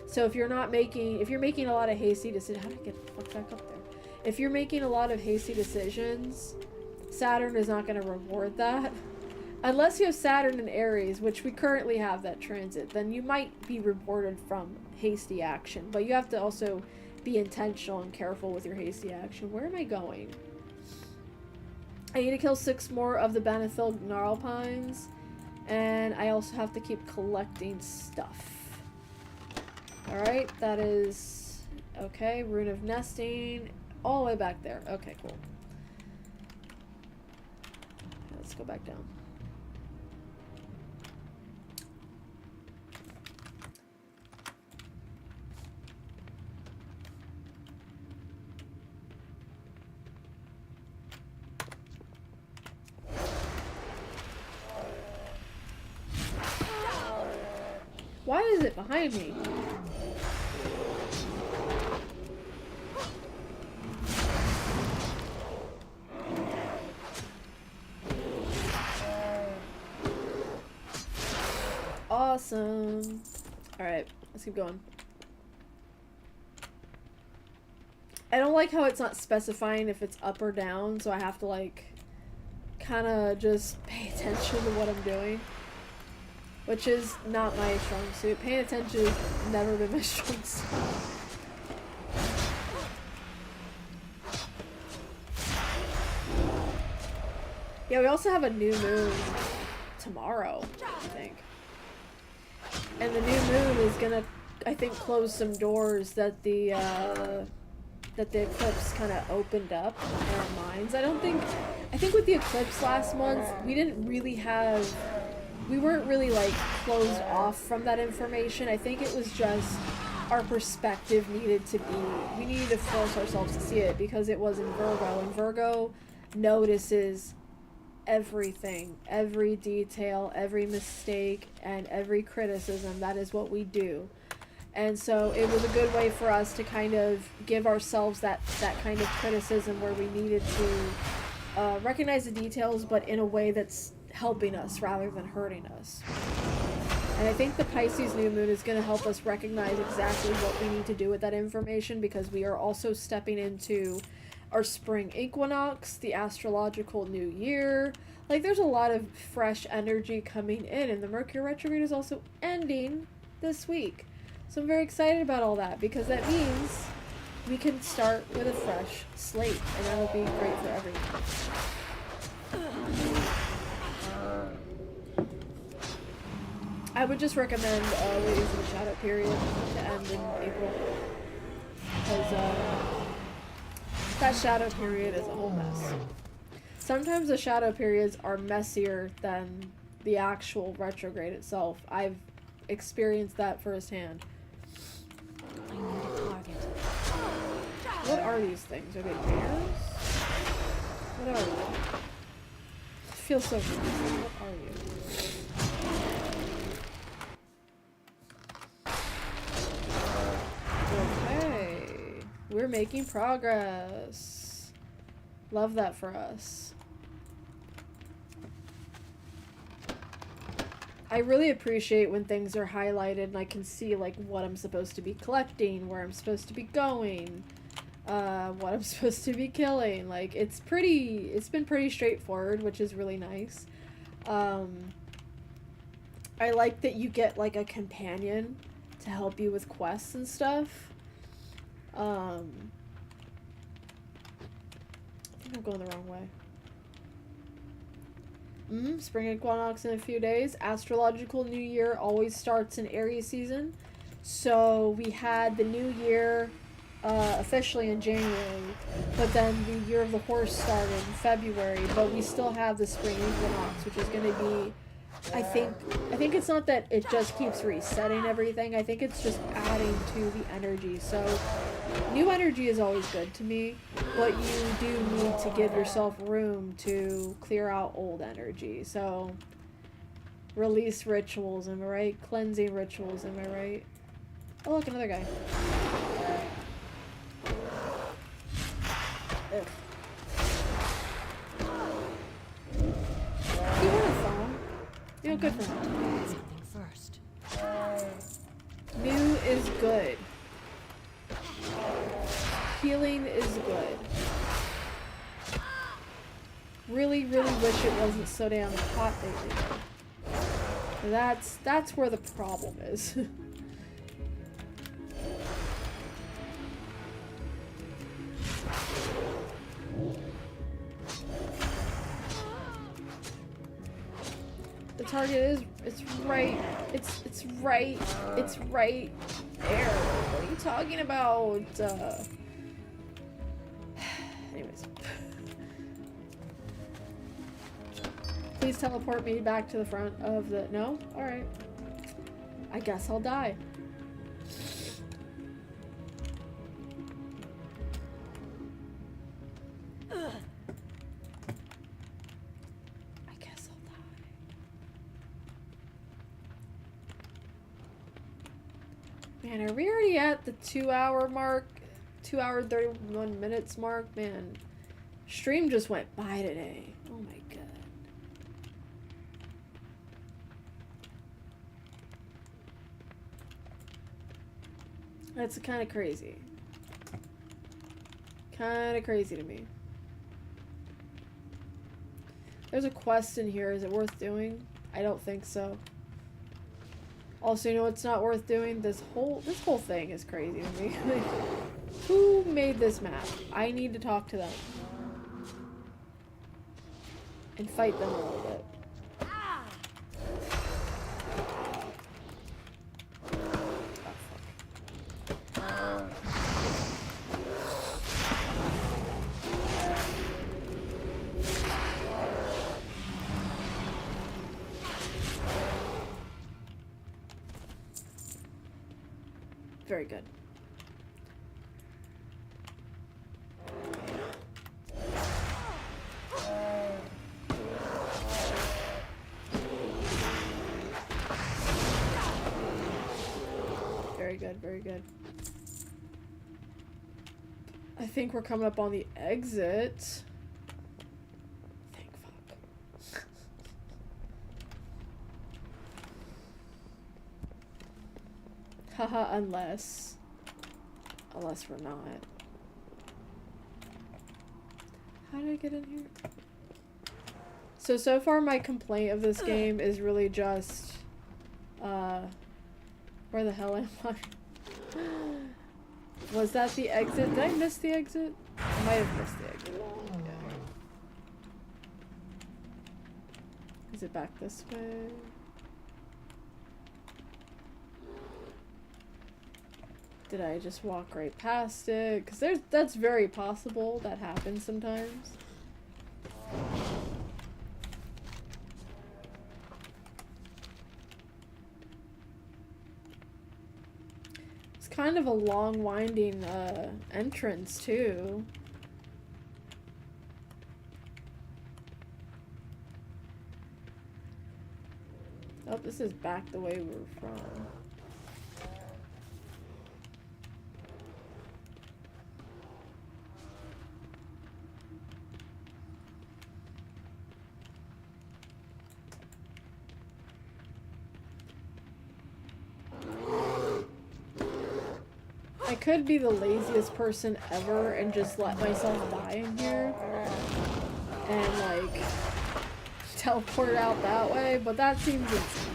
[SPEAKER 1] So if you're making a lot of hasty decisions, how do I get the fuck back up there? If you're making a lot of hasty decisions, Saturn is not going to reward that. Unless you have Saturn in Aries, which we currently have that transit, then you might be rewarded from hasty action. But you have to also be intentional and careful with your hasty action. Where am I going? I need to kill 6 more of the Benefield Gnarlpines. And I also have to keep collecting stuff. Alright, that is... Okay, Rune of Nesting. All the way back there. Okay, cool. Let's go back down. Why is it behind me? Awesome. Alright, let's keep going. I don't like how it's not specifying if it's up or down, so I have to, like, kind of just pay attention to what I'm doing. Which is not my strong suit. Paying attention has never been my strong suit. Yeah, we also have a new moon tomorrow, I think. And the new moon is gonna, I think, close some doors that the eclipse kind of opened up in our minds. I think with the eclipse last month, we weren't really, like, closed off from that information. I think it was just our perspective we needed to force ourselves to see it because it was in Virgo, and Virgo notices everything, every detail, every mistake, and every criticism. That is what we do. And so it was a good way for us to kind of give ourselves that kind of criticism where we needed to recognize the details, but in a way that's helping us rather than hurting us. And I think the Pisces new moon is going to help us recognize exactly what we need to do with that information, because we are also stepping into our spring equinox, the astrological new year. Like, there's a lot of fresh energy coming in, and the Mercury retrograde is also ending this week. So I'm very excited about all that, because that means we can start with a fresh slate, and that'll be great for everyone. I would just recommend waiting for the shadow period to end in April, because that shadow period is a whole mess. Sometimes the shadow periods are messier than the actual retrograde itself. I've experienced that firsthand.
[SPEAKER 3] I need a target.
[SPEAKER 1] What are these things? Are they bears? What are they? I feel so confused. What are you? Okay. We're making progress. Love that for us. I really appreciate when things are highlighted and I can see, like, what I'm supposed to be collecting, where I'm supposed to be going, what I'm supposed to be killing. Like, it's been pretty straightforward, which is really nice. I like that you get, like, a companion to help you with quests and stuff. I think I'm going the wrong way. Spring equinox in a few days. Astrological New Year always starts in Aries season. So we had the new year officially in January, but then the year of the horse started in February. But we still have the spring equinox, which is going to be, I think it's not that it just keeps resetting everything. I think it's just adding to the energy. So new energy is always good to me, but you do need to give yourself room to clear out old energy. So release rituals, am I right? Cleansing rituals, am I right? Oh, look, another guy. Ugh. He won a phone. You know, good for him.
[SPEAKER 3] Something first.
[SPEAKER 1] New is good. Healing is good. Really, really wish it wasn't so damn hot lately. That's where the problem is. The target is, it's right there. What are you talking about? Anyways. Please teleport me back to the front of the, no? Alright. I guess I'll die. Man, are we already at the 2 hour mark? 2 hour 31 minutes mark? Man, stream just went by today. Oh my god. That's kind of crazy. Kind of crazy to me. There's a quest in here. Is it worth doing? I don't think so. Also, you know what's not worth doing? This whole thing is crazy to me. Like, who made this map? I need to talk to them. And fight them a little bit. Very good. Very good, very good. I think we're coming up on the exit. Thank fuck. Haha, unless we're not. How did I get in here? So far my complaint of this game is really just, where the hell am I? Was that the exit? Did I miss the exit? I might have missed the exit. Yeah. Is it back this way? Did I just walk right past it? Because that's very possible. That happens sometimes. It's kind of a long, winding entrance, too. Oh, this is back the way we were from. I could be the laziest person ever and just let myself die in here and like teleport out that way, but that seems insane.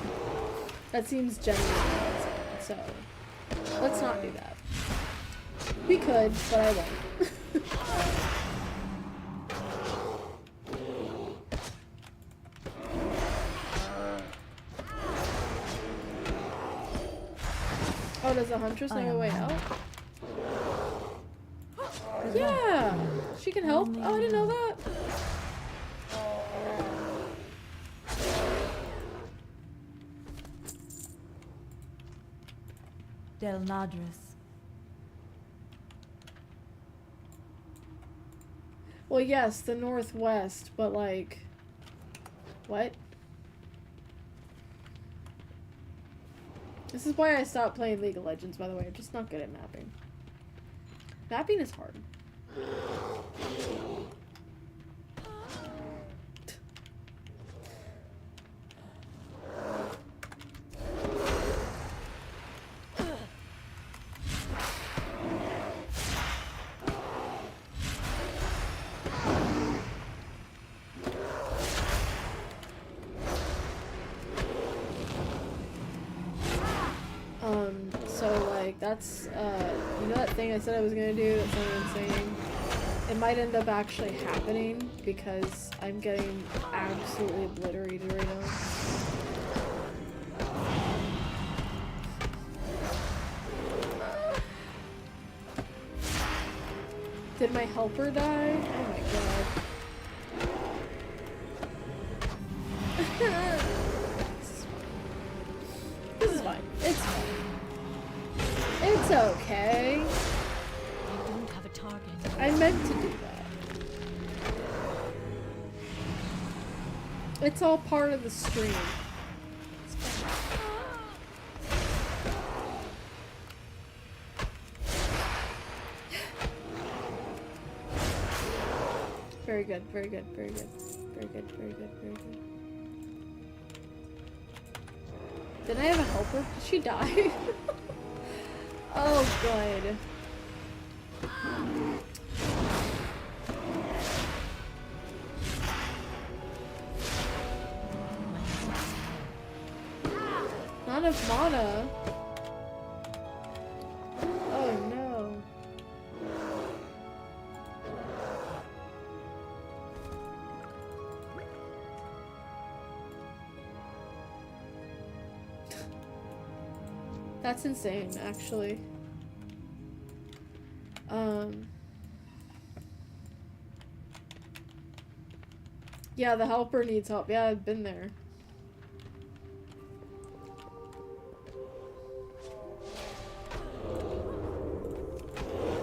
[SPEAKER 1] That seems genuinely insane, so let's not do that. We could, but I won't. Oh, does the Huntress
[SPEAKER 3] I
[SPEAKER 1] know a
[SPEAKER 3] am
[SPEAKER 1] way
[SPEAKER 3] hungry.
[SPEAKER 1] out? Yeah! She can help?
[SPEAKER 3] Only
[SPEAKER 1] Oh, I didn't know
[SPEAKER 3] you.
[SPEAKER 1] that.
[SPEAKER 3] Del Nadris.
[SPEAKER 1] Well, yes, the Northwest, but like... What? This is why I stopped playing League of Legends, by the way. I'm just not good at mapping. Mapping is hard. So like that's you know that thing I said I was gonna do that someone's saying? It might end up actually happening because I'm getting absolutely obliterated right now. Did my helper die? Oh my god. This is fine. It's fine. It's okay.
[SPEAKER 3] I don't have a target.
[SPEAKER 1] I meant to do that. It's all part of the stream. It's fine. Very good, very good, very good. Very good, very good, very good. Did I have a helper? Did she die? Oh, good. Not enough mana. Oh no. That's insane, actually. Yeah, the helper needs help. Yeah, I've been there.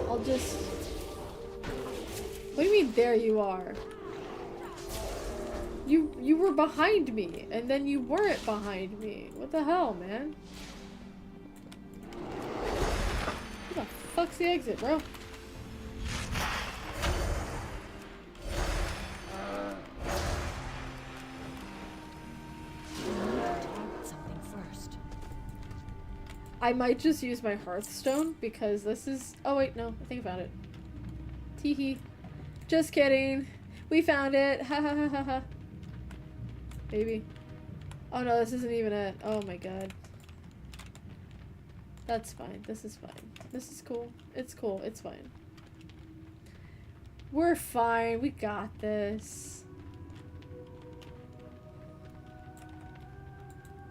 [SPEAKER 1] I'll just... What do you mean, there you are? You were behind me, and then you weren't behind me. What the hell, man? Where the fuck's the exit, bro?
[SPEAKER 3] Something first.
[SPEAKER 1] I might just use my Hearthstone because this is... Oh wait, no. I think I found it. Teehee. Just kidding. We found it. Ha ha ha ha ha. Maybe. Oh no, this isn't even it. Oh my god. That's fine. This is fine. This is cool. It's cool. It's fine. We're fine. We got this.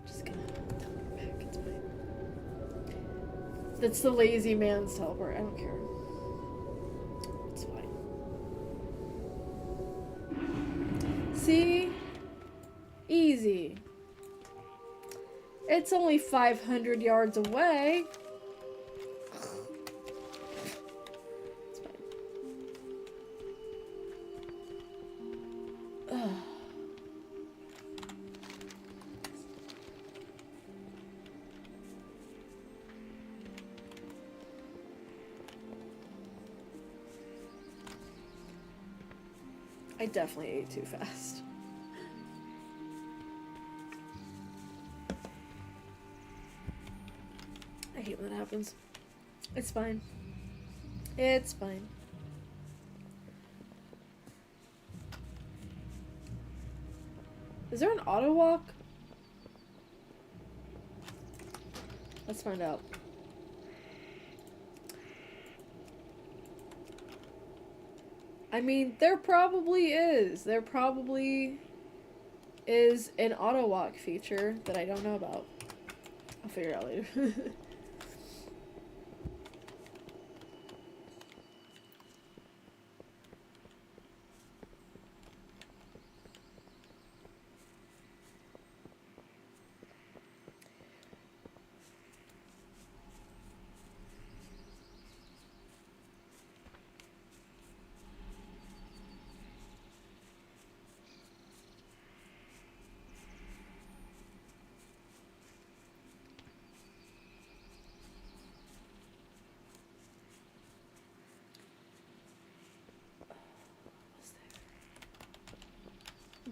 [SPEAKER 1] Just gonna teleport back. It's fine. That's the lazy man's teleport. I don't care. It's fine. See? Easy. It's only 500 yards away. It's fine. Ugh. I definitely ate too fast. I hate when that happens. It's fine. It's fine. Is there an auto walk? Let's find out. I mean, there probably is. There probably is an auto walk feature that I don't know about. I'll figure it out later.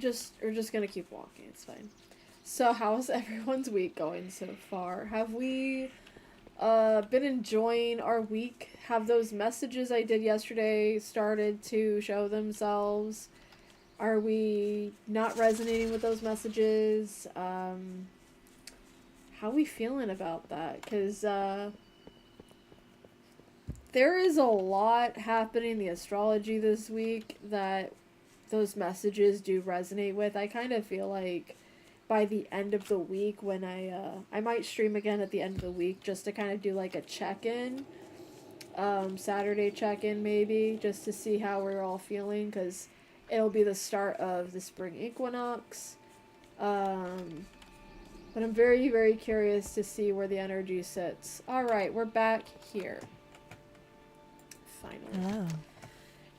[SPEAKER 1] we're just gonna keep walking. It's fine. So how's everyone's week going so far? Have we been enjoying our week? Have those messages I did yesterday started to show themselves? Are we not resonating with those messages? How are we feeling about that? Because there is a lot happening in the astrology this week that those messages do resonate with. I kind of feel like by the end of the week when I might stream again at the end of the week just to kind of do like a check-in, Saturday check-in maybe, just to see how we're all feeling, because it'll be the start of the spring equinox. But I'm very, very curious to see where the energy sits. Alright, we're back here. Finally.
[SPEAKER 3] Hello.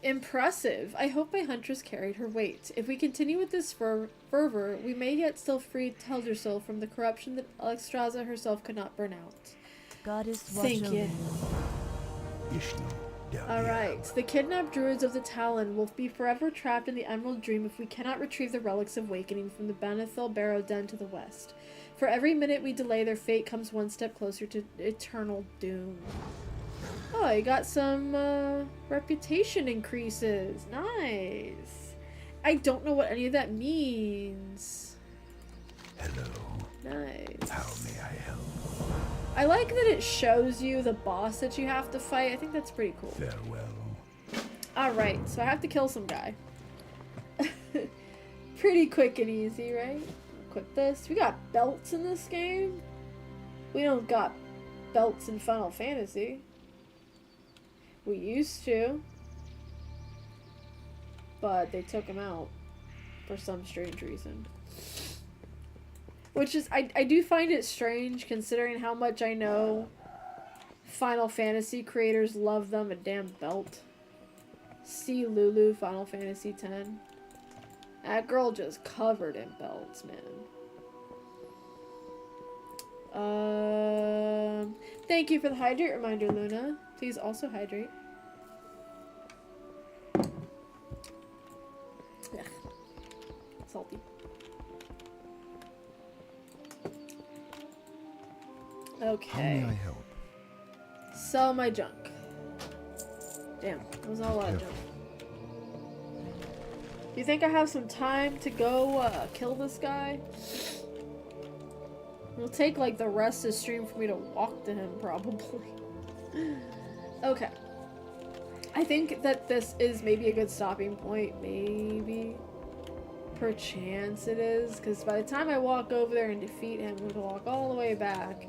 [SPEAKER 1] Impressive. I hope my huntress carried her weight. If we continue with this fervor, we may yet still free Teldrassil from the corruption that Alexstrasza herself could not burn out.
[SPEAKER 3] Goddess,
[SPEAKER 1] Thank
[SPEAKER 3] watch
[SPEAKER 1] you.
[SPEAKER 3] over
[SPEAKER 2] Ishnu, down
[SPEAKER 1] Alright, the kidnapped druids of the Talon will be forever trapped in the Emerald Dream if we cannot retrieve the relics of Awakening from the Banithil Barrow Den to the west. For every minute we delay, their fate comes one step closer to eternal doom. Oh, I got some reputation increases. Nice. I don't know what any of that means.
[SPEAKER 2] Hello.
[SPEAKER 1] Nice.
[SPEAKER 2] How may I help?
[SPEAKER 1] I like that it shows you the boss that you have to fight. I think that's pretty cool.
[SPEAKER 2] Farewell.
[SPEAKER 1] Alright, so I have to kill some guy. Pretty quick and easy, right? Equip this. We got belts in this game. We don't got belts in Final Fantasy. We used to. But they took them out for some strange reason. Which is, I do find it strange considering how much I know Final Fantasy creators love them a damn belt. See Lulu, Final Fantasy X. That girl just covered in belts, man. Thank you for the hydrate reminder, Luna. Please also hydrate. Ugh. Salty. Okay.
[SPEAKER 2] How may I help?
[SPEAKER 1] Sell my junk. Damn, that was not a lot of junk. You think I have some time to go kill this guy? It'll take like the rest of the stream for me to walk to him, probably. Okay. I think that this is maybe a good stopping point. Maybe. Perchance it is. Because by the time I walk over there and defeat him, we're going to walk all the way back.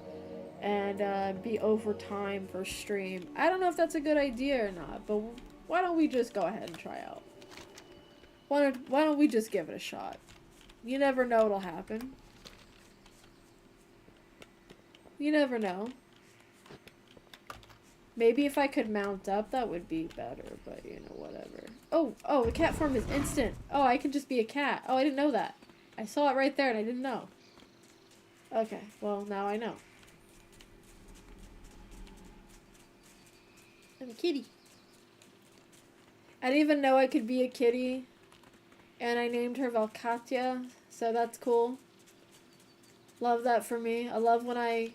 [SPEAKER 1] And be over time for stream. I don't know if that's a good idea or not. But why don't we just go ahead and try out? Why don't we just give it a shot? You never know what'll happen. You never know. Maybe if I could mount up, that would be better, but you know, whatever. Oh, the cat form is instant. Oh, I can just be a cat. Oh, I didn't know that. I saw it right there and I didn't know. Okay, well, now I know. I'm a kitty. I didn't even know I could be a kitty. And I named her Valkyrie, so that's cool. Love that for me. I love when I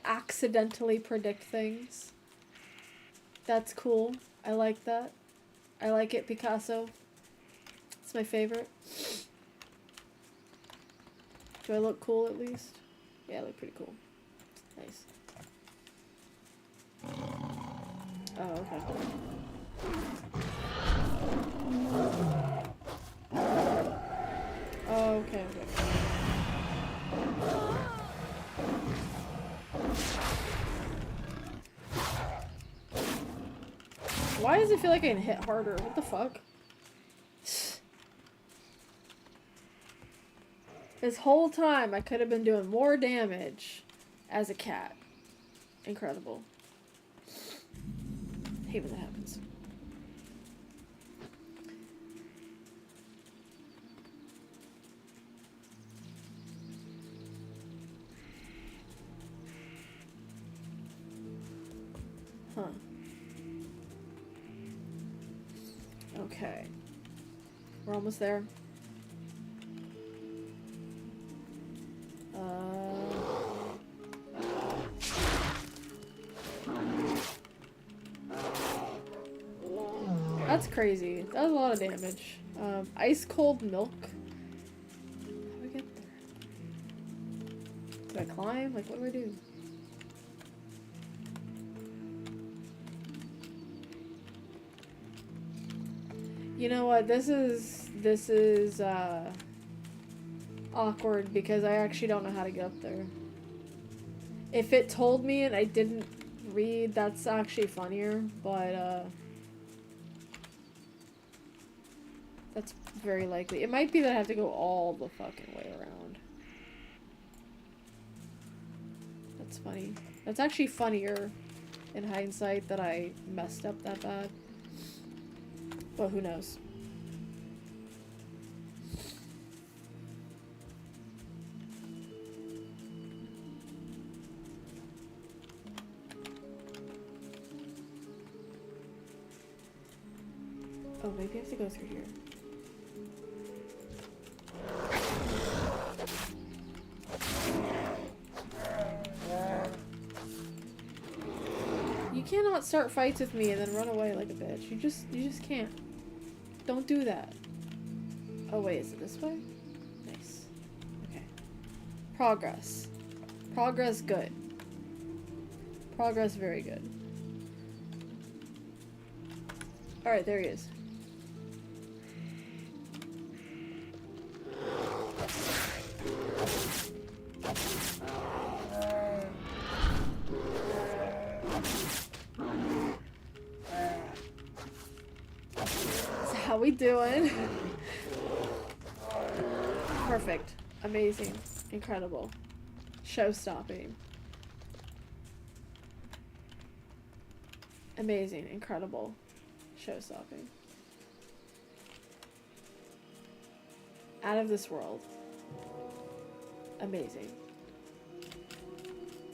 [SPEAKER 1] accidentally predict things. That's cool. I like that. I like it, Picasso. It's my favorite. Do I look cool at least? Yeah, I look pretty cool. Nice. Oh, okay. Oh, okay, okay. Why does it feel like I can hit harder? What the fuck? This whole time I could have been doing more damage as a cat. Incredible. I hate when that happens. Huh. Okay. We're almost there. That's crazy. That was a lot of damage. Ice cold milk. How do I get there? Do I climb? Like, what do I do? You know what? This is awkward because I actually don't know how to get up there. If it told me and I didn't read, that's actually funnier, but that's very likely. It might be that I have to go all the fucking way around. That's funny. That's actually funnier in hindsight that I messed up that bad. But who knows? Oh, maybe I have to go through here. You cannot start fights with me and then run away like a bitch. You just can't. Don't do that. Oh wait, is it this way? Nice. Okay. Progress. Progress good. Progress very good. Alright, there he is. How we doing? Perfect. Amazing. Incredible. Show-stopping. Amazing. Incredible. Show-stopping. Out of this world. Amazing.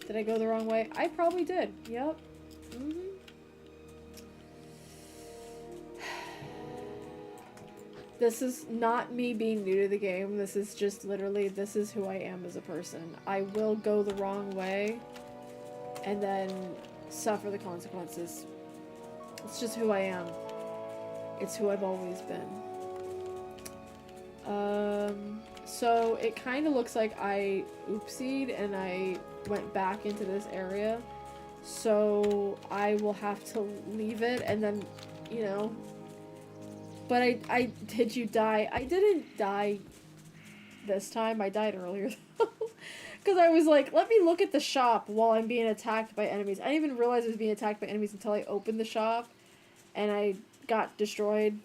[SPEAKER 1] Did I go the wrong way? I probably did. Yep. Mm-hmm. This is not me being new to the game. This is just literally, this is who I am as a person. I will go the wrong way and then suffer the consequences. It's just who I am. It's who I've always been. So it kind of looks like I oopsied and I went back into this area. So I will have to leave it and then, you know. But did you die? I didn't die this time. I died earlier though. Because I was like, let me look at the shop while I'm being attacked by enemies. I didn't even realize I was being attacked by enemies until I opened the shop. And I got destroyed.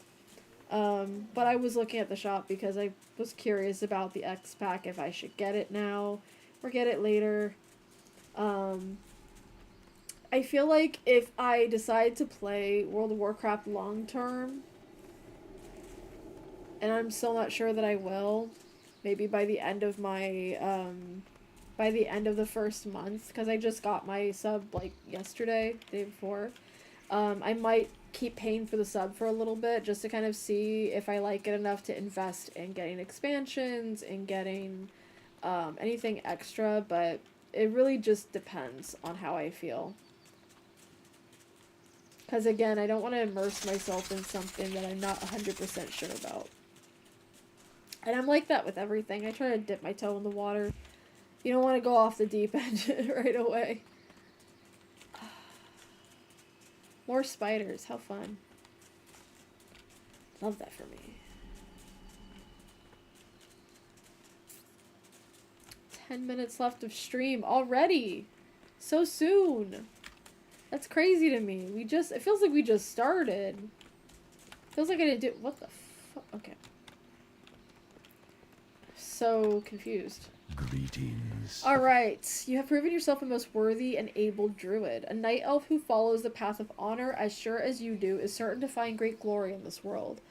[SPEAKER 1] But I was looking at the shop because I was curious about the X pack, if I should get it now or get it later. I feel like if I decide to play World of Warcraft long term, and I'm still not sure that I will, maybe by the end of my, by the end of the first month, because I just got my sub, like, yesterday, the day before, I might keep paying for the sub for a little bit, just to kind of see if I like it enough to invest in getting expansions, and getting, anything extra, but it really just depends on how I feel. Because, again, I don't want to immerse myself in something that I'm not 100% sure about. And I'm like that with everything. I try to dip my toe in the water. You don't want to go off the deep end right away. More spiders. How fun. Love that for me. 10 minutes left of stream already. So soon. That's crazy to me. It feels like we just started. Feels like I didn't do, what the fuck? Okay. So confused.
[SPEAKER 2] Greetings.
[SPEAKER 1] Alright, you have proven yourself a most worthy and able druid. A night elf who follows the path of honor as sure as you do is certain to find great glory in this world.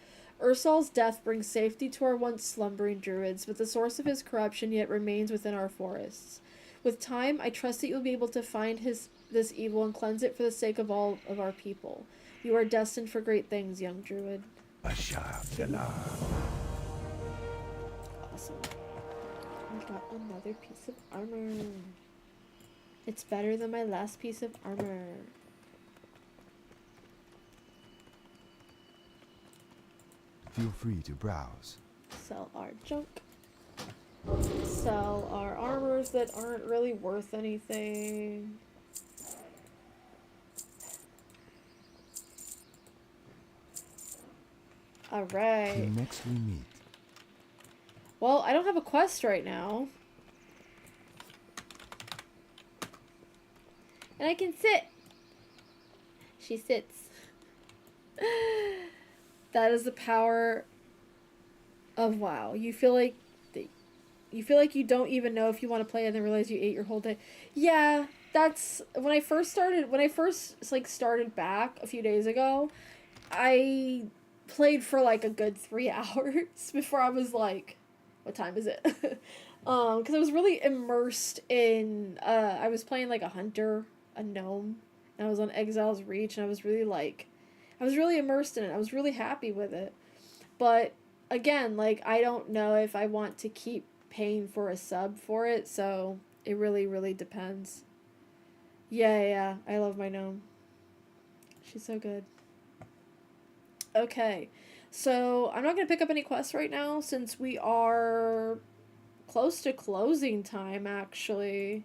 [SPEAKER 1] Ursal's death brings safety to our once slumbering druids, but the source of his corruption yet remains within our forests. With time, I trust that you'll be able to find this evil and cleanse it for the sake of all of our people. You are destined for great things, young druid.
[SPEAKER 2] Bashar Delar.
[SPEAKER 1] Awesome. I got another piece of armor. It's better than my last piece of armor.
[SPEAKER 2] Feel free to browse.
[SPEAKER 1] Sell our junk. Sell our armors that aren't really worth anything. Alright.
[SPEAKER 2] Till next we meet.
[SPEAKER 1] Well, I don't have a quest right now. And I can sit. She sits. That is the power of WoW. You feel like you don't even know if you want to play and then realize you ate your whole day. Yeah, that's when I first started back a few days ago, I played for like a good 3 hours before I was like, what time is it? Because I was really immersed in I was playing like a hunter, a gnome, and I was on Exile's Reach, and I was really immersed in it. I was really happy with it. But again, like, I don't know if I want to keep paying for a sub for it, so it really, really depends. Yeah, I love my gnome. She's so good. Okay, so I'm not going to pick up any quests right now since we are close to closing time, actually.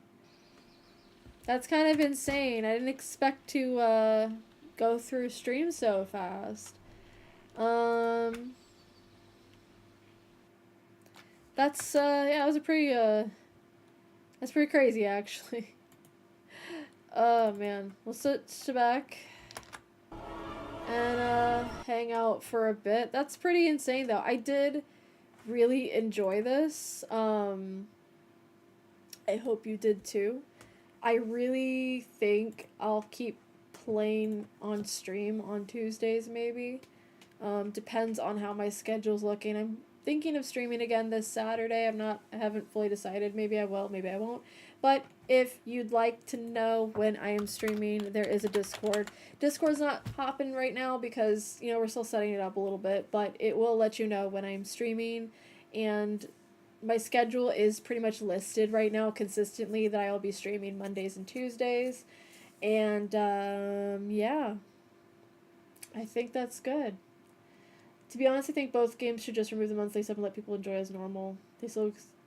[SPEAKER 1] That's kind of insane. I didn't expect to go through stream so fast. That's yeah, it was that's pretty crazy, actually. Oh man, we'll sit back and hang out for a bit. That's pretty insane though. I did really enjoy this. I hope you did too. I really think I'll keep playing on stream on Tuesdays maybe. Depends on how my schedule's looking. I'm thinking of streaming again this Saturday. I haven't fully decided. Maybe I will, maybe I won't. But if you'd like to know when I am streaming, there is a Discord. Discord's not popping right now because, you know, we're still setting it up a little bit, but it will let you know when I'm streaming. And my schedule is pretty much listed right now consistently that I will be streaming Mondays and Tuesdays. And, yeah. I think that's good. To be honest, I think both games should just remove the monthly sub and let people enjoy as normal.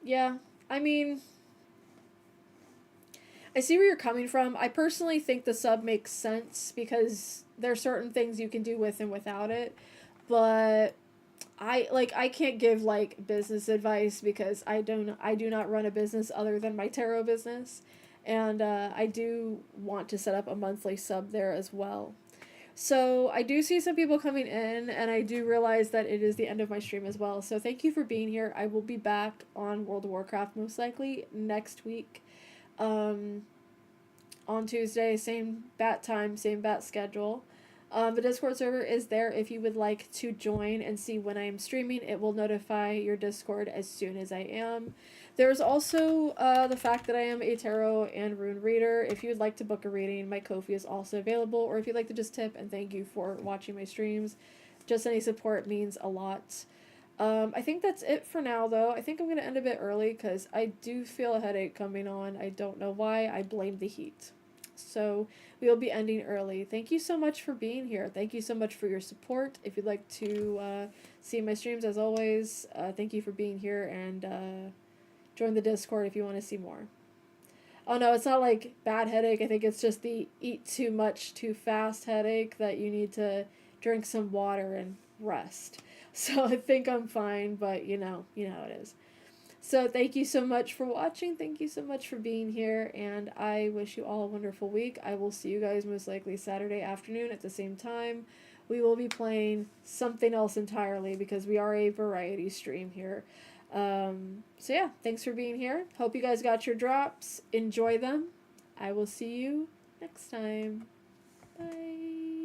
[SPEAKER 1] Yeah, I mean, I see where you're coming from. I personally think the sub makes sense because there are certain things you can do with and without it. But I can't give like business advice because I do not run a business other than my tarot business. And I do want to set up a monthly sub there as well. So I do see some people coming in, and I do realize that it is the end of my stream as well. So thank you for being here. I will be back on World of Warcraft most likely next week. On Tuesday, same bat time, same bat schedule. The Discord server is there if you would like to join and see when I am streaming. It will notify your Discord as soon as I am. There's also the fact that I am a tarot and rune reader. If you would like to book a reading, my Ko-fi is also available. Or if you'd like to just tip and thank you for watching my streams. Just any support means a lot. I think that's it for now, though. I think I'm going to end a bit early because I do feel a headache coming on. I don't know why. I blame the heat. So we will be ending early. Thank you so much for being here. Thank you so much for your support. If you'd like to see my streams, as always, thank you for being here, and join the Discord if you want to see more. Oh no, it's not like bad headache. I think it's just the eat too much too fast headache that you need to drink some water and rest. So I think I'm fine, but you know how it is. So thank you so much for watching. Thank you so much for being here, and I wish you all a wonderful week. I will see you guys most likely Saturday afternoon at the same time. We will be playing something else entirely because we are a variety stream here. So yeah, thanks for being here. Hope you guys got your drops. Enjoy them. I will see you next time. Bye.